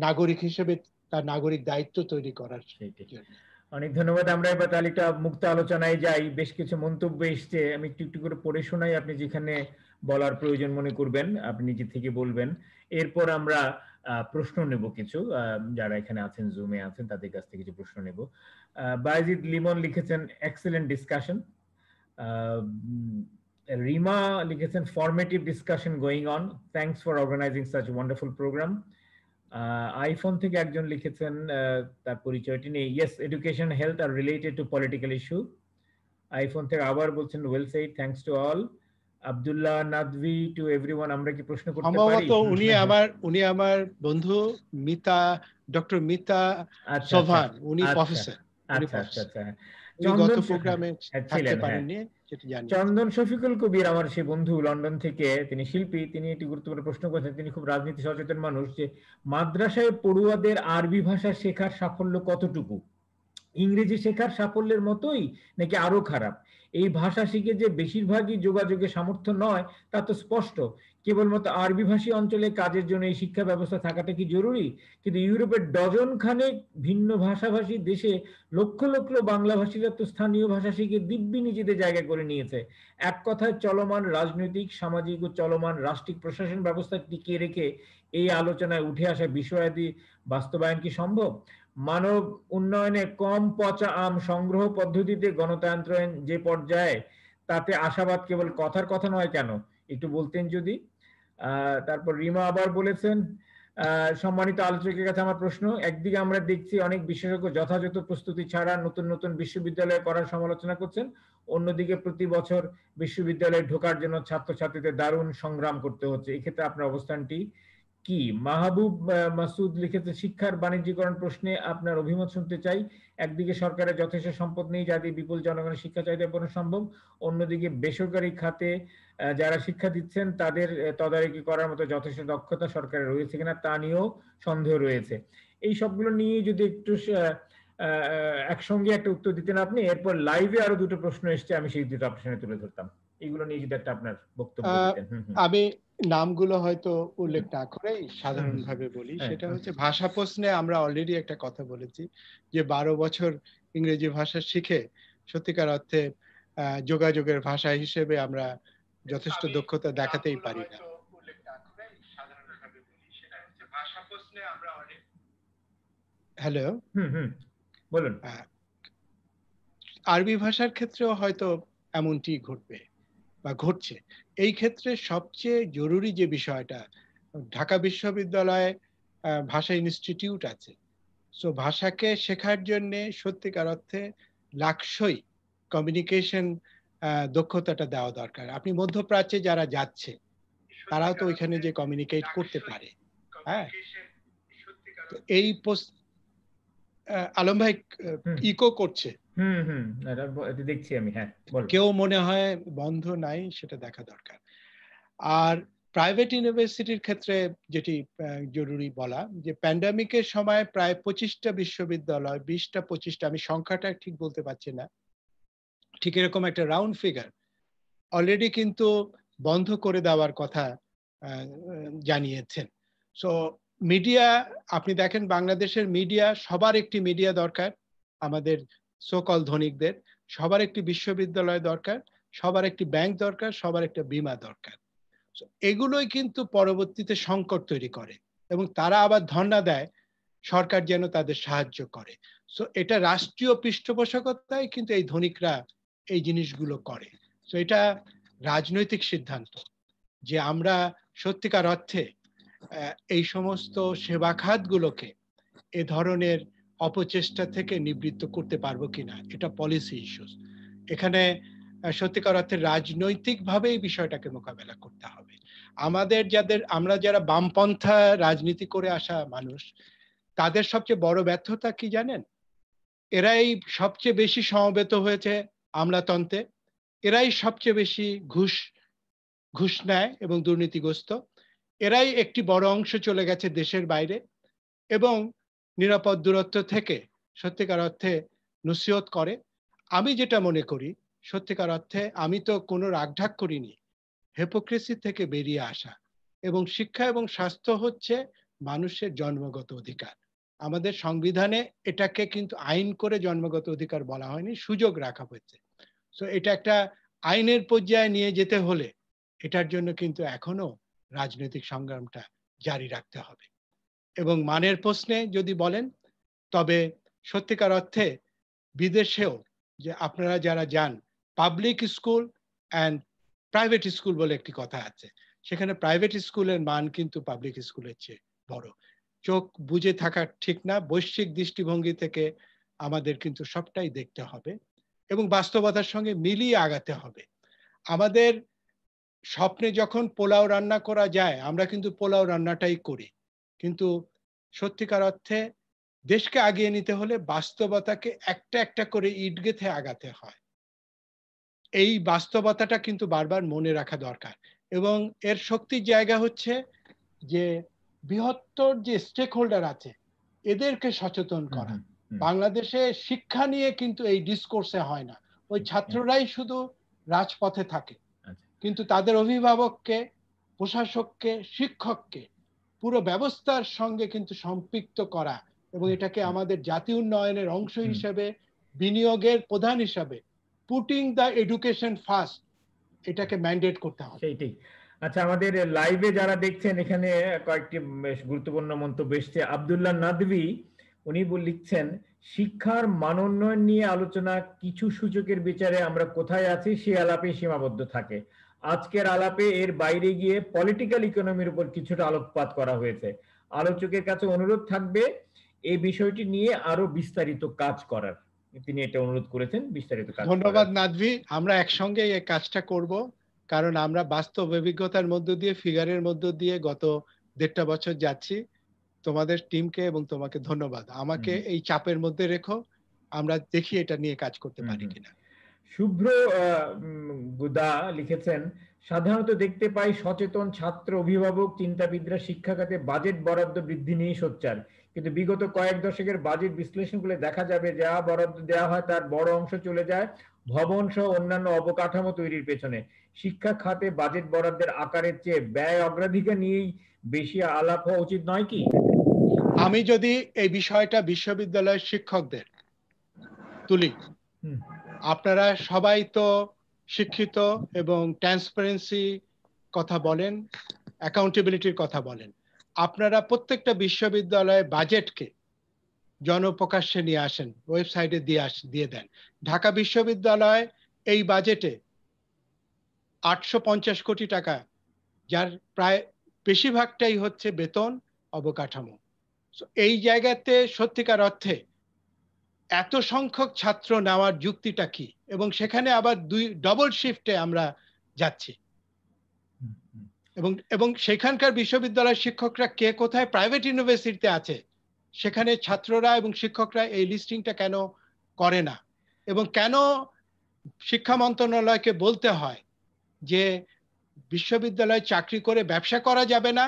নাগরিক হিসেবে তার নাগরিক দায়িত্ব তৈরি করার জন্য। অনেক ধন্যবাদ। আমরা এবার তালিকা মুক্ত আলোচনায় যাই। বেশ কিছু মন্তব্য এসছে, আমি একটু একটু করে পড়ে শোনাই, আপনি যেখানে বলার প্রয়োজন মনে করবেন আপনি নিজে থেকে বলবেন। এরপর আমরা প্রশ্ন নেব কিছু, যারা এখানে আছেন, জুমে আছেন, তাদের কাছ থেকে কিছু প্রশ্ন নেব। বায়েজিদ লিমন লিখেছেন এক্সেলেন্ট ডিসকাশন। রিমা লিখেছেন formative discussion going on, thanks for organizing such wonderful program. IPhone থেকে একজন লিখেছেন, তার পরিচয়টি নেই, ইয়েস এডুকেশন হেলথ আর related to political issue. IPhone থেকে আবার বলছেন well said, thanks to all. Abdullah Nadvi, to everyone, আমরা কি প্রশ্ন করতে পারি? উনি আমার বন্ধু মিতা, ডক্টর মিতা সোভান, উনি প্রফেসর। আচ্ছা আচ্ছা আচ্ছা, গত প্রোগ্রামে থাকতে পারেননি, যেটা জানি। চন্দন শফিকুল কবির আমার সেই বন্ধু, লন্ডন থেকে, তিনি শিল্পী, তিনি একটি গুরুত্বপূর্ণ প্রশ্ন করেছেন, তিনি খুব রাজনীতি সচেতন মানুষ, যে মাদ্রাসায় পড়ুয়াদের আরবি ভাষা শেখার সাফল্য কতটুকু? ইংরেজি শেখার সাফল্যের মতোই নাকি আরো খারাপ? এই ভাষা শিখে যে বেশিরভাগই যোগাযোগের সামর্থ্য নয় তা তো স্পষ্ট। কেবলমাত্র আরবি ভাষী অঞ্চলে কাজের জন্য এই শিক্ষা ব্যবস্থা থাকাটা কি জরুরি? কিন্তু ইউরোপের ডজন খানেক ভিন্ন ভাষাভাষী দেশে লক্ষ লক্ষ বাংলা ভাষীরা তো স্থানীয় ভাষা শিখে দিব্যি নিজেদের জায়গা করে নিয়েছে। এক কথায় চলমান রাজনৈতিক, সামাজিক ও চলমান রাষ্ট্রিক প্রশাসন ব্যবস্থা টিকিয়ে রেখে এই আলোচনায় উঠে আসা বিষয়াদি বাস্তবায়ন কি সম্ভব? মানব উন্নয়নে কম পচা আম সংগ্রহ পদ্ধতিতে গণতন্ত্রায়ন যে পর্যায়ে, তাতে আশাবাদ কেবল কথার কথা নয় কেন, একটু বলতেন যদি। তারপর রিমা আবার বলেছেন, সম্মানিত আলোচকের কাছে আমার প্রশ্ন, একদিকে আমরা দেখছি অনেক বিশেষজ্ঞ যথাযথ প্রস্তুতি ছাড়া নতুন নতুন বিশ্ববিদ্যালয়ে করার সমালোচনা করছেন, অন্যদিকে প্রতি বছর বিশ্ববিদ্যালয়ে ঢোকার জন্য ছাত্রছাত্রীদের দারুণ সংগ্রাম করতে হচ্ছে। এক্ষেত্রে আপনার অবস্থানটি কি? মাহবুব মাসুদ লিখেছে, শিক্ষার বাণিজ্যিকরণ প্রশ্নে আপনার অভিমত শুনতে চাই। একদিকে সরকারের যথেষ্ট সম্পদ নেই যা দিয়ে বিপুল জনগণের শিক্ষা চাহিদা পূরণ সম্ভব, অন্যদিকে বেসরকারি খাতে যারা শিক্ষা দিচ্ছেন তাদের তদারকি করার মতো যথেষ্ট দক্ষতা সরকারের রয়েছে কিনা তা নিয়েও সন্দেহ রয়েছে। এই সবগুলো নিয়ে যদি একটু একসঙ্গে একটা উত্তর দিতেন আপনি, এরপর লাইভে আরো দুটো প্রশ্ন এসছে, আমি সেই দুটো আপনার সামনে তুলে ধরতাম। এগুলো নিয়ে যদি একটা আপনার বক্তব্য দিতেন। আমি নামগুলো হয়তো উল্লেখ না করেই সাধারণভাবে বলি। সেটা হচ্ছে ভাষা প্রশ্নে আমরা অলরেডি একটা কথা বলেছি যে 12 বছর ইংরেজি ভাষা শিখে সত্যিকার অর্থে যোগাযোগের ভাষা হিসেবে আমরা যথেষ্ট দক্ষতা দেখাতেই পারি না। হ্যালো, বলুন। আরবি ভাষার ক্ষেত্রেও হয়তো এমনটি ঘটবে বা ঘটছে। এই ক্ষেত্রে সবচেয়ে জরুরি যে বিষয়টা, ঢাকা বিশ্ববিদ্যালয়ে ভাষা ইনস্টিটিউট আছে। সো ভাষাকে শেখার জন্য সত্যিকার অর্থে লাক্সই কমিউনিকেশন দক্ষতাটা দেওয়া দরকার। আপনি মধ্যপ্রাচ্যে যারা যাচ্ছে তারাও তো ওইখানে যে কমিউনিকেট করতে পারে। হ্যাঁ, এই আলম ভাই ইকো করছে। দেখছি আমি। হ্যাঁ, কেউ মনে হয় বন্ধ নাই, সেটা দেখা দরকার। আর প্রাইভেট ইউনিভার্সিটির ক্ষেত্রে যেটি জরুরি বলা, যে প্যান্ডামিকের সময় প্রায় 25টা বিশ্ববিদ্যালয়, 20টা 25টা, আমি সংখ্যাটা ঠিক বলতে পারছি না, ঠিক এরকম একটা রাউন্ড ফিগার অলরেডি কিন্তু বন্ধ করে দেওয়ার কথা জানিয়েছেন। সো মিডিয়া, আপনি দেখেন বাংলাদেশের মিডিয়া, সবার একটি মিডিয়া দরকার, আমাদের সোকল ধনিকদের সবার একটি বিশ্ববিদ্যালয় দরকার, সবার একটি ব্যাংক দরকার, সবার একটা বীমা দরকার। এগুলোই কিন্তু পরবর্তীতে সংকট তৈরি করে এবং তারা আবার ধর্ণা দেয় সরকার যেন তাদের সাহায্য করে। সো এটা রাষ্ট্রীয় পৃষ্ঠপোষকতায় কিন্তু এই ধনিকরা এই জিনিসগুলো করে। সো এটা রাজনৈতিক সিদ্ধান্ত যে আমরা সত্যিকার অর্থে এই সমস্ত সেবা খাতগুলোকে এ ধরনের অপচেষ্টা থেকে নিবৃত্ত করতে পারবো কিনা, এটা পলিসি ইস্যুস। এখানে সত্যিকার অর্থে রাজনৈতিকভাবে এই বিষয়টাকে মোকাবেলা করতে হবে। আমরা যারা বামপন্থা রাজনীতি করে আসা মানুষ, তাদের সবচেয়ে বড় ব্যর্থতা কি জানেন? এরাই সবচেয়ে বেশি সমবেত হয়েছে আমলাতন্ত্রে, এরাই সবচেয়ে বেশি ঘুষ নেয় এবং দুর্নীতিগ্রস্ত, এরাই একটি বড় অংশ চলে গেছে দেশের বাইরে এবং নিরাপদ দূরত্ব থেকে সত্যিকার অর্থে নসিহত করে। আমি যেটা মনে করি, সত্যিকার অর্থে আমি তো কোনো রাগঢাক করিনি, হিপোক্রেসি থেকে বেরিয়ে আসা। এবং শিক্ষা এবং স্বাস্থ্য হচ্ছে মানুষের জন্মগত অধিকার। আমাদের সংবিধানে এটাকে কিন্তু আইন করে জন্মগত অধিকার বলা হয়নি, সুযোগ রাখা হয়েছে। সো এটা একটা আইনের পর্যায়ে নিয়ে যেতে হলে এটার জন্য কিন্তু এখনো রাজনৈতিক সংগ্রামটা জারি রাখতে হবে। এবং মানের প্রশ্নে যদি বলেন, তবে সত্যিকার অর্থে বিদেশেও যে আপনারা যারা যান, public school and private school বলে একটি কথা আছে, সেখানে প্রাইভেট স্কুলের মান কিন্তু পাবলিক স্কুলের চেয়ে বড়। চোখ বুজে থাকা ঠিক না, বৈশ্বিক দৃষ্টিভঙ্গি থেকে আমাদের কিন্তু সবটাই দেখতে হবে এবং বাস্তবতার সঙ্গে মিলিয়ে আগাতে হবে। আমাদের স্বপ্নে যখন পোলাও রান্না করা যায়, আমরা কিন্তু পোলাও রান্নাটাই করি, কিন্তু সত্যিকার অর্থে দেশকে আগিয়ে নিতে হলে বাস্তবতাকে একটা একটা করে ইট গেঁথে আগাতে হয়। এই বাস্তবতাটা কিন্তু বারবার মনে রাখা দরকার এবং এর শক্তির জায়গা হচ্ছে যে বৃহত্তর যে স্টেক হোল্ডার আছে এদেরকে সচেতন করা। বাংলাদেশে শিক্ষা নিয়ে কিন্তু এই ডিসকোর্সে হয় না, ওই ছাত্ররাই শুধু রাজপথে থাকে, কিন্তু তাদের অভিভাবককে, প্রশাসককে, শিক্ষককে পুরো ব্যবস্থার সঙ্গে কিন্তু সম্পৃক্ত করা এবং এটাকে আমাদের জাতীয় উন্নয়নের অংশ হিসেবে, বিনিয়োগের প্রধান হিসাবে, পুটিং দ্য এডুকেশন ফার্স্ট, এটাকে ম্যান্ডেট করতে হবে। সেইটাই। আচ্ছা, আমাদের লাইভে যারা দেখছেন, এখানে কয়েকটি বেশ গুরুত্বপূর্ণ মন্তব্য এসছে। আব্দুল্লাহ নাদভি, উনি লিখছেন, শিক্ষার মানোন্নয়ন নিয়ে আলোচনা কিছু সূচকের বিচারে আমরা কোথায় আছি সে আলাপে সীমাবদ্ধ থাকে। আজকের আলাপে এর বাইরে গিয়ে পলিটিক্যাল ইকোনমির উপর কিছুটা আলোকপাত করা হয়েছে। আলোচকের কাছে অনুরোধ থাকবে এই বিষয়টি নিয়ে আরো বিস্তারিত কাজ করার। তিনি এটা অনুরোধ করেছেন, বিস্তারিত কাজ। ধন্যবাদ নাদভি, আমরা একসঙ্গে এই কাজটা করব, কারণ আমরা বাস্তব অভিজ্ঞতার মধ্য দিয়ে, ফিগারের মধ্য দিয়ে গত 1.5 বছর যাচ্ছি। তোমাদের টিমকে এবং তোমাকে ধন্যবাদ। আমাকে এই চাপের মধ্যে রেখো, আমরা দেখি এটা নিয়ে কাজ করতে পারি কিনা। শুভ্র গুদা লিখেছেন, সাধারণত দেখতে পাই সচেতন ছাত্র, অভিভাবক, চিন্তাবিদরা শিক্ষা খাতে বাজেট বরাদ্দ বৃদ্ধি নিয়ে সোচ্চার, কিন্তু বিগত কয়েক দশকের বাজেট বিশ্লেষণ করলে দেখা যাবে যা বরাদ্দ দেওয়া হয় তার বড় অংশ চলে যায় ভবন সহ অন্যান্য অবকাঠামো তৈরির পেছনে। শিক্ষা খাতে বাজেট বরাদ্দের আকারের চেয়ে ব্যয় অগ্রাধিকার নিয়েই বেশি আলাপ হওয়া উচিত নয় কি? আমি যদি এই বিষয়টা বিশ্ববিদ্যালয়ের শিক্ষকদের তুলি, আপনারা সবাই তো শিক্ষিত এবং ট্রান্সপারেন্সি কথা বলেন, অ্যাকাউন্টেবিলিটির কথা বলেন। আপনারা প্রত্যেকটা বিশ্ববিদ্যালয়ে বাজেটকে জনপ্রকাশ্যে নিয়ে আসেন, ওয়েবসাইটে দিয়ে দেন। ঢাকা বিশ্ববিদ্যালয় এই বাজেটে 850 কোটি টাকা, যার প্রায় বেশিরভাগটাই হচ্ছে বেতন, অবকাঠামো। এই জায়গাতে সত্যিকার অর্থে এত সংখ্যক ছাত্র নেওয়ার যুক্তিটা কি? এবং সেখানে আবার ডবল শিফটে আমরা যাচ্ছি, এবং সেখানকার বিশ্ববিদ্যালয়ের শিক্ষকরা কে কোথায় প্রাইভেট ইউনিভার্সিটিতে আছে, সেখানে ছাত্ররা এবং শিক্ষকরা এই লিস্টিংটা কেন করে না? এবং কেন শিক্ষা মন্ত্রণালয়কে বলতে হয় যে বিশ্ববিদ্যালয়ে চাকরি করে ব্যবসা করা যাবে না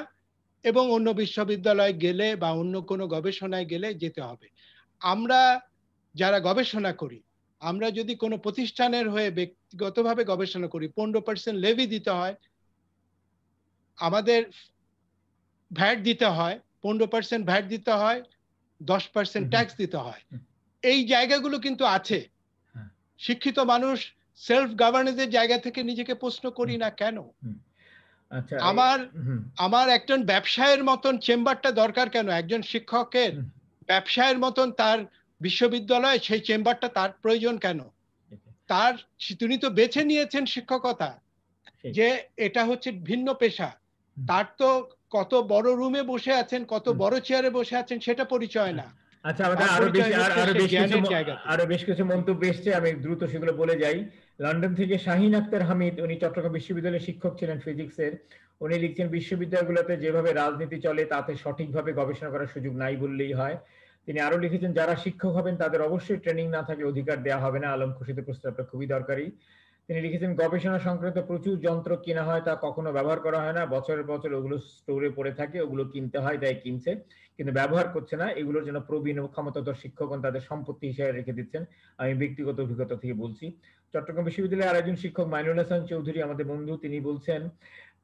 এবং অন্য বিশ্ববিদ্যালয়ে গেলে বা অন্য কোনো গবেষণায় গেলে যেতে হবে? আমরা যারা গবেষণা করি, আমরা যদি কোনো প্রতিষ্ঠানের হয়ে ব্যক্তিগতভাবে গবেষণা করি, 15% লেভি দিতে হয়, আমাদের ভ্যাট দিতে হয়, 15% ভ্যাট দিতে হয়, 10% ট্যাক্স দিতে হয়। এই জায়গাগুলো কিন্তু আছে। শিক্ষিত মানুষ সেলফ গভর্নেন্সের জায়গা থেকে নিজেকে প্রশ্ন করি না কেন? আচ্ছা, আমার একজন ব্যবসায়ের মতন চেম্বারটা দরকার কেন? একজন শিক্ষকের ব্যবসায়ের মতন তার বিশ্ববিদ্যালয়ে সেই চেম্বারটা তার প্রয়োজন কেন? তিনি তো বেছে নিয়েছেন শিক্ষকতা, যে এটা হচ্ছে ভিন্ন পেশা। তার তো কত বড় রুমে বসে আছেন, কত বড় চেয়ারে বসে আছেন সেটা পরিচয় না। আচ্ছা, আমাদের আরো বেশ কিছু মন্তব্য এসছে, আমি দ্রুত সেগুলো বলে যাই। লন্ডন থেকে শাহিন আক্তার হামিদ, উনি চট্টগ্রাম বিশ্ববিদ্যালয়ের শিক্ষক ছিলেন ফিজিক্সের, উনি লিখছেন, বিশ্ববিদ্যালয়গুলোতে যেভাবে রাজনীতি চলে তাতে সঠিকভাবে গবেষণা করার সুযোগ নাই বললেই হয়। তিনি আরো লিখেছেন, যারা শিক্ষক হবেন তাদের অবশ্যই ট্রেনিং না থাকলে অধিকার দেওয়া হবে না। আলম খুশিতে প্রস্তাবটা খুবই দরকারি। তিনি লিখেছেন, গবেষণা সংক্রান্ত প্রচুর যন্ত্র কেনা হয়, তা কখনো ব্যবহার করা হয় না, বছরের বছর ওগুলো স্টোরে পড়ে থাকে, ওগুলো কিনতে হয়, তাই কিনছে, কিন্তু ব্যবহার করছে না। এগুলোর জন্য প্রবীণ ও ক্ষমতাধর শিক্ষকগণ তাদের সম্পত্তি হিসেবে রেখে দিচ্ছেন। আমি ব্যক্তিগত অভিজ্ঞতা থেকে বলছি। চট্টগ্রাম বিশ্ববিদ্যালয়ের আরেকজন শিক্ষক মাইনুল হাসান চৌধুরী, আমাদের বন্ধু, তিনি বলছেন,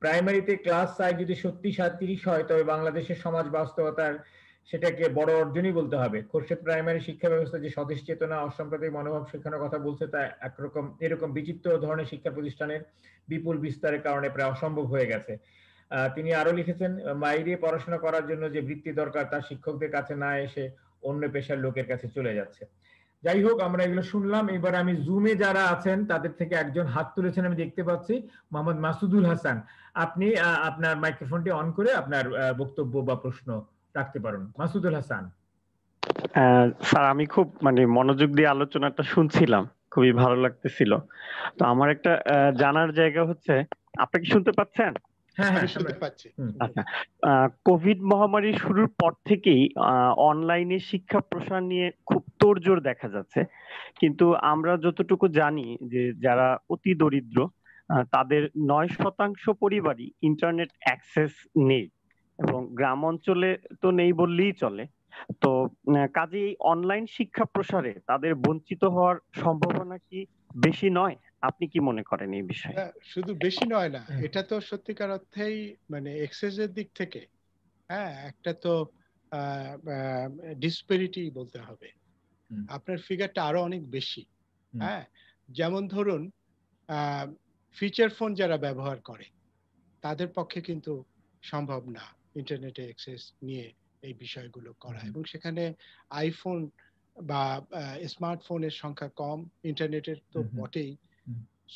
প্রাইমারিতে ক্লাস সাইজ যদি সত্যি 37 হয় তবে বাংলাদেশের সমাজ বাস্তবতার সেটাকে বড় অর্জনই বলতে হবে। খোরশেদ প্রাইমারি শিক্ষা ব্যবস্থা যে স্বদেশ চেতনা, অসাম্প্রদায়িক মনোভাব শেখানোর কথা বলছে, তা এরকম বিচিত্র ধরনের শিক্ষা প্রতিষ্ঠানের বিপুল বিস্তারের কারণে প্রায় অসম্ভব হয়ে গেছে। তিনি আরো লিখেছেন, বাইরে পড়াশোনা করার জন্য যে বৃত্তি দরকার তা শিক্ষকদের কাছে না এসে অন্য পেশার লোকের কাছে চলে যাচ্ছে। যাই হোক, আমরা এগুলো শুনলাম। এবার আমি জুমে যারা আছেন তাদের থেকে একজন হাত তুলেছেন, আমি দেখতে পাচ্ছি, মোহাম্মদ মাসুদুল হাসান। আপনি আপনার মাইক্রোফোনটি অন করে আপনার বক্তব্য বা প্রশ্ন রাখতে পারেন। মাসুদুল হাসান। স্যার, আমি খুব মনোযোগ দিয়ে আলোচনাটা শুনছিলাম, খুবই ভালো লাগতেছিল। তো আমার একটা জানার জায়গা হচ্ছে, আপনি কি শুনতে পাচ্ছেন? হ্যাঁ, শুনতে পাচ্ছি। আচ্ছা, কোভিড মহামারী শুরুর পর থেকেই অনলাইনে শিক্ষা প্রসার নিয়ে খুব তোড়জোড় দেখা যাচ্ছে, কিন্তু আমরা যতটুকু জানি যে যারা অতি দরিদ্র তাদের 9% পরিবারই ইন্টারনেট অ্যাক্সেস নেই, এবং গ্রাম অঞ্চলে তো নেই বললেই চলে। তো কাজেই অনলাইন শিক্ষা প্রসারে তাদের বঞ্চিত হওয়ার সম্ভাবনা কি বেশি নয়? আপনি কি মনে করেন এই বিষয়ে? শুধু বেশি নয় না, এটা তো সত্যিকার অর্থেই এক্সেসের দিক থেকে একটা তো ডিসপ্যারিটি বলতে হবে। আপনার ফিগারটা আরো অনেক বেশি। যেমন ধরুন, ফিচার ফোন যারা ব্যবহার করে তাদের পক্ষে কিন্তু সম্ভব না ইন্টারনেটে অ্যাক্সেস নিয়ে এই বিষয়গুলো করা, এবং সেখানে আইফোন বা স্মার্টফোনের সংখ্যা কম, ইন্টারনেটের তো বটেই।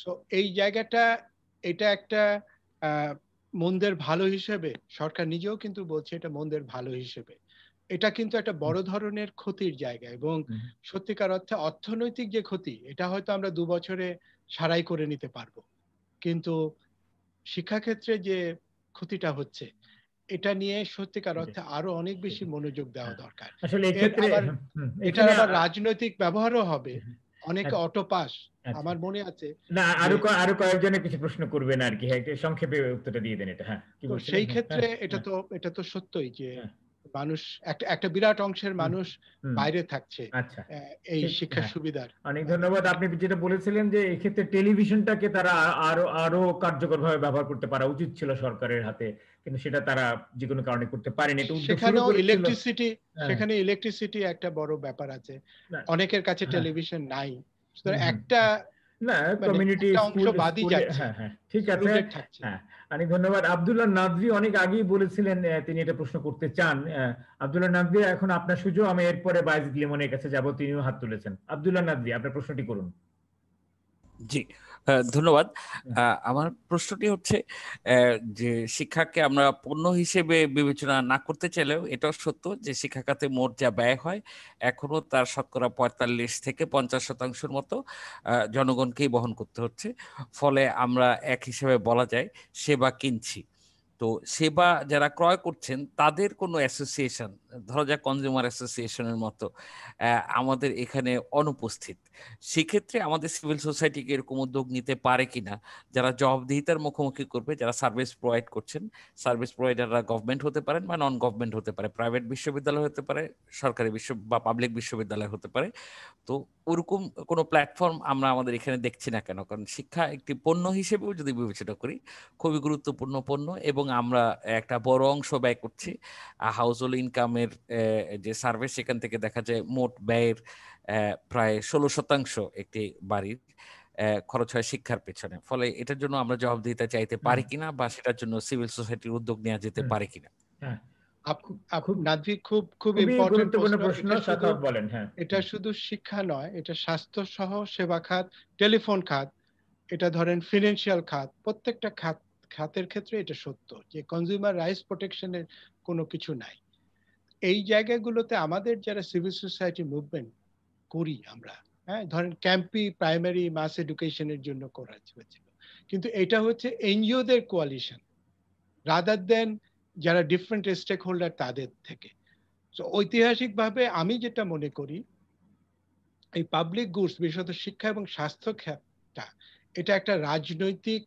সো এই জায়গাটা, এটা একটা মন্দের ভালো হিসেবে সরকার নিজেও কিন্তু বলছে এটা মন্দের ভালো হিসেবে। এটা কিন্তু একটা বড় ধরনের ক্ষতির জায়গা, এবং সত্যিকার অর্থে অর্থনৈতিক যে ক্ষতি, এটা হয়তো আমরা 2 বছরে সারাই করে নিতে পারবো, কিন্তু শিক্ষাক্ষেত্রে যে ক্ষতিটা হচ্ছে এটা নিয়ে সত্যিকার অর্থে আরো অনেক বেশি মনোযোগ দেওয়া দরকার। আসলে এর এক্ষেত্রে আবার এটার এখানে আবার রাজনৈতিক ব্যবহারও হবে। অনেকে আচ্ছা, অটো পাস, আচ্ছা। আমার মনে আছে না, যে আরো কয়েকজনের কিছু প্রশ্ন করবেন আর কি। হ্যাঁ, একটু সংক্ষেপে উত্তরটা দিয়ে দেন এটা। হ্যাঁ, কি তো বলছিলেন? সেই হ্যাঁ, ক্ষেত্রে এটা তো সত্যই যে হ্যাঁ, মানুষ একটা বিরাট অংশের হুম, মানুষ হুম, বাইরে থাকছে আচ্ছা, এই ঠিক, শিক্ষা হ্যাঁ। সুবিধার অনেক ধন্যবাদ। আপনি যেটা বলেছিলেন যে এক্ষেত্রে টেলিভিশনটাকে তারা আরো কার্যকরভাবে ব্যবহার করতে পারা উচিত ছিল সরকারের হাতে, কিন্তু সেটা তারা যে কোনো কারণে করতে পারেনি। এটা উদ্যোগ শুরু সেখানেও করেছিল। ইলেকট্রিসিটি, হ্যাঁ, সেখানে ইলেকট্রিসিটি একটা বড় ব্যাপার আছে। না, অনেকের কাছে হ্যাঁ, টেলিভিশন নাই, সুতরাং হুম, হুম, একটা না, মানে কমিউনিটি একটা অংশ স্কুল বাদই স্কুলে, যাচ্ছে, হ্যাঁ, হ্যাঁ, ঠিক আছে। এক্সক্লুডেড থাকছে। হ্যাঁ, অনেক ধন্যবাদ। আব্দুল্লাহ নাদভি অনেক আগেই বলেছিলেন তিনি এটা প্রশ্ন করতে চান। আব্দুল্লাহ নাদভি, এখন আপনার সুযোগ। আমি এরপরে বায়েজিদ লিমনের কাছে যাব, তিনিও হাত তুলেছেন। আব্দুল্লাহ নাদভি, আপনার প্রশ্নটি করুন। জি, ধন্যবাদ। হুম, আমার প্রশ্নটি হচ্ছে যে শিক্ষাকে আমরা পণ্য হিসেবে বিবেচনা না করতে চাইলেও এটাও সত্য যে শিক্ষা খাতে মোট যা ব্যয় হয় এখনো তার শতকরা ৪৫ থেকে ৫০% মতো জনগণকেই বহন করতে হচ্ছে। ফলে আমরা এক হিসেবে বলা যায় সেবা কিনছি। তো সেবা যারা ক্রয় করছেন তাদের কোনো অ্যাসোসিয়েশন, ধরা যাক কনজিউমার অ্যাসোসিয়েশনের মতো, আমাদের এখানে অনুপস্থিত। সেক্ষেত্রে আমাদের সিভিল সোসাইটিকে এরকম উদ্যোগ নিতে পারে কিনা, যারা জবাবদিহিতার মুখোমুখি করবে, যারা সার্ভিস প্রোভাইড করছেন। সার্ভিস প্রোভাইডাররা গভর্নমেন্ট হতে পারেন বা নন গভর্নমেন্ট হতে পারে, প্রাইভেট বিশ্ববিদ্যালয় হতে পারে, সরকারি বা পাবলিক বিশ্ববিদ্যালয় হতে পারে। তো ওরকম কোনো প্ল্যাটফর্ম আমরা আমাদের এখানে দেখছি না কেন? কারণ শিক্ষা একটি পণ্য হিসেবেও যদি বিবেচনা করি, খুবই গুরুত্বপূর্ণ পণ্য, এবং আমরা একটা বড় অংশ ব্যয় করছি। হাউস হোল্ড ইনকামের যে সার্ভে, সেখান থেকে দেখা যায় মোট ব্যয়ের প্রায় 16% একটি বাড়ির খরচ হয় শিক্ষার পেছনে। ফলে এটার জন্য আমরা জবাবদিহিতা চাইতে পারি কিনা, বা সেটার জন্য সিভিল সোসাইটির উদ্যোগ নেওয়া যেতে পারে কিনা। হ্যাঁ, খুব নাদভি, খুব খুবই ইম্পর্টেন্ট গুরুত্বপূর্ণ প্রশ্ন। প্রশ্ন। সাখাওয়াত বলেন। হ্যাঁ, এটা শুধু শিক্ষা নয়, এটা স্বাস্থ্য সহ সেবা খাত, টেলিফোন খাত, এটা ধরেন ফিনান্সিয়াল খাত, প্রত্যেকটা খাতের ক্ষেত্রে এটা সত্য যে কনজিউমার রাইটস প্রোটেকশনের কোনো কিছু নাই। এই জায়গাগুলোতে আমাদের যারা সিভিল সোসাইটি মুভমেন্ট করি আমরা, হ্যাঁ, ধরেন ক্যাম্পি প্রাইমারি মাস এডুকেশনের জন্য করা হয়েছিল, কিন্তু এটা হচ্ছে এনজিওদের কোয়ালিশন রাদার দেন যারা ডিফারেন্ট স্টেক হোল্ডার তাদের থেকে। তো ঐতিহাসিকভাবে আমি যেটা মনে করি, এই পাবলিক গুডস, বিশেষত শিক্ষা এবং স্বাস্থ্য খাতটা, এটা একটা রাজনৈতিক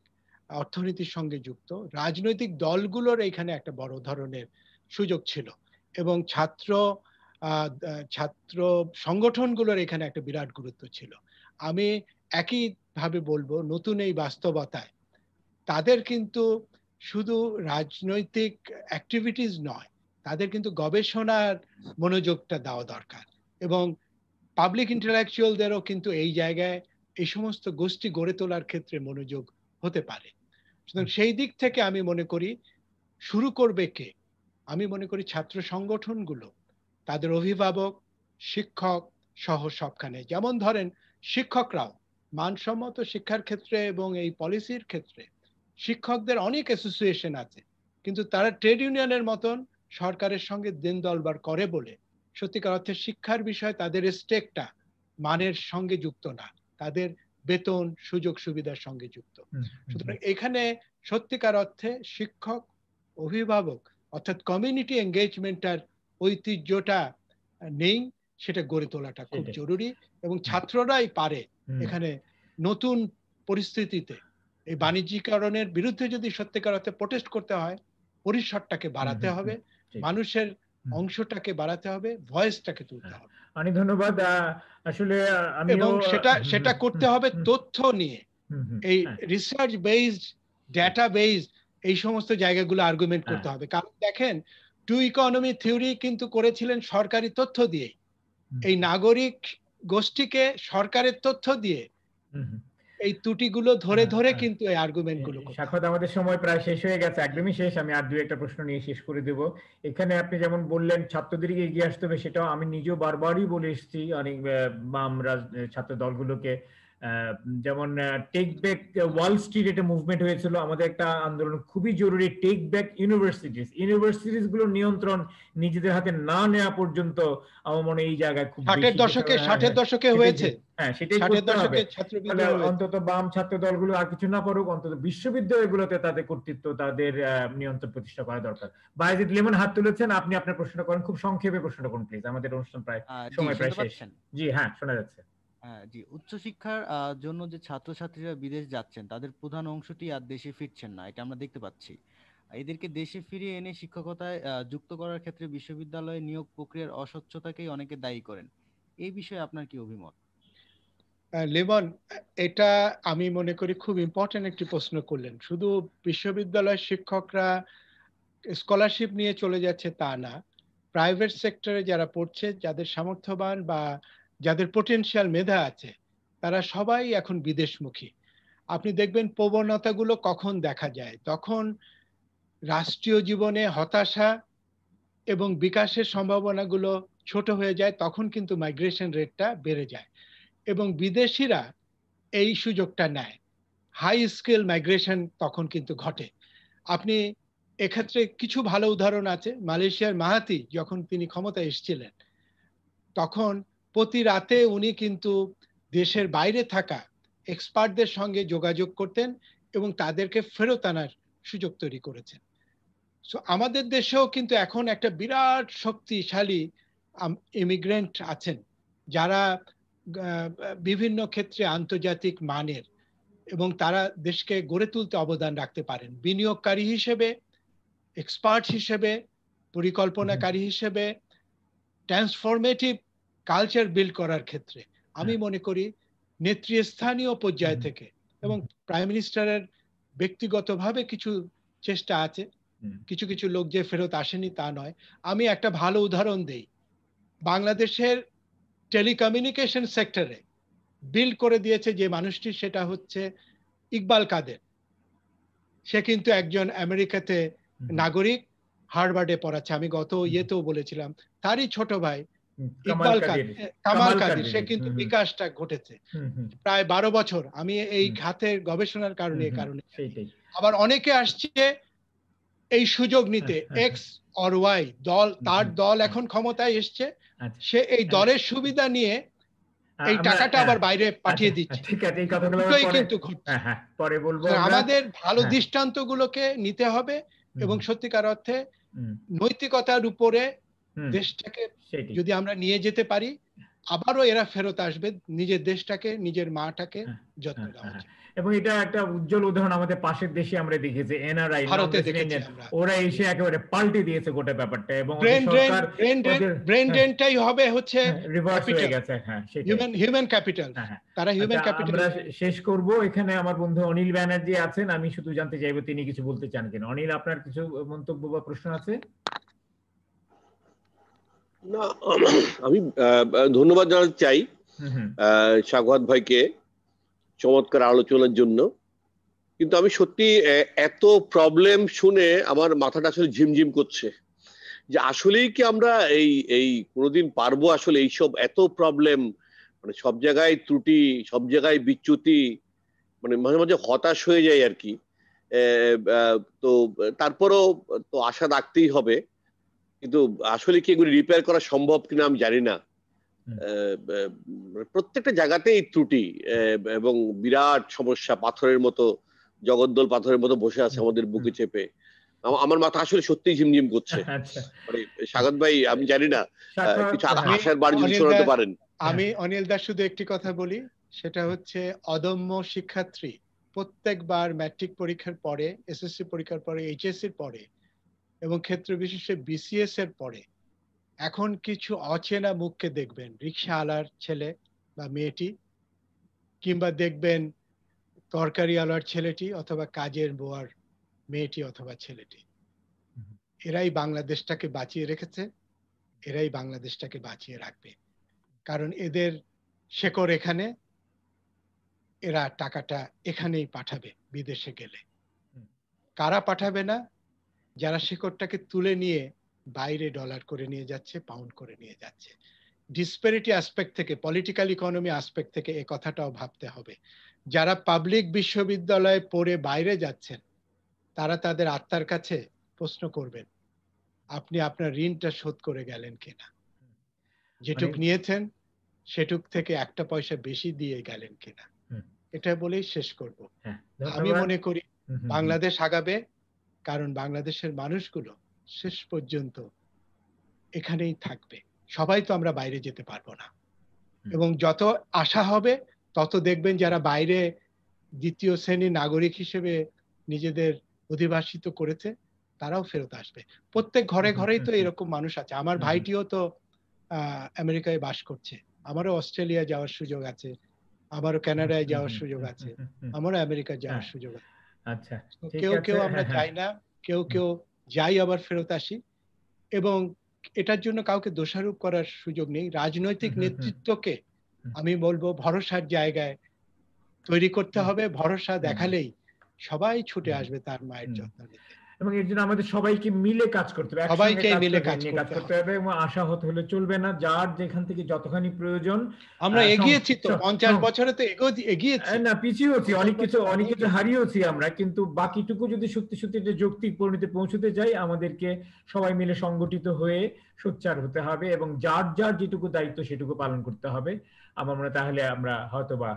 অর্থনীতির সঙ্গে যুক্ত। রাজনৈতিক দলগুলোর এখানে একটা বড় ধরনের সুযোগ ছিল, এবং ছাত্র সংগঠনগুলোর এখানে একটা বিরাট গুরুত্ব ছিল। আমি একইভাবে বলবো, নতুন এই বাস্তবতায় তাদের কিন্তু শুধু রাজনৈতিক অ্যাক্টিভিটিস নয়, তাদের কিন্তু গবেষণার মনোযোগটা দেওয়া দরকার, এবং পাবলিক ইন্টেলেকচুয়ালদেরও কিন্তু এই জায়গায় এই সমস্ত গোষ্ঠী গড়ে তোলার ক্ষেত্রে মনোযোগ হতে পারে। সুতরাং সেই দিক থেকে আমি মনে করি শুরু করবে কে? আমি মনে করি ছাত্র সংগঠনগুলো, তাদের অভিভাবক, শিক্ষক সহ সবখানে। যেমন ধরেন শিক্ষকরাও মানসম্মত শিক্ষার ক্ষেত্রে এবং এই পলিসির ক্ষেত্রে শিক্ষকদের অনেক অ্যাসোসিয়েশন আছে, কিন্তু তারা ট্রেড ইউনিয়নের মতন সরকারের সঙ্গে দিন দলবার করে বলে সত্যিকার অর্থে শিক্ষার বিষয়ে তাদের স্টেকটা মানের সঙ্গে যুক্ত না, তাদের বেতন সুযোগ সুবিধার সঙ্গে যুক্ত। সুতরাং এখানে সত্যিকার অর্থে শিক্ষক, অভিভাবক অর্থাৎ কমিউনিটি এঙ্গেজমেন্টটার ঐতিহ্যটা নেই, সেটা গড়ে তোলাটা খুব জরুরি, এবং ছাত্ররাই পারে এখানে নতুন পরিস্থিতিতে এই বাণিজ্যিকরণের বিরুদ্ধে যদি সত্যিকার অর্থে প্রোটেস্ট করতে হয়, পরিসরটাকে বাড়াতে হবে, মানুষের অংশটাকে বাড়াতে হবে, ভয়েসটাকে তুলতে হবে। অনেক ধন্যবাদ। আসলে এবং সেটা করতে হবে তথ্য নিয়ে, এই রিসার্চ বেসড, ডেটা বেসড, এই সমস্ত জায়গাগুলো আর্গুমেন্ট করতে হবে। কারণ দেখেন, টু ইকোনমি থিওরি কিন্তু করেছিলেন সরকারি তথ্য দিয়ে, এই নাগরিক গোষ্ঠীকে সরকারের তথ্য দিয়ে এই ত্রুটিগুলো ধরে ধরে কিন্তু এই আর্গুমেন্ট গুলো। সাখাওয়াত, আমাদের সময় প্রায় শেষ হয়ে গেছে, একদমই শেষ। আমি আর দুই একটা প্রশ্ন নিয়ে শেষ করে দেব। এখানে আপনি যেমন বললেন ছাত্রদেরকে এগিয়ে আসতে হবে, সেটাও আমি নিজেও বারবারই বলে এসেছি অনেক বাম ছাত্র দলগুলোকে। যেমন টেক ব্যাক ওয়াল স্ট্রিট একটা মুভমেন্ট হয়েছিল, আমাদের একটা আন্দোলন, খুবই জরুরি টেক ব্যাক ইউনিভার্সিটিজ গুলো নিয়ন্ত্রণ নিজেদের হাতে না নেওয়া পর্যন্ত আমার মনে হয় এই জায়গায় খুব বেশি 60-এর দশকে হয়েছে। হ্যাঁ, সেটাই 60-এর করতে হবে। দশকে ছাত্র তাহলে বিদ্রোহ হয়েছে। অন্তত বাম ছাত্র দলগুলো আর কিছু না পারুক, অন্তত বিশ্ববিদ্যালয়গুলোতে তাদের কর্তৃত্ব, তাদের নিয়ন্ত্রণ প্রতিষ্ঠা করা দরকার। বায়েজিদ লিমন হাত তুলেছেন, আপনি আপনার প্রশ্নটা করেন, খুব সংক্ষেপে প্রশ্নটা করুন প্লিজ, আমাদের অনুষ্ঠান প্রায় সময় প্রায় শেষ। জি হ্যাঁ, শোনা যাচ্ছে। জি, উচ্চশিক্ষার জন্য যে ছাত্রছাত্রীরা বিদেশ যাচ্ছেন তাদের প্রধান অংশটি আর দেশে ফিরছেন না, এটা আমরা দেখতে পাচ্ছি। এদেরকে দেশে ফিরিয়ে এনে শিক্ষকতায় যুক্ত করার ক্ষেত্রে বিশ্ববিদ্যালয়ে নিয়োগ প্রক্রিয়ার অস্বচ্ছতাকেই অনেকে দায়ী করেন। এই বিষয়ে আপনার কি অভিমত? লিমন, এটা আমি মনে করি খুব ইম্পর্টেন্ট একটি প্রশ্ন করলেন। শুধু বিশ্ববিদ্যালয়ের শিক্ষকরা স্কলারশিপ নিয়ে চলে যাচ্ছে তা না, প্রাইভেট সেক্টরে যারা পড়ছে, যাদের সামর্থ্যবান বা যাদের পোটেনশিয়াল মেধা আছে, তারা সবাই এখন বিদেশমুখী। আপনি দেখবেন প্রবণতাগুলো কখন দেখা যায়, তখন রাষ্ট্রীয় জীবনে হতাশা এবং বিকাশের সম্ভাবনাগুলো ছোট হয়ে যায়, তখন কিন্তু মাইগ্রেশন রেটটা বেড়ে যায় এবং বিদেশিরা এই সুযোগটা নেয়। হাই স্কিল মাইগ্রেশন তখন কিন্তু ঘটে। আপনি এক্ষেত্রে কিছু ভালো উদাহরণ আছে। মালয়েশিয়ার মাহাতি যখন তিনি ক্ষমতায় এসেছিলেন, তখন প্রতি রাতে উনি কিন্তু দেশের বাইরে থাকা এক্সপার্টদের সঙ্গে যোগাযোগ করতেন এবং তাদেরকে ফেরত আনার সুযোগ তৈরি করেছেন। সো আমাদের দেশেও কিন্তু এখন একটা বিরাট শক্তিশালী ইমিগ্রেন্ট আছেন, যারা বিভিন্ন ক্ষেত্রে আন্তর্জাতিক মানের এবং তারা দেশকে গড়ে তুলতে অবদান রাখতে পারেন, বিনিয়োগকারী হিসেবে, এক্সপার্ট হিসেবে, পরিকল্পনাকারী হিসেবে, ট্রান্সফরমেটিভ কালচার বিল্ড করার ক্ষেত্রে। আমি মনে করি নেতৃস্থানীয় পর্যায় থেকে এবং প্রাইম মিনিস্টারের ব্যক্তিগতভাবে কিছু চেষ্টা আছে, কিছু কিছু লোক যে ফেরত আসেনি তা নয়। আমি একটা ভালো উদাহরণ দেই। বাংলাদেশের টেলিকমিউনিকেশন সেক্টরে বিল্ড করে দিয়েছে যে মানুষটি, সেটা হচ্ছে ইকবাল কাদের। সে কিন্তু একজন আমেরিকাতে নাগরিক, হার্ভার্ডে পড়াচ্ছে। আমি গত ইয়েতেও বলেছিলাম, তারই ছোট ভাই ইকবাল কাদের, কামাল কাদের, সে কিন্তু বিকাশটা ঘটেছে প্রায় 12 বছর। আমি এই খাতের গবেষণার কারণে আবার অনেকে আসছে এই সুযোগ নিতে, এক্স অর ওয়াই দল, তার দল এখন ক্ষমতায় এসছে, সে এই দলের সুবিধা নিয়ে এই টাকাটা আবার বাইরে পাঠিয়ে দিচ্ছে। ঠিক আছে, এই কথাগুলো কিন্তু পরে বলবো। আমাদের ভালো দৃষ্টান্তগুলোকে নিতে হবে এবং সত্যিকার অর্থে নৈতিকতার উপরে দেশটাকে যদি আমরা নিয়ে যেতে পারি, আবারও এরা ফেরত আসবে, নিজের দেশটাকে, নিজের মাটাকে যত্ন দেওয়া উচিত। এবং এটা একটা উজ্জ্বল উদাহরণ আমাদের পাশের দেশে আমরা দেখেছি, এনআরআই, ওরা এসে একেবারে পাল্টে দিয়েছে গোটা ব্যাপারটা এবং ব্রেন ড্রেনটাই হবে হচ্ছে রিভার্স হয়ে গেছে। হ্যাঁ, হিউম্যান ক্যাপিটাল, তারা হিউম্যান ক্যাপিটাল। আমরা শেষ করব। এখানে আমার বন্ধু অনিল ব্যানার্জি আছেন, আমি শুধু জানতে চাইবো তিনি কিছু বলতে চান কিনা। অনিল, আপনার কিছু মন্তব্য বা প্রশ্ন আছে? না, আমি ধন্যবাদ জানাতে চাই সাগত ভাইকে চমৎকার আলোচনার জন্য। কিন্তু আমি সত্যি এত প্রবলেম শুনে আমার মাথাটা আসলে ঝিমঝিম করছে যে আসলেই কি আমরা এই কোনোদিন পারবো আসলে এইসব এত প্রবলেম, মানে সব জায়গায় ত্রুটি, সব জায়গায় বিচ্যুতি, মানে মাঝে মাঝে হতাশ হয়ে যায় আর কি। তো তারপরেও তো আশা রাখতেই হবে, কিন্তু আসলে কি এগুলি রিপেয়ার করা সম্ভব কিনা আমি জানি না। প্রত্যেকটা জায়গাতেই ত্রুটি এবং বিরাট সমস্যা, পাথরের মতো, জগদ্দল পাথরের মতো বসে আছে আমাদের বুকে চেপে। আমার মাথা আসলে সত্যি ঝিমঝিম করছে। মানে সাগত ভাই, আমি জানি না কিছু আশার বাড়ি যদি শোনাতে পারেন। আমি অনিল দা শুধু একটি কথা বলি, সেটা হচ্ছে অদম্য শিক্ষার্থী প্রত্যেকবার ম্যাট্রিক পরীক্ষার পরে, এসএসসি পরীক্ষার পরে, এইচএসসির পরে এবং ক্ষেত্র বিশেষে বিসিএস এর পরে এখন কিছু অচেনা মুখকে দেখবেন, রিক্সাওয়ালার ছেলে বা মেয়েটি, কিংবা দেখবেন তরকারি আলার ছেলেটি অথবা কাজের বোয়ার মেয়েটি অথবা ছেলেটি। এরাই বাংলাদেশটাকে বাঁচিয়ে রেখেছে, এরাই বাংলাদেশটাকে বাঁচিয়ে রাখবে, কারণ এদের শেকড় এখানে, এরা টাকাটা এখানেই পাঠাবে বিদেশে গেলে। কারা পাঠাবে না? যারা শেকড়টাকে তুলে নিয়ে বাইরে ডলার করে নিয়ে যাচ্ছে, পাউন্ড করে নিয়ে যাচ্ছে। ডিসপ্যারিটি অ্যাসপেক্ট থেকে, পলিটিক্যাল ইকোনমি অ্যাসপেক্ট থেকে এই কথাটাও ভাবতে হবে। যারা পাবলিক বিশ্ববিদ্যালয়ে পড়ে বাইরে যাচ্ছেন তারা তাদের আত্মার কাছে প্রশ্ন করবেন, আপনি আপনার ঋণটা শোধ করে গেলেন কিনা, যেটুক নিয়েছেন সেটুক থেকে একটা পয়সা বেশি দিয়ে গেলেন কিনা। এটা বলেই শেষ করব। আমি মনে করি বাংলাদেশ আগাবে, কারণ বাংলাদেশের মানুষগুলো শেষ পর্যন্ত এখানেই থাকবে। সবাই তো আমরা বাইরে যেতে পারবো না, এবং যত আশা হবে তত দেখবেন যারা বাইরে দ্বিতীয় শ্রেণীর নাগরিক হিসেবে নিজেদের অধিবাসিত করেছে তারাও ফেরত আসবে। প্রত্যেক ঘরে ঘরেই তো এরকম মানুষ আছে। আমার ভাইটিও তো আমেরিকায় বাস করছে, আমারও অস্ট্রেলিয়া যাওয়ার সুযোগ আছে, আমারও কানাডায় যাওয়ার সুযোগ আছে, আমারও আমেরিকা যাওয়ার সুযোগ আছে। আচ্ছা, কেউ কেউ আমরা যাই না, কেউ কেউ যাই আবার ফেরত আসি, এবং এটার জন্য কাউকে দোষারোপ করার সুযোগ নেই। রাজনৈতিক নেতৃত্বকে আমি বলবো ভরসার জায়গায় তৈরি করতে হবে। ভরসা দেখালেই সবাই ছুটে আসবে তার মায়ের যত্ন নিতে, এবং এর জন্য আমাদের সবাইকে মিলে কাজ করতে হবে, সবাইকে মিলে কাজ করতে হবে, এবং আশা হতে হলে চলবে না। যার যেখান থেকে যতখানি প্রয়োজন। আমরা এগিয়েছি তো 50 বছরে, তো এগিয়েছি না, পিছিয়েছি, অনেক কিছু হারিয়েছি আমরা, কিন্তু বাকিটুকু যদি সত্যি সত্যি যে যৌক্তিক পরিণতিতে পৌঁছতে যাই, আমাদেরকে সবাই মিলে সংগঠিত হয়ে সোচ্চার হতে হবে, এবং যার যার যেটুকু দায়িত্ব সেটুকু পালন করতে হবে। আমার মনে হয় তাহলে আমরা হয়তোবা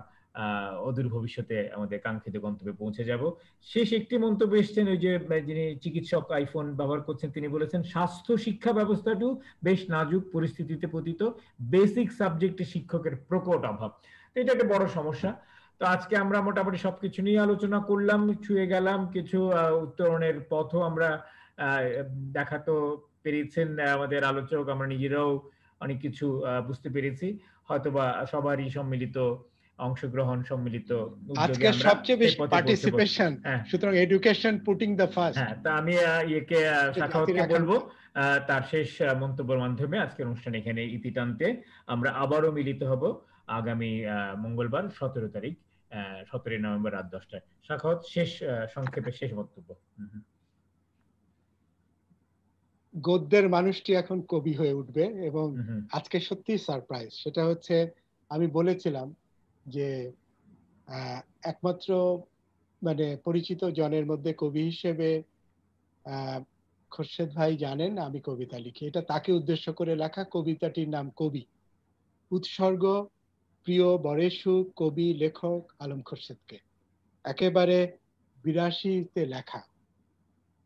অদূর ভবিষ্যতে আমাদের কাঙ্ক্ষিত গন্তব্যে পৌঁছে যাব। শেষ একটি মন্তব্য এসছেন, ওই যে যিনি চিকিৎসক আইফোন ব্যবহার করছেন তিনি বলেছেন, স্বাস্থ্য শিক্ষা ব্যবস্থাটিও বেশ নাজুক পরিস্থিতিতে পতিত, বেসিক সাবজেক্টে শিক্ষকের প্রকট অভাব। এটা একটা বড় সমস্যা। তো আজকে আমরা মোটামুটি সবকিছু নিয়ে আলোচনা করলাম, ছুঁয়ে গেলাম, কিছু উত্তরণের পথও আমরা দেখাতে পেরেছেন আমাদের আলোচক, আমরা নিজেরাও অনেক কিছু বুঝতে পেরেছি। হয়তোবা সবারই সম্মিলিত অংশগ্রহণ, সম্মিলিত আজকে সবচেয়ে বেশি পার্টিসিপেশন, সুতরাং এডুকেশন পুটিং দ্য ফার্স্ট। হ্যাঁ, তা আমি সাখাওয়াতকে বলবো তার শেষ মন্তব্যের মাধ্যমে আজকের অনুষ্ঠান এখানে ইতি টানতে। আমরা আবারও মিলিত হব আগামী মঙ্গলবার 17 তারিখ, 17 নভেম্বর রাত 10টায়। সাখাওয়াত, শেষ সংক্ষেপে শেষ বক্তব্য। গদ্যের মানুষটি এখন কবি হয়ে উঠবে, এবং আজকে সত্যি সারপ্রাইজ। সেটা হচ্ছে, আমি বলেছিলাম যে একমাত্র মানে পরিচিত জনের মধ্যে কবি হিসেবে খোরশেদ ভাই জানেন আমি কবিতা লিখি। এটা তাকে উদ্দেশ্য করে লেখা। কবিতাটির নাম কবি, উৎসর্গ প্রিয় বরেশু কবি লেখক আলম খোরশেদকে। একেবারে 82-তে লেখা,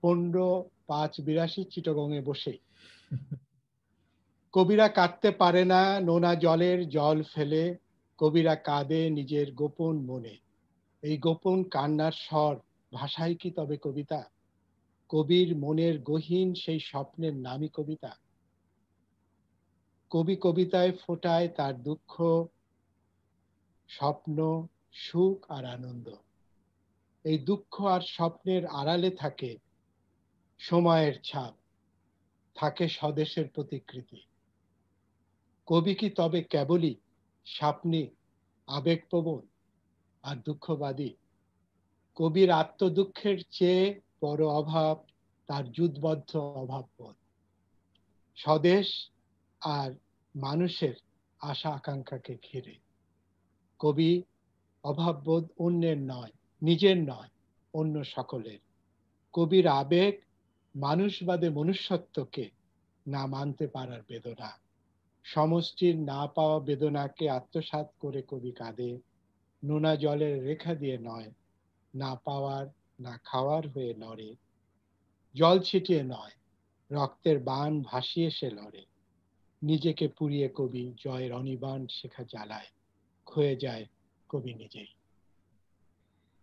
15/5/82 চিটাগংয়ে বসে। কবিরা কাঁদতে পারে না নোনা জলের জল ফেলে, কবিরা কাঁদে নিজের গোপন মনে। এই গোপন কান্নার স্বর ভাষায় কি তবে কবিতা? কবির মনের গহীন সেই স্বপ্নের নামই কবিতা। কবি কবিতায় ফোটায় তার দুঃখ, স্বপ্ন, সুখ আর আনন্দ। এই দুঃখ আর স্বপ্নের আড়ালে থাকে সময়ের ছাপ, থাকে স্বদেশের প্রতিকৃতি। কবি কি তবে কেবলই স্বপ্নে আবেগপ্রবণ আর দুঃখবাদী? কবির আত্মদুঃখের চেয়ে বড় অভাব তার যুদ্ধবদ্ধ অভাববোধ, স্বদেশ আর মানুষের আশা আকাঙ্ক্ষাকে ঘিরে। কবি অভাববোধ অন্যের নয়, নিজের নয়, অন্য সকলের। কবির আবেগ মানুষবাদে মনুষ্যত্বকে না মানতে পারার বেদনা। সমষ্টির না পাওয়া বেদনাকে আত্মসাৎ করে কবি কাঁদে, নোনা জলের রেখা দিয়ে নয়, না পাওয়ার না খাওয়ার হয়ে লড়ে। জল ছিটিয়ে নয়, রক্তের বাণ ভাসিয়ে সে লড়ে। নিজেকে পুড়িয়ে কবি জয়ের অনিবাণ শেখা জ্বালায়, ক্ষয়ে যায় কবি নিজেই।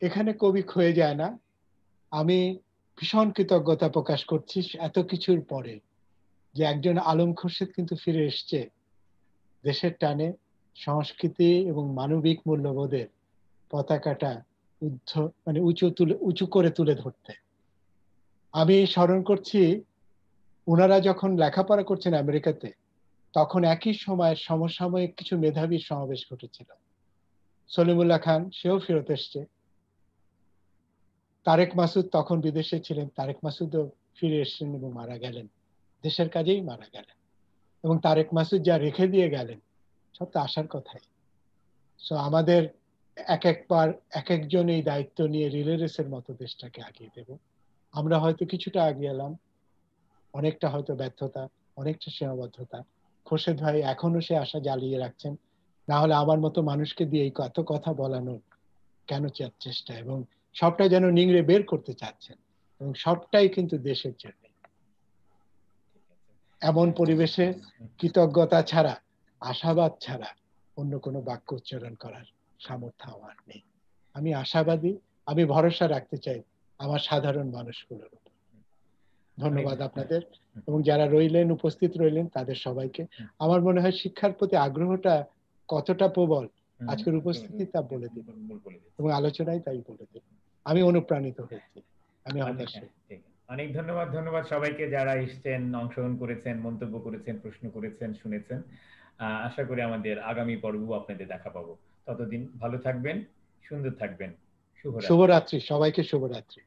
এখানে কবি ক্ষয়ে যায় না। আমি ভীষণ কৃতজ্ঞতা প্রকাশ করছি এত কিছুর পরে, যে একজন আলম খোরশেদ কিন্তু ফিরে এসছে দেশের টানে, সংস্কৃতি এবং মানবিক মূল্যবোধের পতাকাটা উঁচু করে তুলে ধরতে। আমি স্মরণ করছি, ওনারা যখন লেখাপড়া করছেন আমেরিকাতে, তখন একই সময় সমসাময়িক কিছু মেধাবীর সমাবেশ ঘটেছিল। সলিমুল্লাহ খান, সেও ফেরত এসছে। তারেক মাসুদ তখন বিদেশে ছিলেন, তারেক মাসুদও ফিরে এসছেন এবং মারা গেলেন, দেশের কাজেই মারা গেলেন। এবং তারেক মাসুদ যা রেখে দিয়ে গেলেন সব তো আসার কথাই। সো আমাদের একবার এক একজন এই দায়িত্ব নিয়ে রিলে রেসের মতো দেশটাকে আগিয়ে দেব। আমরা হয়তো কিছুটা আগিয়ে এলাম, অনেকটা হয়তো ব্যর্থতা, অনেকটা সীমাবদ্ধতা। খোরশেদ ভাই এখনো সে আশা জ্বালিয়ে রাখছেন, না হলে আমার মতো মানুষকে দিয়ে এই কত কথা বলানোর কেন চেষ্টা, এবং সবটা যেন নিংড়ে বের করতে চাচ্ছেন, এবং সবটাই কিন্তু দেশের জন্য। এমন পরিবেশে কৃতজ্ঞতা ছাড়া, আশাবাদ ছাড়া অন্য কোনো বাক্য উচ্চারণ করার সামর্থ্য আমার নেই। আমি আশাবাদী, আমি ভরসা রাখতে চাই আমার সাধারণ মানুষগুলোর উপর। ধন্যবাদ আপনাদের, এবং যারা রইলেন, উপস্থিত রইলেন, তাদের সবাইকে। আমার মনে হয় শিক্ষার প্রতি আগ্রহটা কতটা প্রবল আজকের উপস্থিতি তা বলে দিল, এবং আলোচনায় তাই বলে দিল। আমি অনুপ্রাণিত হয়েছি, আমি হতাশ। অনেক ধন্যবাদ সবাইকে যারা এসেছেন, অংশগ্রহণ করেছেন, মন্তব্য করেছেন, প্রশ্ন করেছেন, শুনেছেন। আশা করি আমাদের আগামী পর্ব আপনাদের দেখা পাবো। ততদিন ভালো থাকবেন, সুন্দর থাকবেন। শুভরাত্রি। সবাইকে শুভরাত্রি।